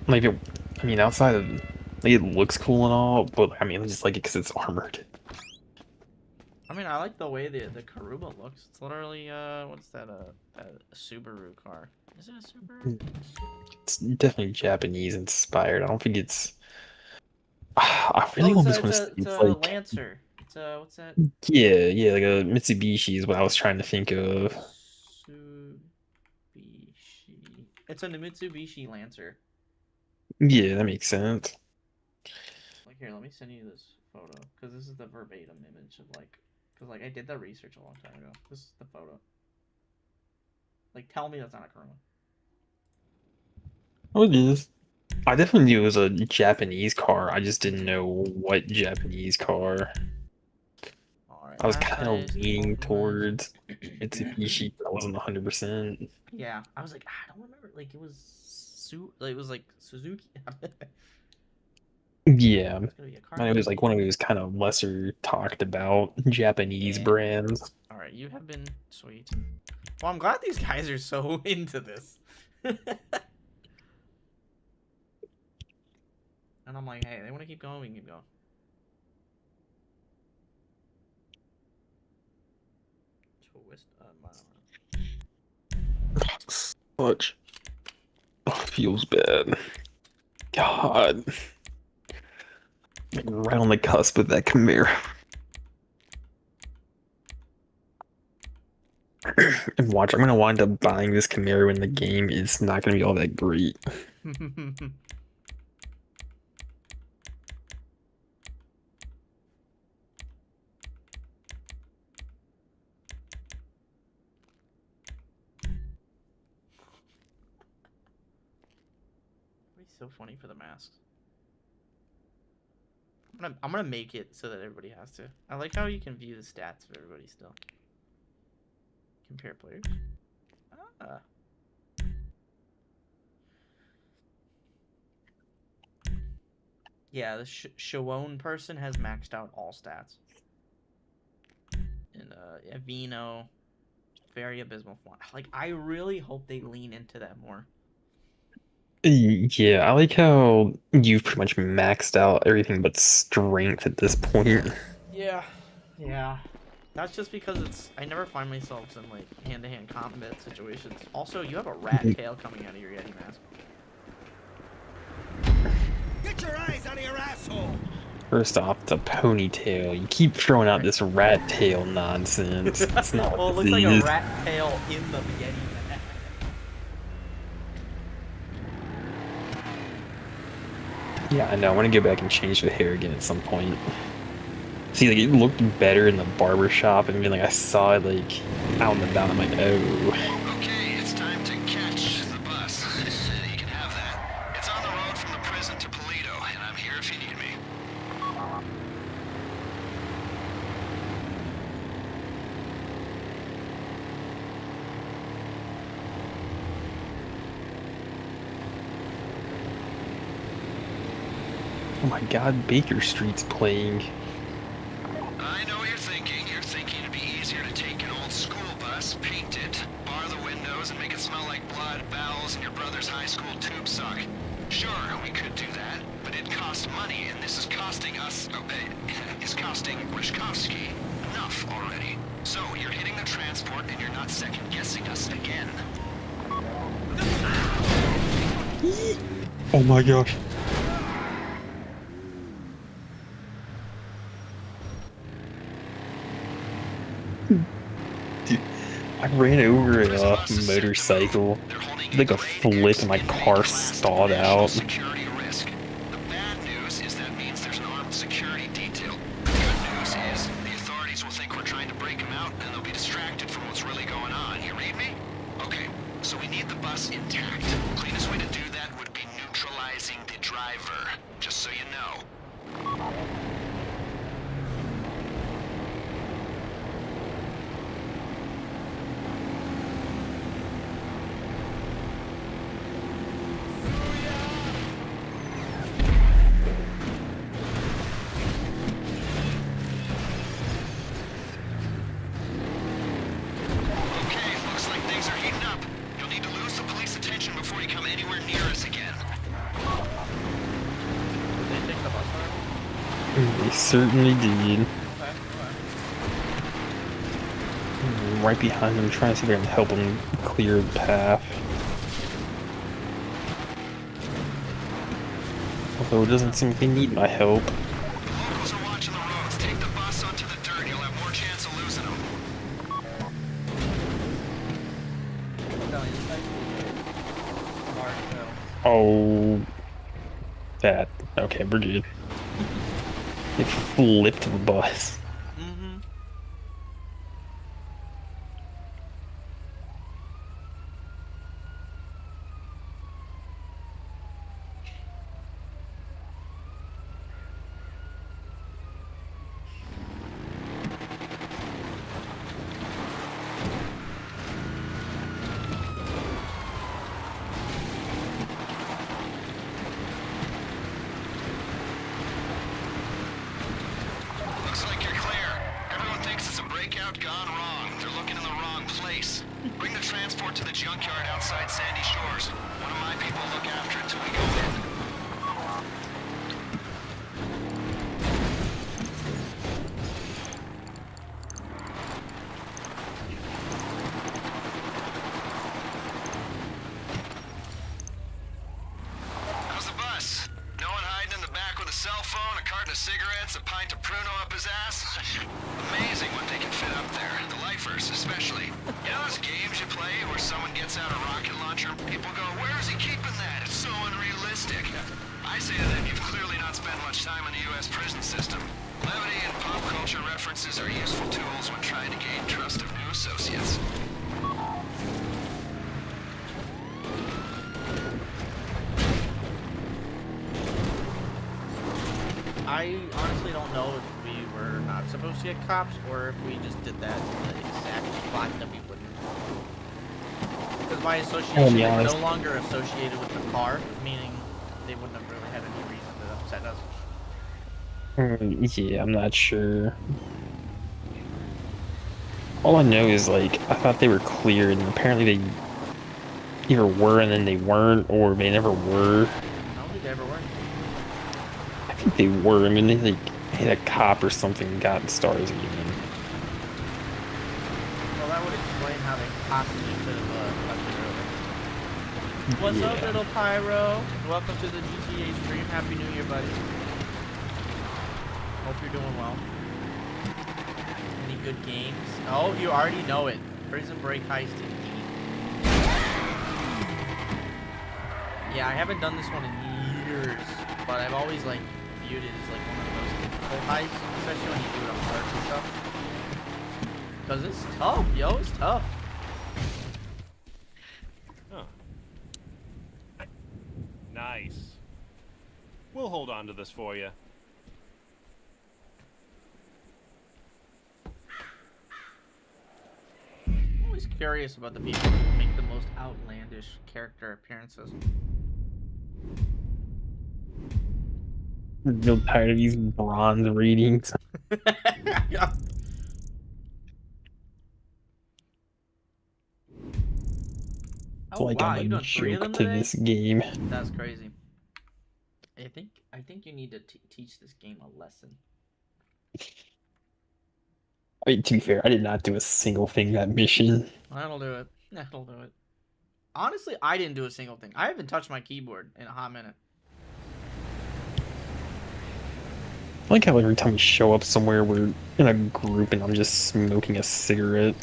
Like, I mean, outside of, like, it looks cool and all, but I mean, I just like it because it's armored. I mean, I like the way the Karuba looks. It's literally what's that? A Subaru car. Is it a Subaru? It's definitely Japanese inspired. I don't think it's. I really Oh, hope this one it's stays a like. Lancer. It's a what's that? Yeah, like a Mitsubishi is what I was trying to think of. Mitsubishi. It's a Mitsubishi Lancer. Yeah, that makes sense. Like here, let me send you this photo because this is the verbatim image of like, because like I did that research a long time ago. This is the photo. Like, tell me that's not a Corona. Oh, it is. I definitely knew it was a Japanese car. I just didn't know what Japanese car. Alright, I was kind of Heist, leaning Ultimate. towards Mitsubishi, but I wasn't 100%. Yeah, I was like, I don't remember. Like, it was it was like Suzuki. Yeah, It's gonna be a car and it was name. like one of those kind of lesser talked about Japanese Yeah. brands. Alright, you have been sweet. Well, I'm glad these guys are so into this. And I'm like, hey, they want to keep going, we can keep going. Twist, Such feels bad. God, like right on the cusp of that Camaro. And watch, I'm gonna wind up buying this Camaro in the game. It's not gonna be all that great. It's so funny for the masks. I'm gonna make it so that everybody has to. I like how you can view the stats of everybody still. Compare players. Ah. Yeah, the Shawone person has maxed out all stats. And Vino, very abysmal form. Like, I really hope they lean into that more. Yeah, I like how you've pretty much maxed out everything but strength at this point. Yeah. Yeah. That's just because I never find myself in, like, hand-to-hand combat situations. Also, you have a rat tail coming out of your Yeti mask. Get your eyes out of your asshole! First off, it's a ponytail. You keep throwing out this rat tail nonsense. It's not Well, it what looks this like is. a rat tail in the Yeti mask. Yeah, I know. I want to go back and change the hair again at some point. See, like, it looked better in the barber shop, and then, like, I saw it, like, out and about. I'm like, oh. Okay, it's time to catch the bus. You can have that. It's on the road from the prison to Polito, and I'm here if you need me. Oh my god, Baker Street's playing. I know what you're thinking. You're thinking it'd be easier to take an old school bus, paint it, bar the windows, and make it smell like blood, bowels, and your brother's high school tube sock. Sure, we could do that, but it costs money, and this is costing us, is costing Rishkovsky enough already. So you're hitting the transport, and you're not second-guessing us again. Oh my gosh. Dude, I ran over a motorcycle. Like a flip and my car stalled out. Security risk. The bad news is that means there's an armed security detail. The good news is the authorities will think we're trying to break them out, and they'll be distracted from what's really going on. You read me? Okay, so we need the bus intact. The cleanest way to do that would be neutralizing the driver, just so you know. Okay, looks like things are heating up. You'll need to lose the police attention before you come anywhere near us again. certainly did. Okay. I'm right behind him, trying to see if I can help him clear the path. Although it doesn't seem like they need my help. Locals are watching the roads. Take the bus onto the dirt. You'll have more chance of losing them. Oh, that. Okay, we're good. It flipped the bus. Mm-hmm. Looks like you're clear. Everyone thinks it's a breakout gone wrong. They're looking in the wrong place. Bring the transport to the junkyard outside Sandy Shores. One of my people look after it till we go in. How's the bus? No one hiding in the back with a cell phone, a carton of cigarettes, a pint of Pruno up his ass? Amazing what they can fit up there. The lifers, especially. You know those games you play where someone gets out a rocket launcher and people go, where is he keeping that? It's so unrealistic. I say to them, you've clearly not spent much time in the U.S. prison system. Levity and pop culture references are useful tools when trying to gain trust of new associates. I honestly don't know if we were not supposed to get cops or if we just did that in the exact spot that we wouldn't. Because by association, it's no longer associated with the car, meaning they wouldn't have really had any reason to upset us. Yeah, I'm not sure. All I know is, like, I thought they were cleared, and apparently they either were and then they weren't, or they never were. I don't think they ever were. I think they were. I mean, they like hit a cop or something and got stars even. Well, that would explain how they possibly could have left it early. What's up, little Pyro? Welcome to the GTA stream. Happy New Year, buddy. Hope you're doing well. Any good games? Oh, you already know it. Prison Break Heist indeed. Yeah, I haven't done this one in years, but I've always like viewed it as like one of the most difficult heists, especially when you do it on parts and stuff. Cause it's tough, yo, it's tough. Huh. Nice. We'll hold on to this for you. I'm always curious about the people who make the most outlandish character appearances. I'm real tired of these bronze readings. Yeah. It's like I'm a joke to this game. That's crazy. I think you need to teach this game a lesson. I mean, to be fair, I did not do a single thing that mission. That'll do it. That'll do it. Honestly, I didn't do a single thing. I haven't touched my keyboard in a hot minute. I like how every time we show up somewhere, we're in a group and I'm just smoking a cigarette.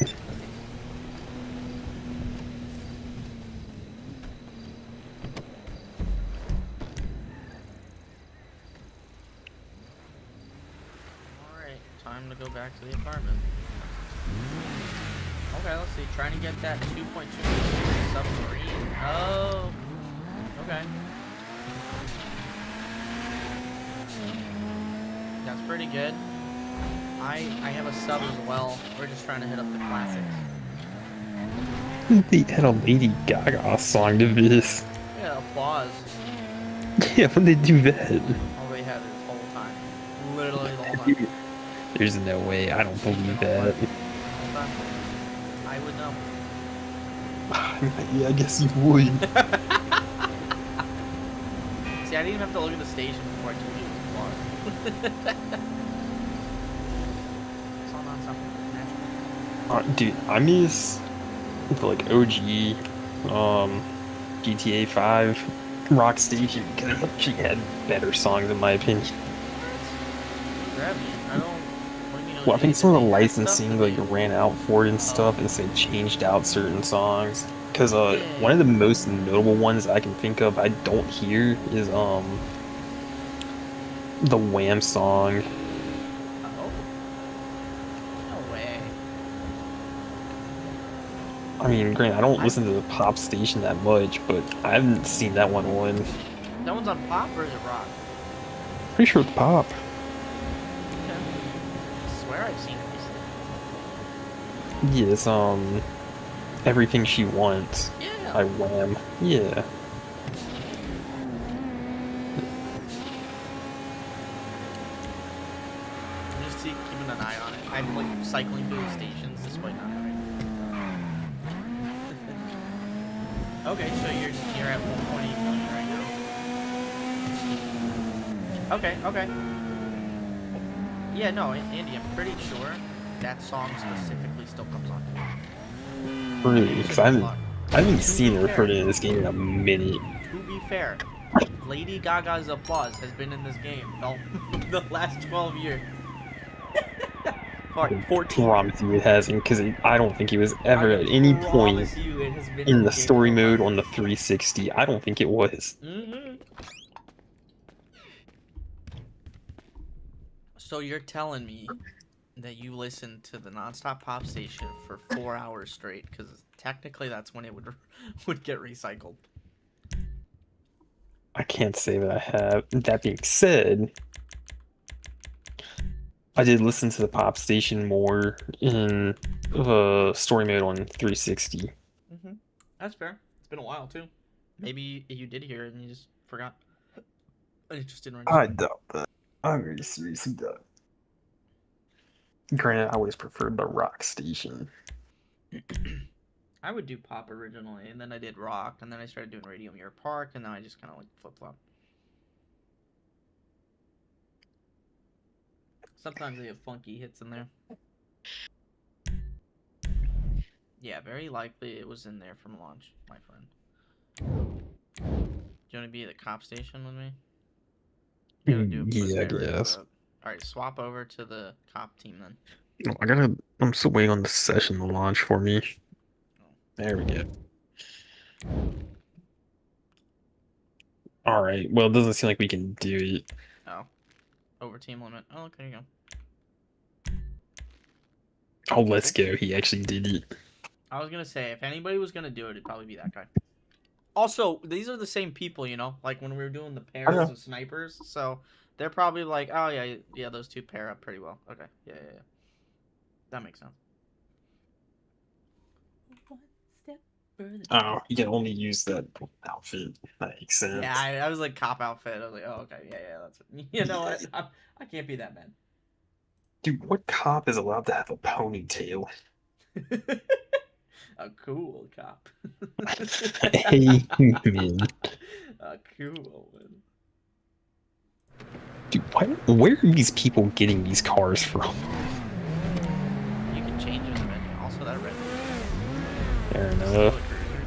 Alright, time to go back to the apartment. Okay, let's see. Trying to get that 2.2 submarine. Oh, okay. That's pretty good. I have a sub as well. We're just trying to hit up the classics. They had a Lady Gaga song to this. Yeah, applause. Yeah, when they do that. All they had this whole time. Literally the whole time. There's no way. I don't believe that. I would know. Yeah, I guess you would. See, I didn't even have to look at the station before I told you it was a vlog. It's all non-stop. Dude, I miss the like OG, GTA 5 Rock Station because it actually had better songs in my opinion. Grab me. I don't. What do you mean, Well, I think OG? some of the Did they add licensing stuff? like ran out for it and stuff, and so they changed out certain songs. Because one of the most notable ones I can think of I don't hear is the Wham song. Oh. No way. I mean, granted, I don't listen to the pop station that much, but I haven't seen that one win. That one's on pop or is it rock? Pretty sure it's pop. Okay. I swear I've seen it recently. Yeah, it's Everything She Wants Yeah. by Wham. Yeah. I'm just keeping an eye on it. I'm like cycling through the stations despite not having. Okay, so you're at 1.8 million right now. Okay, okay. Yeah, no, Andy, I'm pretty sure that song specifically still comes on. Really? Because I haven't seen her put in this game in a minute. To be fair, Lady Gaga's applause has been in this game the last 12 years. Fuck, 14. I promise you it hasn't, because I don't think it was ever at any point in the story mode on the 360. I don't think it was. So you're telling me that you listened to the nonstop pop station for 4 hours straight, because technically that's when it would get recycled. I can't say that I have. That being said, I did listen to the pop station more in story mode on 360. That's fair. It's been a while too. Maybe you did hear it and you just forgot. And it just didn't register. I doubt that. I very seriously doubt. Granted, I always preferred the rock station. I would do pop originally, and then I did rock, and then I started doing Radio Mirror Park, and then I just kind of like flip-flop. Sometimes they have funky hits in there. Yeah, very likely it was in there from launch, my friend. Do you want to be at the cop station with me? Yeah, I guess. Alright, swap over to the cop team then. No, I'm still waiting on the session to launch for me. There we go. Alright, well, it doesn't seem like we can do it. Oh. Over team limit. Oh, look, there you go. Oh, let's go. He actually did it. I was gonna say, if anybody was gonna do it, it'd probably be that guy. Also, these are the same people, you know? Like, when we were doing the pairs of snipers, so they're probably like, oh, yeah, those two pair up pretty well. Okay, yeah. That makes sense. One step further. Oh, you can only use that outfit. That makes sense. Yeah, I was like, cop outfit. I was like, oh, okay, yeah, that's it. You know what? I can't be that bad. Dude, what cop is allowed to have a ponytail? A cool cop. Hey, man. A cool one. Dude, where are these people getting these cars from? You can change it in the menu. Also, that red. Fair enough.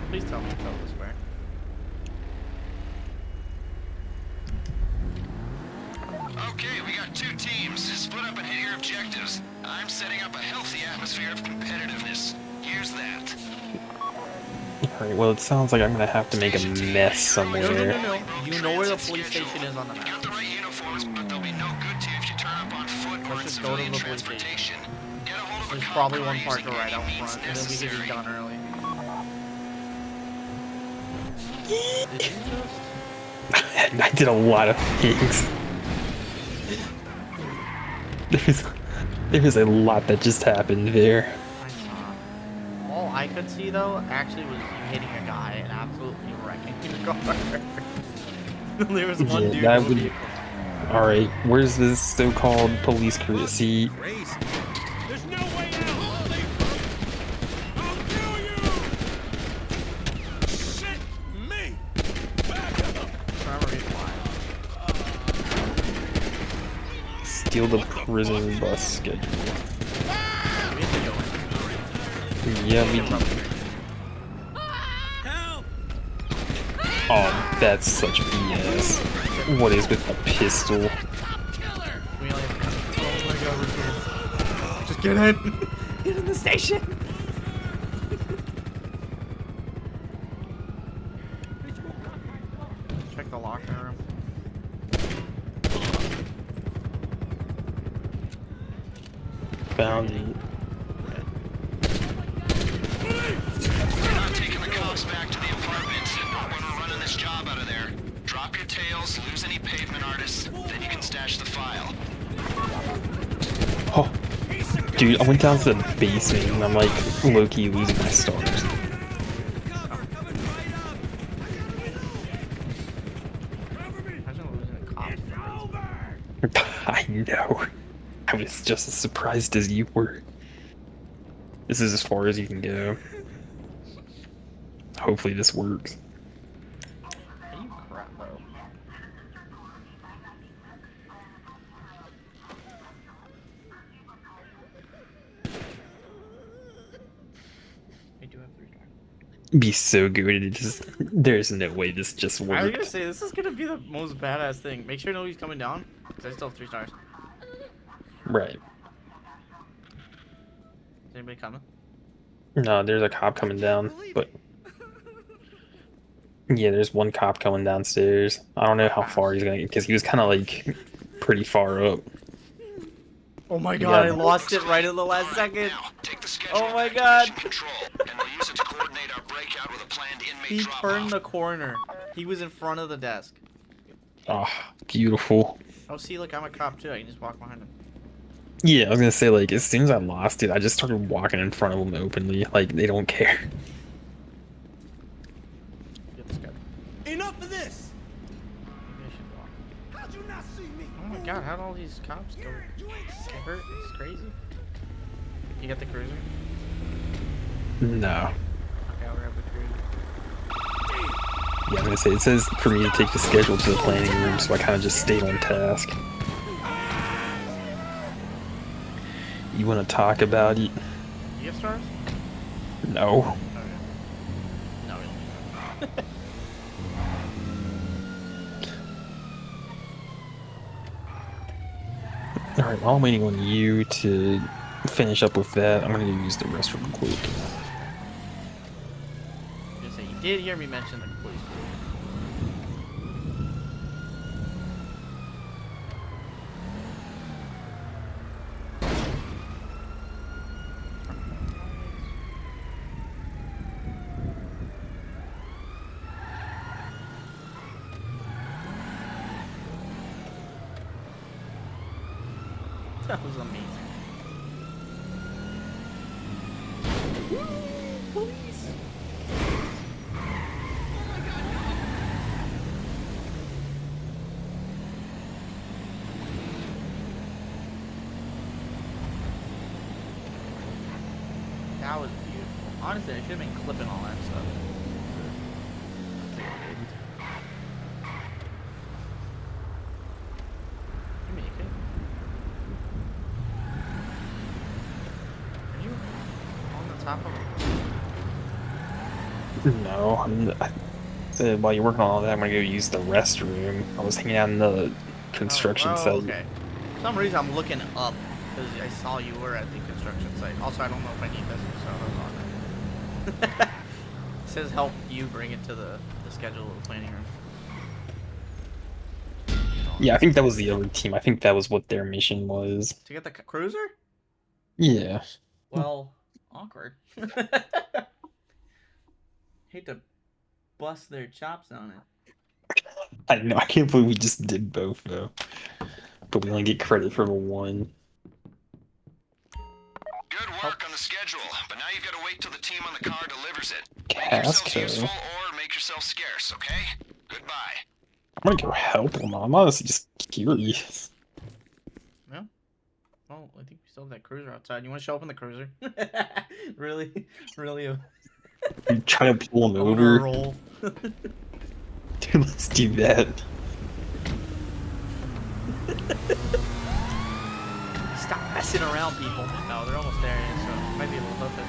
Please tell me to tell this where. Okay, we got two teams. Split up and hit your objectives. I'm setting up a healthy atmosphere of competitiveness. Here's that. Alright, well, it sounds like I'm gonna have to make a mess somewhere. No. You know where the police station is on the You map. got the right uniforms, but they'll be no good to you if you turn up on foot or in Let's just go to civilian the police station. transportation. Get a hold of a There's cop probably car one using parked right out any means front, and then we can be necessary. done early. I did a lot of things. There's a lot that just happened there. I saw. All I could see though actually was you hitting a guy and absolutely wrecking the car. There was one dude. That would. Alright, where's this so-called police courtesy? There's no way out! I'll kill you! Shit! Me! Back up! Primary fly. Steal the prison bus schedule. Yeah, we do. Oh, that's such BS. What is with a pistol? We only have... Oh my god, we're kids. Just get in! Get in the station! Check the locker room. Found it. We're not taking the cops back to the apartment. Not when we're running this job out of there. Drop your tails, lose any pavement artists, then you can stash the file. Oh, dude, I went down to the basement and I'm like low-key losing my stars. Imagine losing a cop. I know. I was just as surprised as you were. This is as far as you can go. Hopefully this works. You crap, bro. I do have 3 stars. Be so good. It just there's no way this just I was worked. gonna say, this is gonna be the most badass thing. Make sure nobody's coming down, because I still have 3 stars. Right. Is anybody coming? No, there's a cop coming down, but yeah, there's one cop coming downstairs. I don't know how far he's gonna get because he was kind of like pretty far up. Oh my god, Yeah. I lost it right in the last second. Now, take the schedule Oh my back to god. mission control, and we'll use it to coordinate our breakout with a planned inmate He drop-off. turned the corner. He was in front of the desk. Oh, beautiful. Oh, see, look, I'm a cop too. I can just walk behind him. Yeah, I was gonna say like as soon as I lost it, I just started walking in front of them openly, like they don't care. Get this guy. Enough of this! Maybe I should walk. How'd you not see me? Oh my god, how'd all these cops go? Get hurt? It's crazy. You got the cruiser? No. Okay, I'll grab the cruiser. Yeah, I'm gonna say it says for me to take the schedule to the planning room, so I kind of just stayed on task. You want to talk about it? You get stars? No. Okay. No, we don't need All right, while I'm waiting on you to finish up with that, I'm gonna use the restroom real quick. I was gonna say, you did hear me mention the police. That was amazing. Police! That was beautiful. Honestly, I should have been clipping all that stuff. You make it. Are you on the top of No, I said while you're working on all that, I'm gonna go use the restroom. I was hanging out in the construction site. Okay. For some reason, I'm looking up because I saw you were at the construction site. Also, I don't know if I need this, so I was on it. It says help you bring it to the schedule of the planning room. Yeah, I think that was the other team. I think that was what their mission was. To get the cruiser? Yeah. Well, awkward. Hate to bust their chops on it. I know. I can't believe we just did both though. But we only get credit for the one. Good work on the schedule, but now you've got to wait till the team on the car delivers it. Make yourself Casco. useful or make yourself scarce, okay? Goodbye. I'm gonna go help him. I'm honestly just curious. Yeah. Well, I think we still have that cruiser outside. You want to show up in the cruiser? Really? Really? I'm trying to pull him Owner over. roll. Dude, let's do that. messing around, people. No, they're almost there, so it might be able to hook it.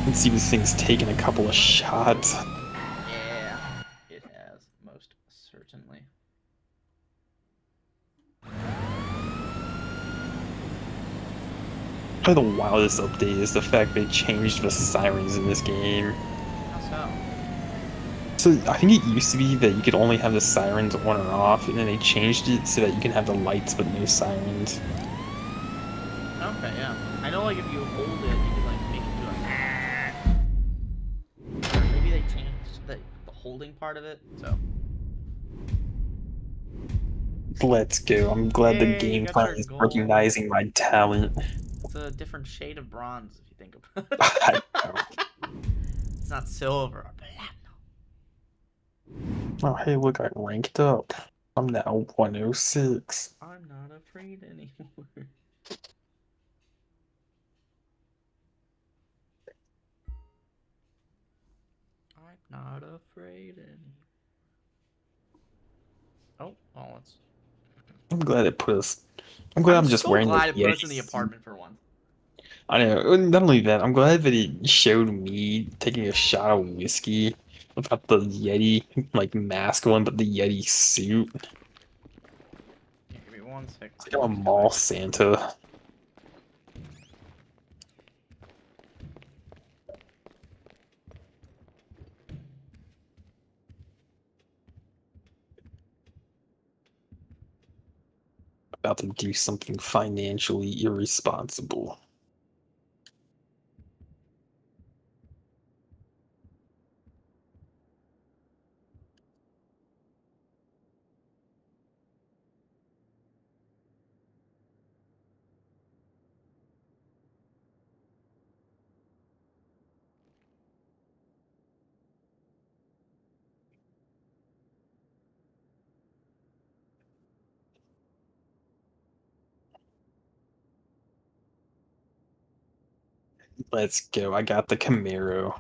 Let's see, this thing's taken a couple of shots. Yeah, it has, most certainly. Probably the wildest update is the fact they changed the sirens in this game. How So I think it used to be that you could only have the sirens on or off, and then they changed it so that you can have the lights but no sirens. so? Okay, yeah. I know, like, if you hold it, you can, like, make it do a... Maybe they changed the holding part of it, so... Let's go. I'm glad the Yay, game got plan your is gold. recognizing my talent. It's a different shade of bronze, if you think about I it. know. It's not silver or platinum. Oh, hey, look, I ranked up. I'm now 106. I'm not afraid anymore. I'm not afraid anymore. Oh, well, it's... I'm glad it put us. I'm glad I'm just so wearing glad the it put us in the Yeti. apartment for once. I know. Not only that, I'm glad that it showed me taking a shot of whiskey without the Yeti like mask on, but the Yeti suit. Yeah, give me 1 second. It's like I'm a mall Santa. About to do something financially irresponsible. Let's go. I got the Camaro.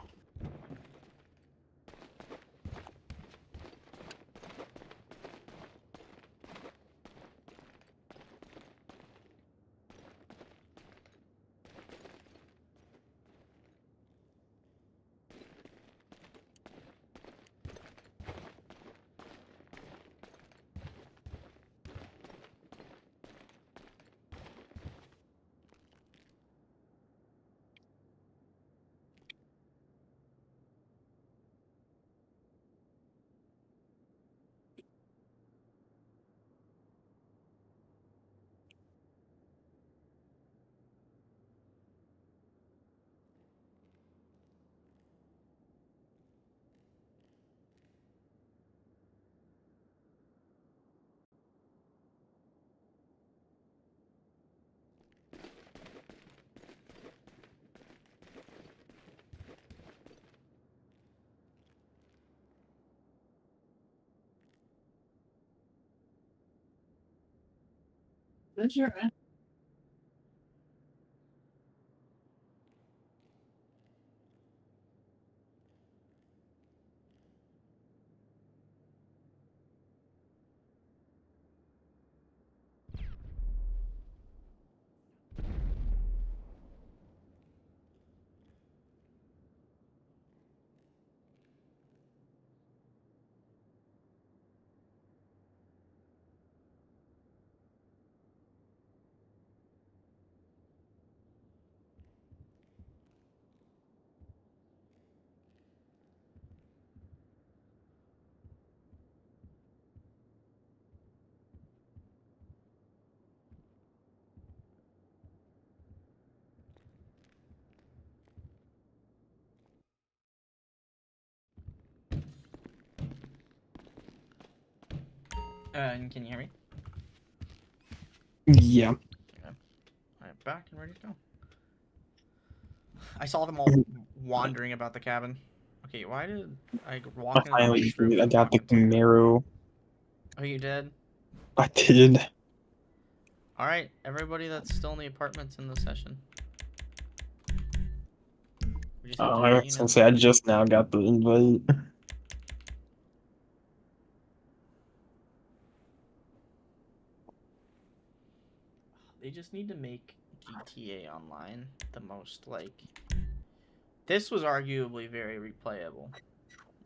And can you hear me? Yeah. Okay. I'm back and ready to go. I saw them all wandering about the cabin. Okay, why did I walk into the Finally, next room? I got the Camaro. Oh, you did? I did. Alright, everybody that's still in the apartment's in the session. We just have to, I was gonna say I just now got the invite. They just need to make GTA Online the most, like... This was arguably very replayable.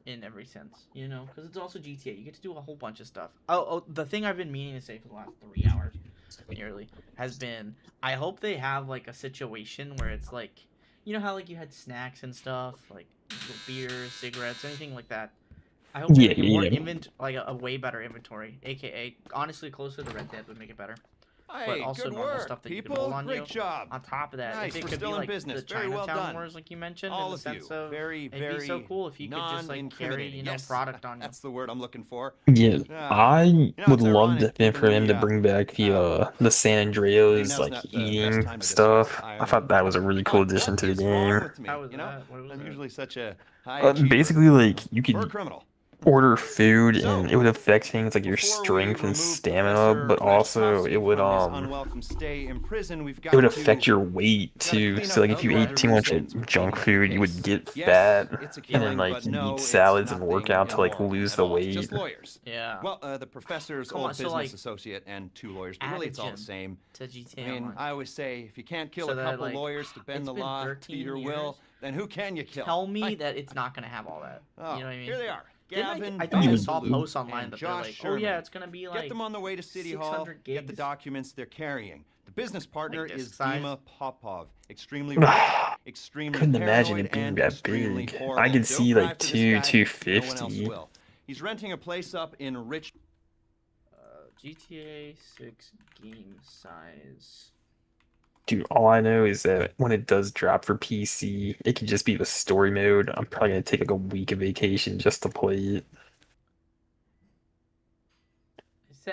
In every sense, you know? Because it's also GTA. You get to do a whole bunch of stuff. Oh, the thing I've been meaning to say for the last 3 hours, nearly, has been... I hope they have, like, a situation where it's, like... You know how, like, you had snacks and stuff? Like, beers, cigarettes, anything like that. I hope they make it more like a way better inventory. AKA, honestly, closer to Red Dead would make it better. Hey, But also good normal work, stuff that you can people. roll on Great you. job. On top of that, Nice, if it we're could be still in like business. the Very well Chinatown done. Wars, like you mentioned, All in the of sense you. of Very, it'd be so cool if you could just like carry, you know, yes. product on you. That's the word I'm looking for. Yeah, I You know, would it's love ironic, for given him to the, bring back the San Andreas now's like not the best eating time to discuss stuff. I irony. thought that was a really cool addition What to the is wrong game. with me? How was You know, that? What was I'm that? usually such a high achiever. Basically, like you We're a could criminal. order food So, and it would affect things like your Before we strength and remove stamina, Professor but also Reshkovsky it would from his unwelcome stay in prison, we've got it would to affect your weight gotta too. clean So up like if you the ate too much loose ends with junk cleaning up food, the you would case. get Yes, fat, it's a and then killing, like but you'd no, eat it's salads and work nothing out to like immoral lose at the all. weight. Just lawyers. Yeah. Well, the professor's Come old on, so, business like, associate and 2 lawyers, but add really a it's all the gym same. to GTA I mean, Online. I always say, if you can't kill So a that, couple like, lawyers to bend it's the been law to 13 your years. will, then who can you kill? Tell me that it's not gonna have all that. Oh, You know what I mean? here they are. Didn't Gavin, I thought I Ben saw Ballou, posts online and that they're Josh like, Sherman. oh yeah, it's gonna be like Get them on the way to City Hall. 600 Get the gigs. documents they're carrying. The business partner Like this is size? Dima Popov. Extremely rich, extremely Couldn't imagine paranoid, it being and that extremely big. horrible. I could Don't see cry like for this guy. No one else 250. will. He's renting a place up in Rich. GTA 6 game size. Dude, all I know is that when it does drop for PC, it can just be the story mode. I'm probably gonna take like a week of vacation just to play it.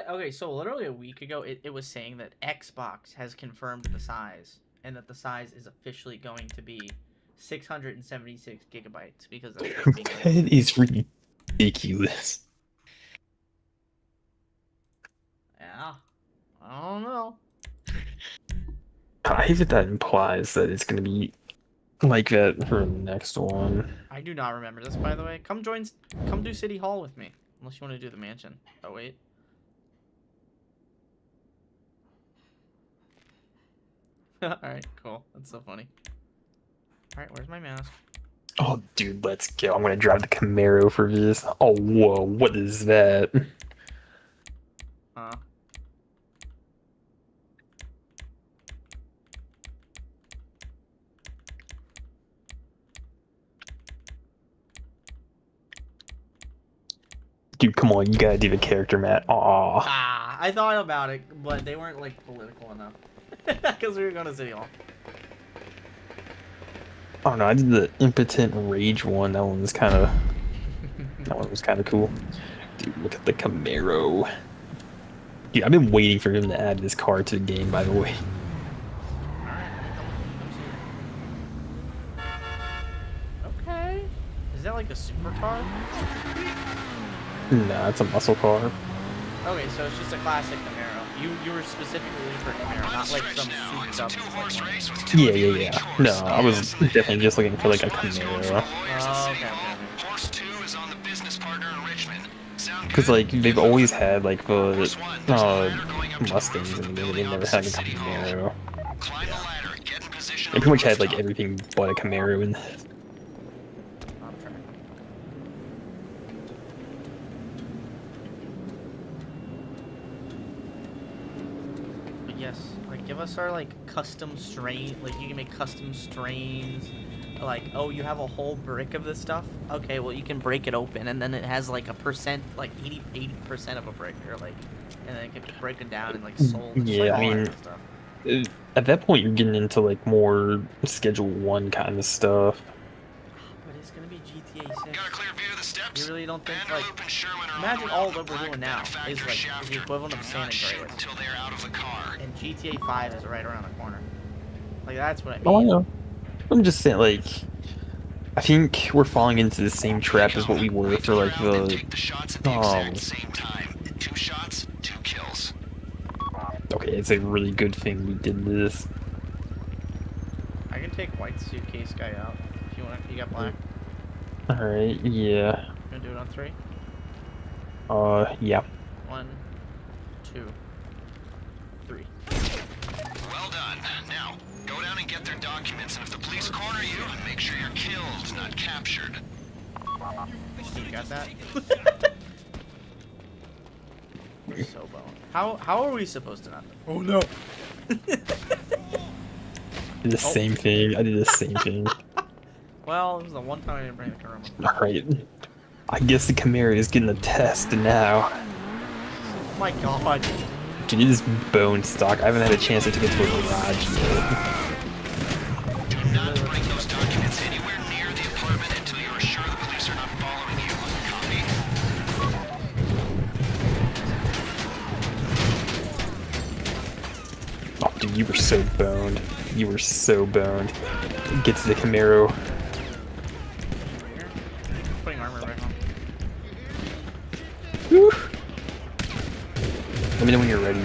Okay, so literally a week ago, it was saying that Xbox has confirmed the size, and that the size is officially going to be 676 gigabytes because that's what's being That is ridiculous. Yeah, I don't know. I hate that implies that it's gonna be like that for the next one. I do not remember this, by the way. Come do City Hall with me, unless you want to do the mansion. Oh wait. Alright, cool. That's so funny. Alright, where's my mask? Oh, dude, let's go. I'm gonna drive the Camaro for this. Oh, whoa, what is that? Dude, come on, you gotta do the character, Matt. Aw. Ah, I thought about it, but they weren't, like, political enough. Because we were going to City Hall. Oh no, I did the impotent rage one. That one was kind of cool. Dude, look at the Camaro. Dude, I've been waiting for him to add this car to the game, by the way. Okay. Is that like a supercar? Nah, it's a muscle car. Okay, so it's just a classic Camaro. You were specifically looking for a Camaro, not like some souped up like one. Yeah. No, I was definitely just looking for like a Camaro. Oh, okay. Horse 2 is on the business partner in Richmond. Sound Because good? like they've always had like the Horse 1, there's a ladder going up to the Mustangs roof in of the the game, but they building never opposite had a City Hall. Camaro. Climb the ladder, get in position They on pretty much the had like rooftop. everything but a Camaro in this. On track. But yes, like give us our like custom strain. Like you can make custom strains. Like, oh, you have a whole brick of this stuff. Okay, well you can break it open, and then it has like a percent, like 80% of a brick, or like, and then it can break it down and like sold. It's, Yeah, like, I all that mean, kind of stuff. At that point you're getting into like more Schedule 1 kind of stuff. But it's gonna be GTA 6. Got a clear view of the steps? You really don't think like? Vanderloop and Sherman are Imagine on the all route that to we're Black doing now is Benefactor like Shafter. the equivalent of Do San not shoot Andreas. until they're out of the car. And GTA 5 is right around the corner. Like that's what I mean. Oh, I know. I'm just saying, like, I think we're falling into the same trap as what we were for like Take the shots at the exact same time. 2 shots, 2 kills. Okay, it's a really good thing we did this. I can take white suitcase guy out. If you want, you got black. All right. Yeah. Gonna do it on 3. Yeah. 1, 2, 3. Well done. Now, go down and get their documents, and if the police corner you, make sure you're killed, not captured. You got that? We're so boned. How are we supposed to not? Oh no! Did the same thing. I did the same thing. Well, it was the one time I didn't bring the camera. Alright. I guess the Camaro is getting a test now. Oh my god. Dude, it is bone stock. I haven't had a chance to take it to a garage yet. Do not bring those documents anywhere near the apartment until you are sure the police are not following you. Copy? Oh, dude, you were so boned. You were so boned. Get to the Camaro. Putting armor right on. Whew. Let me know when you're ready.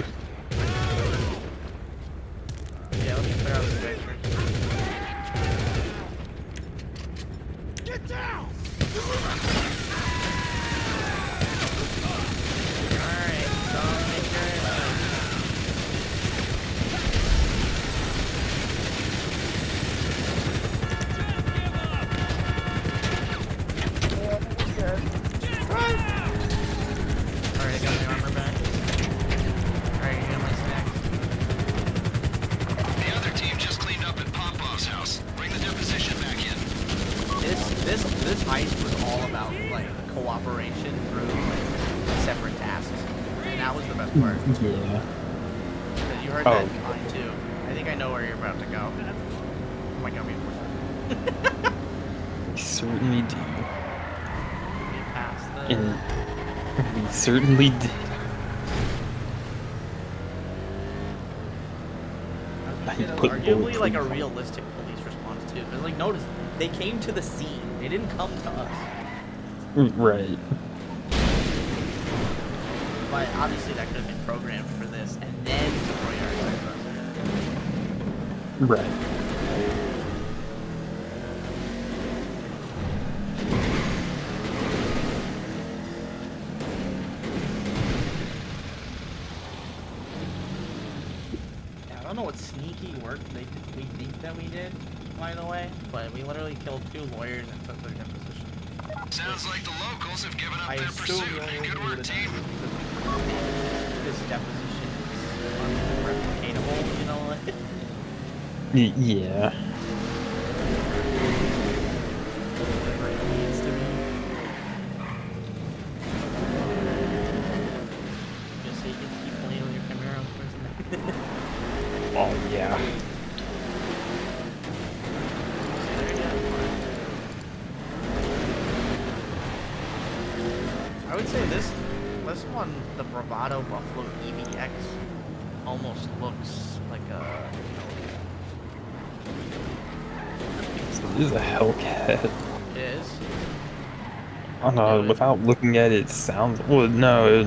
Yeah, let me clear out the space first. Get down! Alright, so make sure. Alright, I got my armor back. Alright, you got my snacks. The other team just cleaned up at Popov's house. Bring the deposition back in. This heist was all about like cooperation through like separate tasks, and that was the best part. Yeah. You heard that line too. I think I know where you're about to go. Oh my god, we We certainly do. passed the. And we certainly did. put Arguably like a bulletproof on. realistic police response too. But like notice, they came to the scene. They didn't come to us. Right. But obviously that could have been programmed for this and then to prioritize us. Right. Yeah, I don't know what sneaky work we think that we did, by the way, but we literally killed 2 lawyers and took their deposition. Sounds like the locals have given up I their assume pursuit. the only Good reason we work, would team. this deposition is unreplicatable, you know? Yeah. Whatever it needs to be. Just so you can keep playing with your Camaro person. Oh, yeah. I would say this one, the Bravado Buffalo EVX, almost looks like a, This is a Hellcat. it is. I don't know, without looking at it, it sounds... Well, no.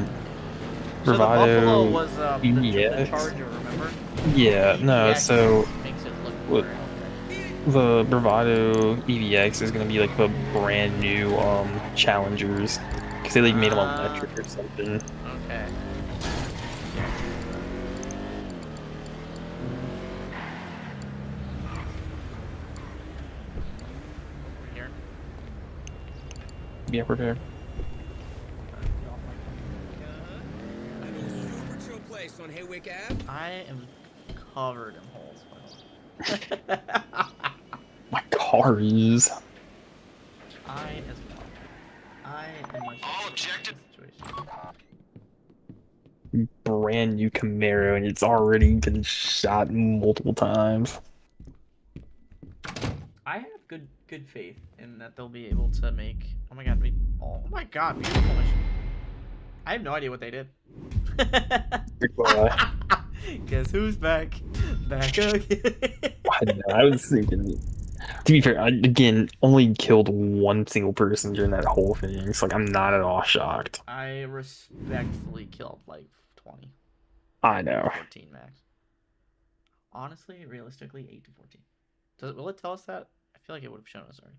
So the Buffalo Bravado... was the EVX. Charger, remember? Yeah, no, EVX so... makes it look What- more The Bravado EVX is gonna be like the brand new Challengers, because they like made them electric or something. okay. Over here. Yeah, prepare. I am covered in holes. My car is. I as well. I am my All objective. situation. Brand new Camaro, and it's already been shot multiple times. I have good faith in that they'll be able to make. Oh my god, oh my god, beautiful mission. I have no idea what they did. Guess who's back? Back again. I was thinking. To be fair, I, again, only killed one single person during that whole thing, so like I'm not at all shocked. I respectfully killed like 20. I know. 14 max. Honestly, realistically, 8 to 14. Will it tell us that? I feel like it would have shown us already.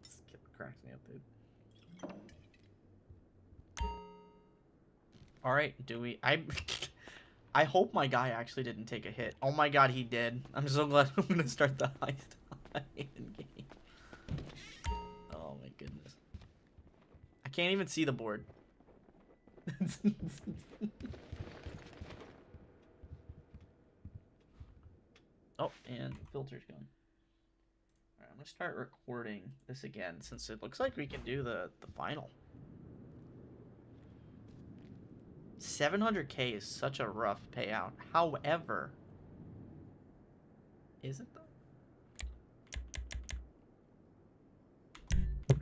Skip cracks me up, dude. All right, do we? I hope my guy actually didn't take a hit. Oh my god, he did. I'm so glad I'm gonna start the heist in game. Oh my goodness. I can't even see the board. Oh, and filter's going. Alright, I'm gonna start recording this again since it looks like we can do the final. 700K is such a rough payout. However, is it though?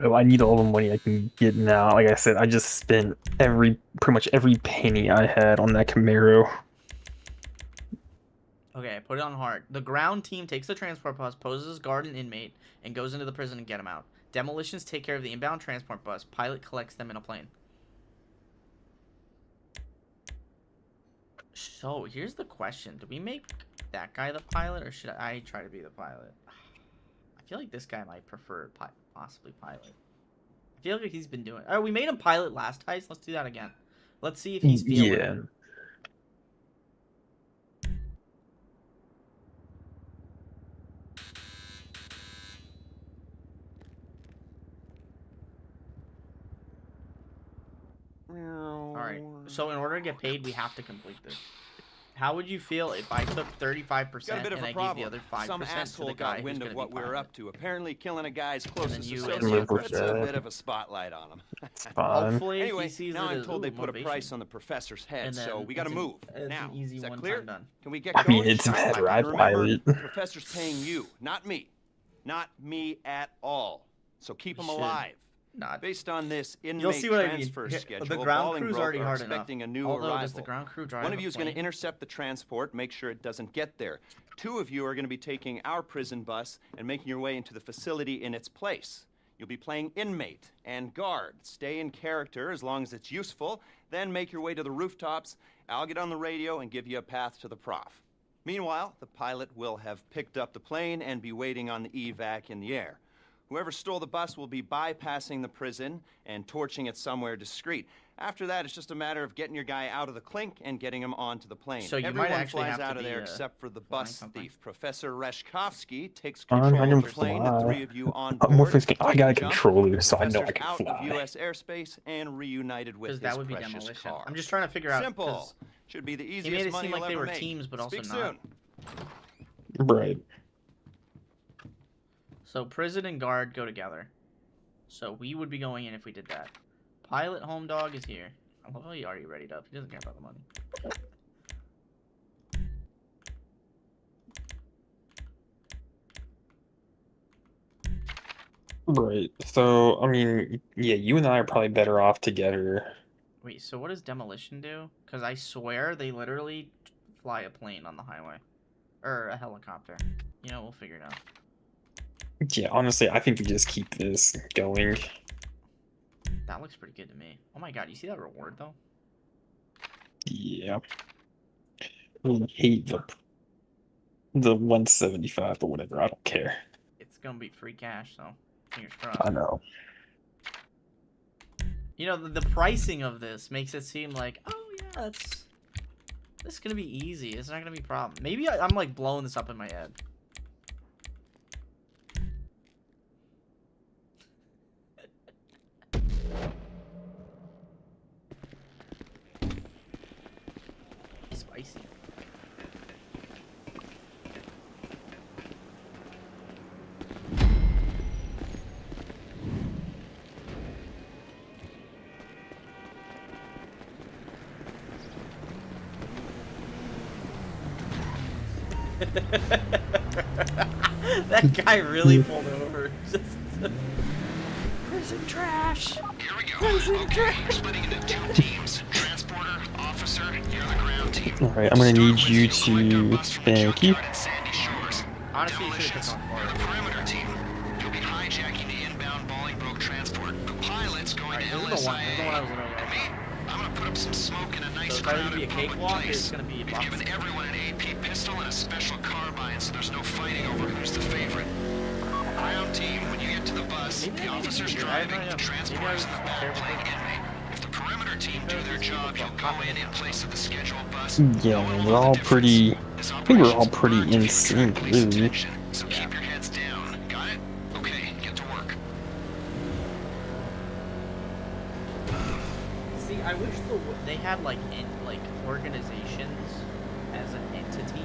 Oh, I need all the money I can get now. Like I said, I just spent pretty much every penny I had on that Camaro. Okay, put it on hard. The ground team takes the transport bus, poses as guard and inmate, and goes into the prison and get him out. Demolitions take care of the inbound transport bus. Pilot collects them in a plane. So, here's the question. Do we make that guy the pilot, or should I try to be the pilot? I feel like this guy might prefer possibly pilot. I feel like he's been doing... Oh, we made him pilot last heist. Let's do that again. Let's see if he's feeling it. Alright, so in order to get paid, we have to complete this. How would you feel if I took 35% and I gave the other 5% Some to the asshole guy got who's wind gonna of what be we were pilot? up to. Apparently killing a guy's closest you associate puts a that. bit of a spotlight on him. Hopefully Anyway, he sees now it I'm as, told they ooh, put a motivation. price on the professor's head, And then so we gotta it's an- move. it's Now, an easy is that one clear? time done. Can we get I going? mean, it's better. And I remember, pilot. the professor's paying you, not me. Not me at all. So keep him Should alive. Not. Based on this You'll inmate see what I mean. transfer Here, schedule, the ground Bolingbroke crew's already are hard enough. expecting a new Although, arrival. does the ground crew drive One of a you is going to plane? intercept the transport, make sure it doesn't get there. 2 of you are going to be taking our prison bus and making your way into the facility in its place. You'll be playing inmate and guard. Stay in character as long as it's useful, then make your way to the rooftops. I'll get on the radio and give you a path to the prof. Meanwhile, the pilot will have picked up the plane and be waiting on the evac in the air. Whoever stole the bus will be bypassing the prison and torching it somewhere discreet. After that, it's just a matter of getting your guy out of the clink and getting him onto the plane. So you Everyone might actually flies have to out of be, there except for the flying bus something. thief. Professor Reshkovsky takes I'm control gonna of the plane. The fly. 3 of you on I'm more board. thinking, I take got a the jump. controller, so I know I Professor's can out fly. of U.S. airspace and reunited with Because his that would be precious demolition. car. I'm just trying to figure out. Simple. 'cause Should be the He easiest made it money seem like you'll they ever were make. teams, but also Speak not. soon. Right. So prison and guard go together. So we would be going in if we did that. Pilot home dog is here. I love how he already readied up. He doesn't care about the money. Right. So, I mean, yeah, you and I are probably better off together. Wait, so what does demolition do? Because I swear they literally fly a plane on the highway. Or a helicopter. You know, we'll figure it out. Yeah, honestly, I think we just keep this going. That looks pretty good to me. Oh my god, you see that reward though? Yeah. I hate the 175 or whatever. I don't care. It's gonna be free cash, so fingers I crossed. know. You know, the pricing of this makes it seem like, oh yeah, this is gonna be easy. It's not gonna be a problem. Maybe I'm like blowing this up in my head. Spicy. That guy really pulled over. Prison trash. Here we go. Prison Okay, trash. we're splitting into 2 teams. Transporter, officer, you're the ground team. Alright, I'm gonna need Start you with collect our to... bus from the Thank you. junkyard at Sandy Shores. Honestly, you should've Demolitions, took on you're forward. the perimeter team. You'll be hijacking the inbound Bolingbroke transport. The pilot's going Alright, to this is the one. This is the one I LSIA. was gonna go. Me, I'm gonna put a up some smoke in a nice So it's either crowded gonna be a public cakewalk or place. it's gonna be a We've box. given everyone an AP pistol and a special carbine, so there's no fighting over who's the favorite. Ground team, when you get to the bus, the officer's driving, the transporter's in the back playing inmate. If the perimeter team do their job, you'll go in place of the scheduled bus. Yeah, we're all pretty. I think we're all pretty in sync, really. So keep your heads down. Got it? Okay, get to work. See, I wish they had like organizations as an entity,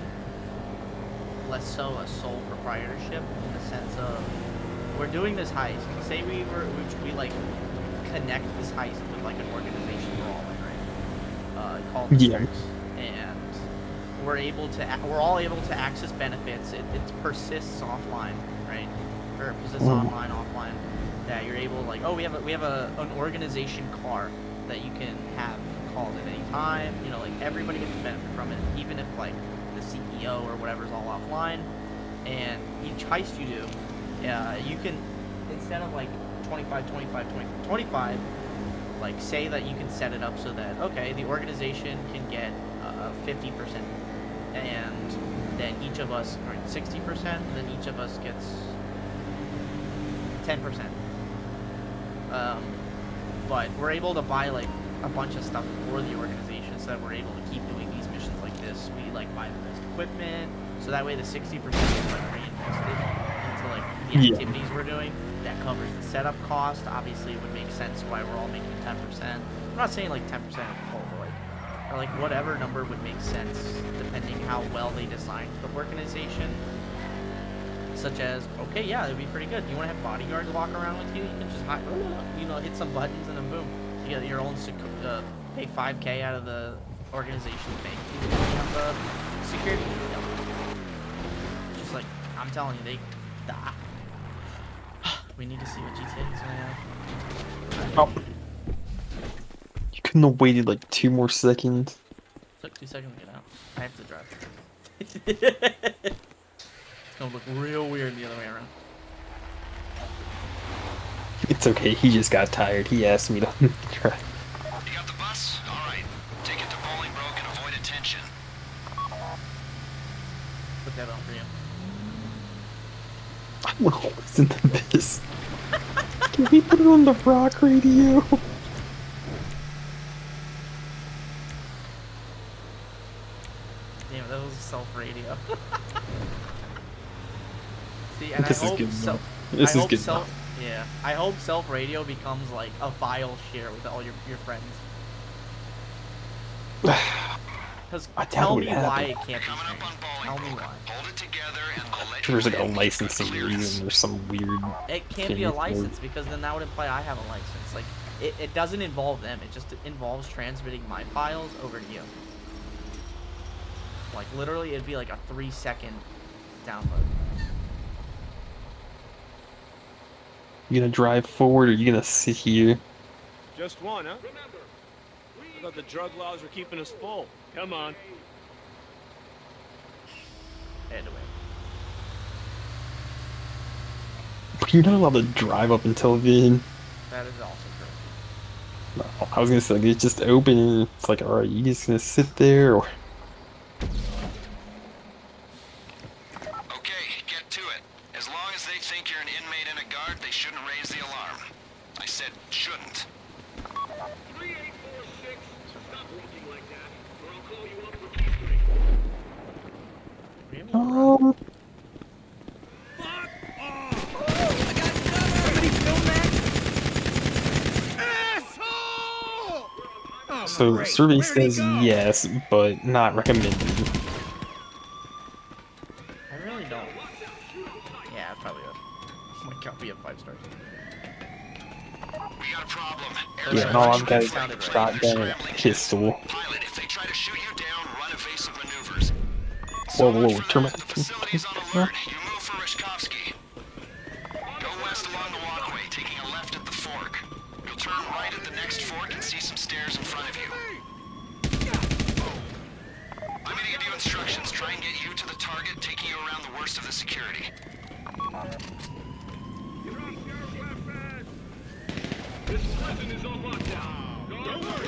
less so a sole proprietorship in the sense of we're doing this heist. Say we like connect this heist with like an organization we're all in, right? Called the Yeah. Six, and we're all able to access benefits. It persists offline, right? Or it persists online, offline. That you're able like, oh, we have an organization car that you can have called at any time. You know, like everybody gets to benefit from it, even if like the CEO or whatever's all offline. And each heist you do, you can, instead of like 25, 25, 20, 25, like say that you can set it up so that, okay, the organization can get 50%, and then each of us, or 60%, and then each of us gets 10%. But we're able to buy like a bunch of stuff for the organization so that we're able to keep doing these missions like this. We like buy the best equipment, so that way the 60% is like reinvested into like the activities we're doing. That covers the setup cost. Obviously, it would make sense why we're all making 10%. I'm not saying like 10% full, but like, or like whatever number would make sense depending how well they designed the organization. Such as, okay, yeah, it'd be pretty good. You want to have bodyguards walk around with you? You can just, hit some buttons and then boom, you get your own pay 5K out of the organization's bank. You have the security. Just like I'm telling you, they. We need to see what GTA is gonna have. Oh. You couldn't have waited like 2 more seconds. Took 2 seconds to get out. I have to drive. It's gonna look real weird the other way around. It's okay, he just got tired. He asked me to try. You got the bus? Alright. Take it to Bolingbroke and avoid attention. Put that on for you. I want to listen to this. Can we put it on the rock radio? Damn, that was a self-radio. See, and This I is hope good. This is good. Yeah, I hope self-radio becomes like a file share with all your friends. Because tell me why it can't be changed. Tell me why. Hold it together and I'll let There's you like a in. licensing reason. There's some weird. It can't be a license because then that would imply I have a license. Like, it doesn't involve them. It just involves transmitting my files over to you. Like, literally, it'd be like a 3-second download. You gonna drive forward or you gonna sit here? Just one, huh? I thought the drug laws were keeping us full. Come on. Anyway. You're not allowed to drive up until then. That is also true. No, I was gonna say like, it's just open and it's like, alright, you just gonna sit there or Okay, get to it. As long as they think you're an inmate and a guard, they shouldn't raise the alarm. I said shouldn't. 3846, stop walking like that, or I'll call you up for peace. Fuck off! I got cover! Somebody film that! Asshole! Oh, so great. survey Where'd he says go? yes, but not recommended. I really don't. Yeah, it's probably a. Oh my god, we have 5 stars. We got a problem. Yeah, no, I've got a shotgun and a pistol. Pilot, if they try to shoot you down, run evasive maneuvers. Whoa, whoa, turn The facility's on alert. You move for Rishkovsky. Go west along the walkway, taking a left at the fork. You'll turn right at the next fork and see some stairs in front of you. I'm gonna give you instructions. Try and get you to the target, taking you around the worst of the security. This prison is on lockdown. Don't worry.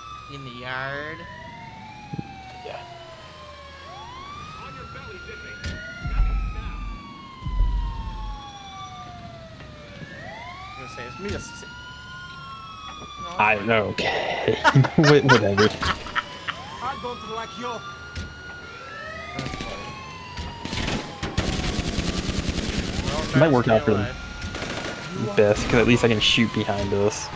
In the yard. Yeah. On your bellies, inmates. I'm gonna say it's me. I know. Okay. Whatever. I don't like you. That's funny. It might work out for the best, because at least I can shoot behind us.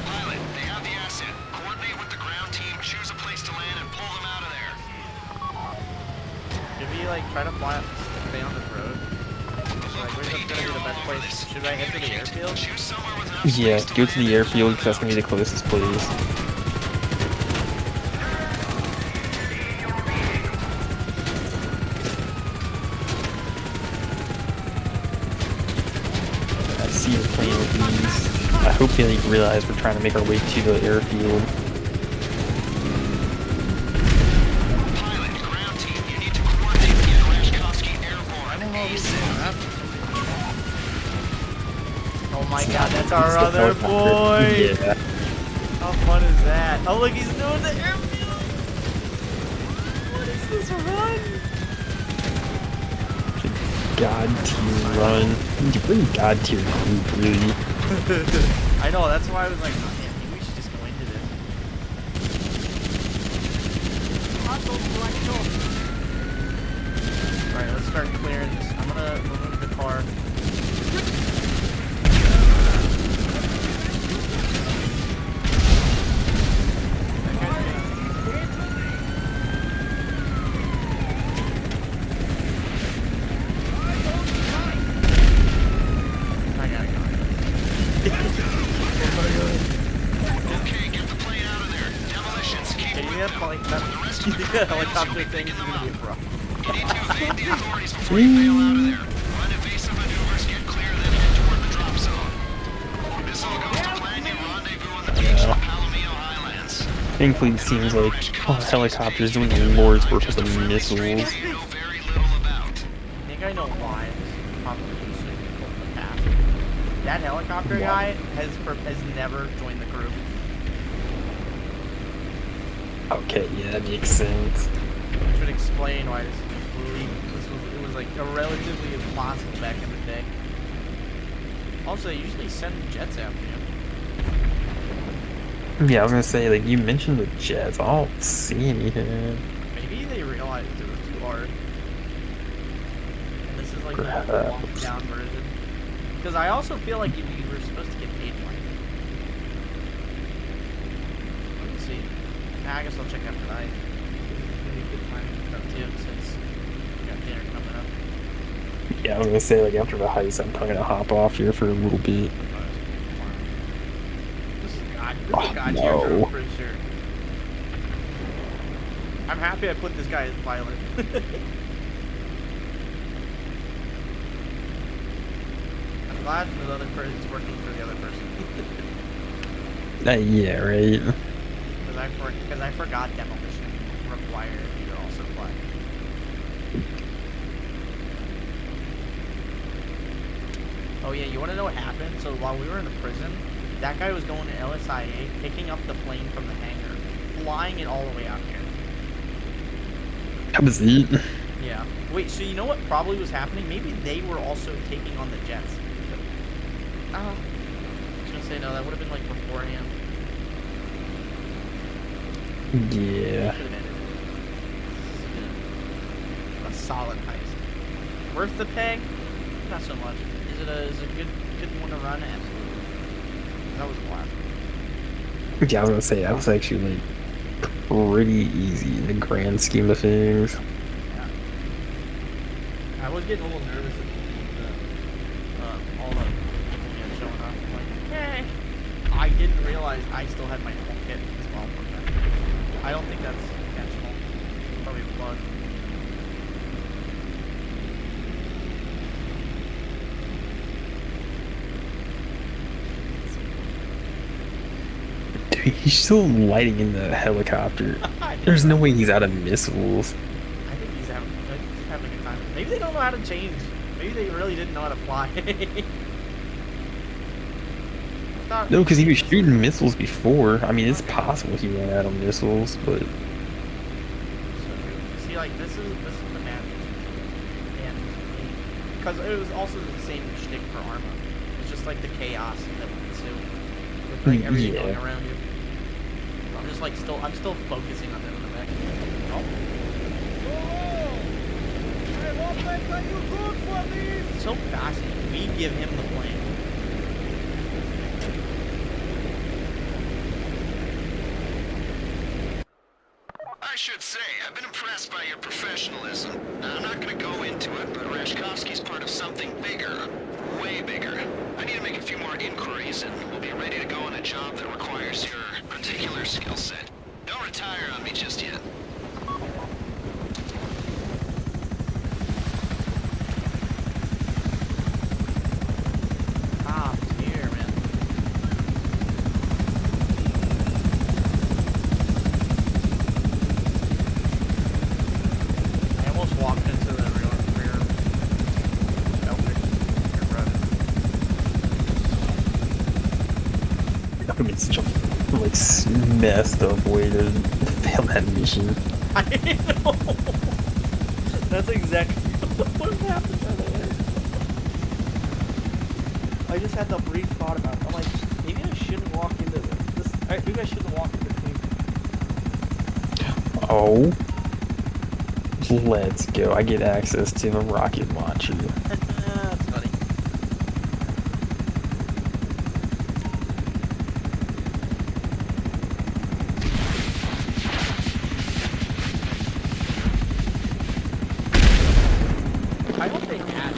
Pilot, they have the asset. Coordinate with the ground team, choose a place to land, and pull them out of there. Should we like try to stay on this road? So, like, where's gonna be the best place? Should I head to the airfield? Choose somewhere with enough Yeah, space to go to land. the airfield, because that's going to be the closest place. I see you're playing with these. I hope they realize we're trying to make our way to the airfield. Pilot, ground team, you need to coordinate with Yarashkovsky Airborne. ASAP. Oh my god, that's our It's the other helicopter. boy! Yeah. How fun is that? Oh look, he's doing the airfield! What is this run? God tier run. You bring God tier group, really. I know, that's why I was like, oh, yeah, maybe we should just go into this. Alright, let's start clearing this. I'm gonna remove the car. I gotta go. Okay, get the plane out of there. Demolitions, keep Can you with get them. like that? The helicopter thing is gonna be a problem. You need to evade the authorities before you bail out of there. Run evasive maneuvers, get clear, then head toward the drop zone. This all goes to plan. You rendezvous on the beach of Palomino Highlands. Thankfully, it seems like helicopters doing the Lord's work with the missiles. You know very little about. I think I know why this is probably so difficult in the past. That helicopter guy has never joined the crew. Okay, yeah, that makes sense. Which would explain why this was like a relatively impossible back in the day. Also, they usually send jets after you. Yeah, I was gonna say, like, you mentioned the jets. I don't see anything. Maybe they realized it was too hard. And this is like the Perhaps. locked down version. Because I also feel like you were supposed to get paid money. Let me see. I guess I'll check after night. Maybe a good time to start too, since we got dinner coming up. Yeah, I was gonna say, like, after the heist, I'm probably gonna hop off here for a little bit. This is God Oh, tier no. drone for sure. I'm happy I put this guy as pilot. I'm glad the other person's working for the other person. Yeah, right. Because I forgot demolition required you to also fly. Oh yeah, you want to know what happened? So while we were in the prison, that guy was going to LSIA, picking up the plane from the hangar, flying it all the way out here. That was it. Yeah. Wait, so you know what probably was happening? Maybe they were also taking on the jets. I was gonna say, no, that would have been like beforehand. Yeah. Should have ended it. This has been a solid heist. Worth the pay? Not so much. Is it a good one to run? Absolutely. That was a blast. Yeah, I was gonna say, that was actually, like, pretty easy in the grand scheme of things. Yeah. I was getting a little nervous at all the people showing up. I'm like, hey. I didn't realize I still had my full kit as well. I don't think that's intentional. Probably a bug. Dude, he's still lighting in the helicopter. There's no way he's out of missiles. I think he's having a good time. Maybe they don't know how to change. Maybe they really didn't know how to fly. thought. No, because he was shooting missiles before. I mean, it's possible he ran out of missiles, but See, like this is the map, and because it was also the same shtick for Arma. It's just like the chaos that would ensue with like everything going around you. I'm just like I'm still focusing on them in the back. Oh. So fascinating. We give him the plane. I should say, I've been impressed by your professionalism. Now, I'm not going to go into it, but Rashkovsky's part of something bigger. Way bigger. I need to make a few more inquiries, and we'll be ready to go on a job that requires your particular skill set. Don't retire on me just yet. Ah, dear, man. I almost walked into the rear outfit. that would be such a like messed up way to fail that mission. I know. That's exactly what happened, by the way. I just had the brief thought about it. I'm like, maybe I shouldn't walk into this. Maybe I shouldn't walk in between. Oh. Let's go. I get access to a rocket launcher. That's funny. I hope they add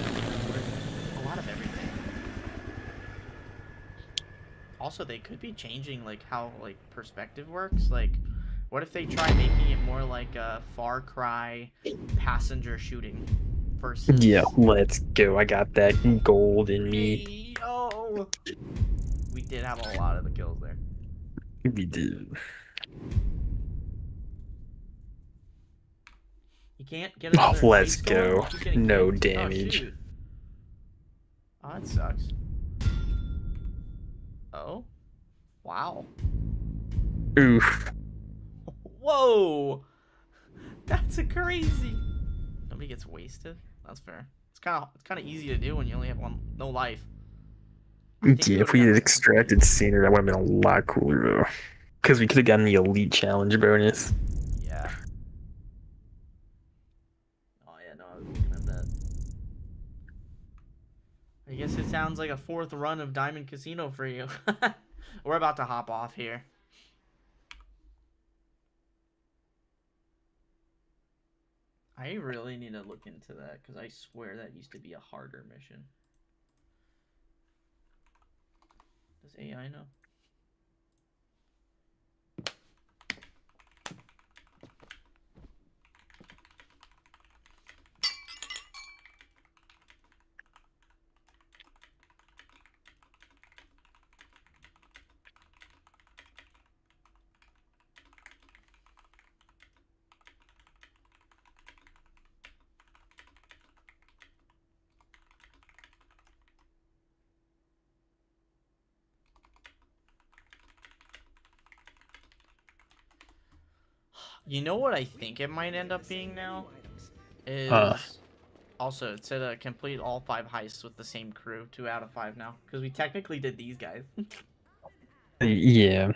a lot of everything. Also, they could be changing like how like perspective works. Like, what if they try making it more like a Far Cry passenger shooting versus? Yeah, let's go. I got that gold in me. Yo! We did have a lot of the kills there. We did. You can't get another Oh, let's heist going? go. You keep getting No kicked? damage. Oh, shoot. Oh, that sucks. Oh? Wow. Oof. Whoa! That's a crazy. Nobody gets wasted. That's fair. It's kind of easy to do when you only have no life. Yeah, if we had extracted sooner, that would have been a lot cooler though. Because we could have gotten the elite challenge bonus. Yeah. Oh yeah, no, I was looking at that. I guess it sounds like a fourth run of Diamond Casino for you. We're about to hop off here. I really need to look into that because I swear that used to be a harder mission. Does AI know? You know what I think it might end up being now? Is also it said complete all 5 heists with the same crew. 2 out of 5 now. Because we technically did these guys. Yeah.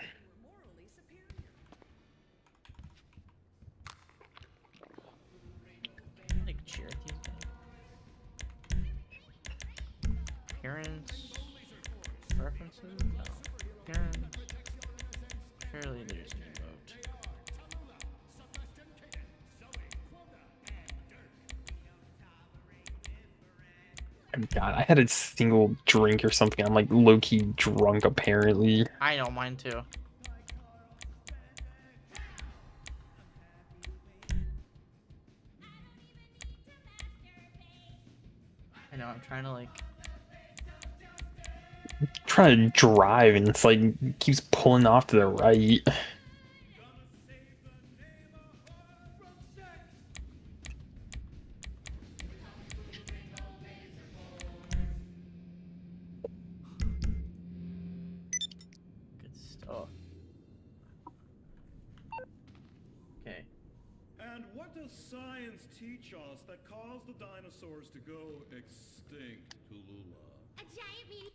Like Cherokee's appearance. Preferences? No. Appearance. Cheerleaders emote. God, I had a single drink or something. I'm like low-key drunk apparently. I know, mine too. I know, I'm trying to like... Trying to drive and it's like keeps pulling off to the right. What does science teach us that caused the dinosaurs to go extinct, Tallulah? A giant meteor.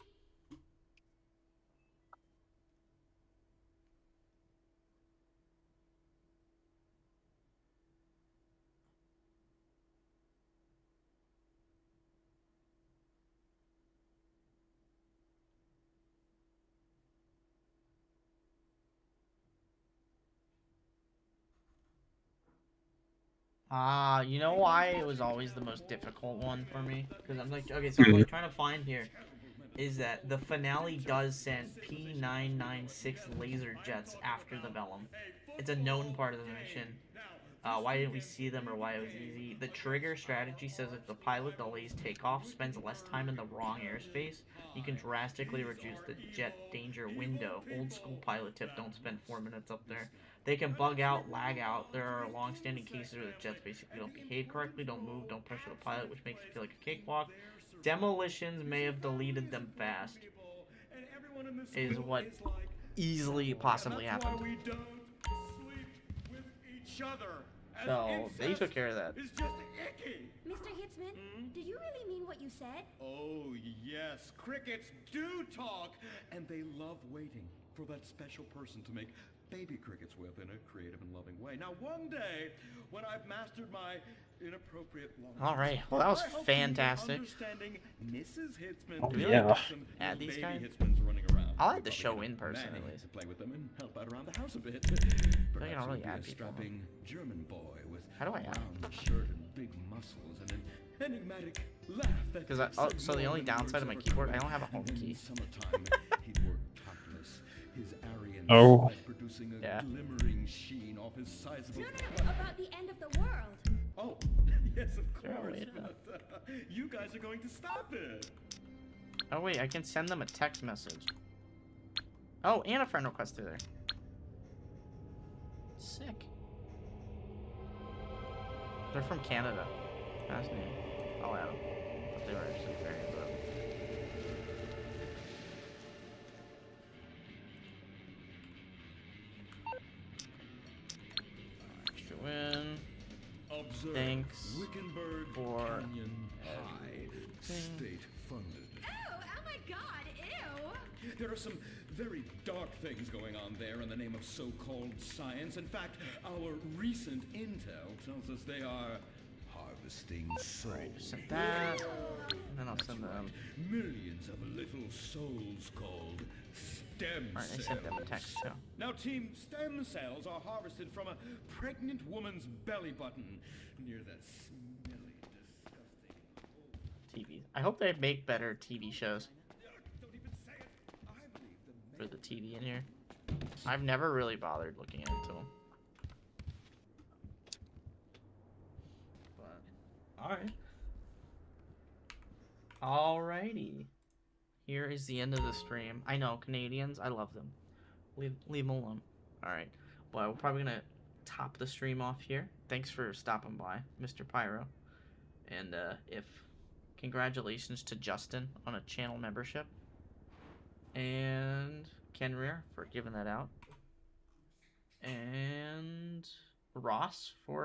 You know why it was always the most difficult one for me? Because I'm like, okay, so I'm like trying to find here is that the finale does send P996 laser jets after the Vellum. It's a known part of the mission. Why didn't we see them or why it was easy? The trigger strategy says if the pilot delays takeoff, spends less time in the wrong airspace, you can drastically reduce the jet danger window. Old school pilot tip, don't spend 4 minutes up there. They can bug out, lag out. There are long-standing cases where the jets basically don't behave correctly, don't move, don't pressure the pilot, which makes it feel like a cakewalk. Demolitions may have deleted them fast, is what easily possibly happened. So they took care of that. It's just icky. Mr. Hitzman, do you really mean what you said? Oh, yes. Crickets do talk, and they love waiting for that special person to make baby crickets with in a creative and loving way. Now, one day, when I've mastered my inappropriate all right, well, that was fantastic. Mrs. Hitzman, Oh, yeah. Add these guys. I'll add the show in person at least. Play with them and help out around the house a bit. I don't really add people. Strapping German boy with how do I add? round shirt and big muscles and an enigmatic laugh. Because so the only downside of my keyboard, I don't have a home key. Summertime, he'd work topless, his Aryan Oh. side producing a Yeah. glimmering sheen off his sizable. No, about the end of the world. Oh, yes, of Sure, course. wait a But, you guys are going to stop it. Oh wait, I can send them a text message. Oh, and a friend request through there. Sick. They're from Canada. Fascinating. I'll add them. But they were actually very good. Extra win. Observe Thanks Wickenburg for Canyon High. State funded. Oh my god, ew! There are some very dark things going on there in the name of so-called science. In fact, our recent intel tells us they are harvesting souls. Send that. And then I'll send them. Millions of little souls called stem Alright, I cells. sent them a text too. Now, team, stem cells are harvested from a pregnant woman's belly button near that smelly, disgusting hole. TV. I hope they make better TV shows Don't even say it. I believe the for the TV in here. I've never really bothered looking into them. But, alright. Alrighty. Here is the end of the stream. I know, Canadians, I love them. Leave them alone. Alright. Well, we're probably gonna top the stream off here. Thanks for stopping by, Mr. Pyro. And congratulations to Justin on a channel membership. And Kenrir for giving that out. And Ross for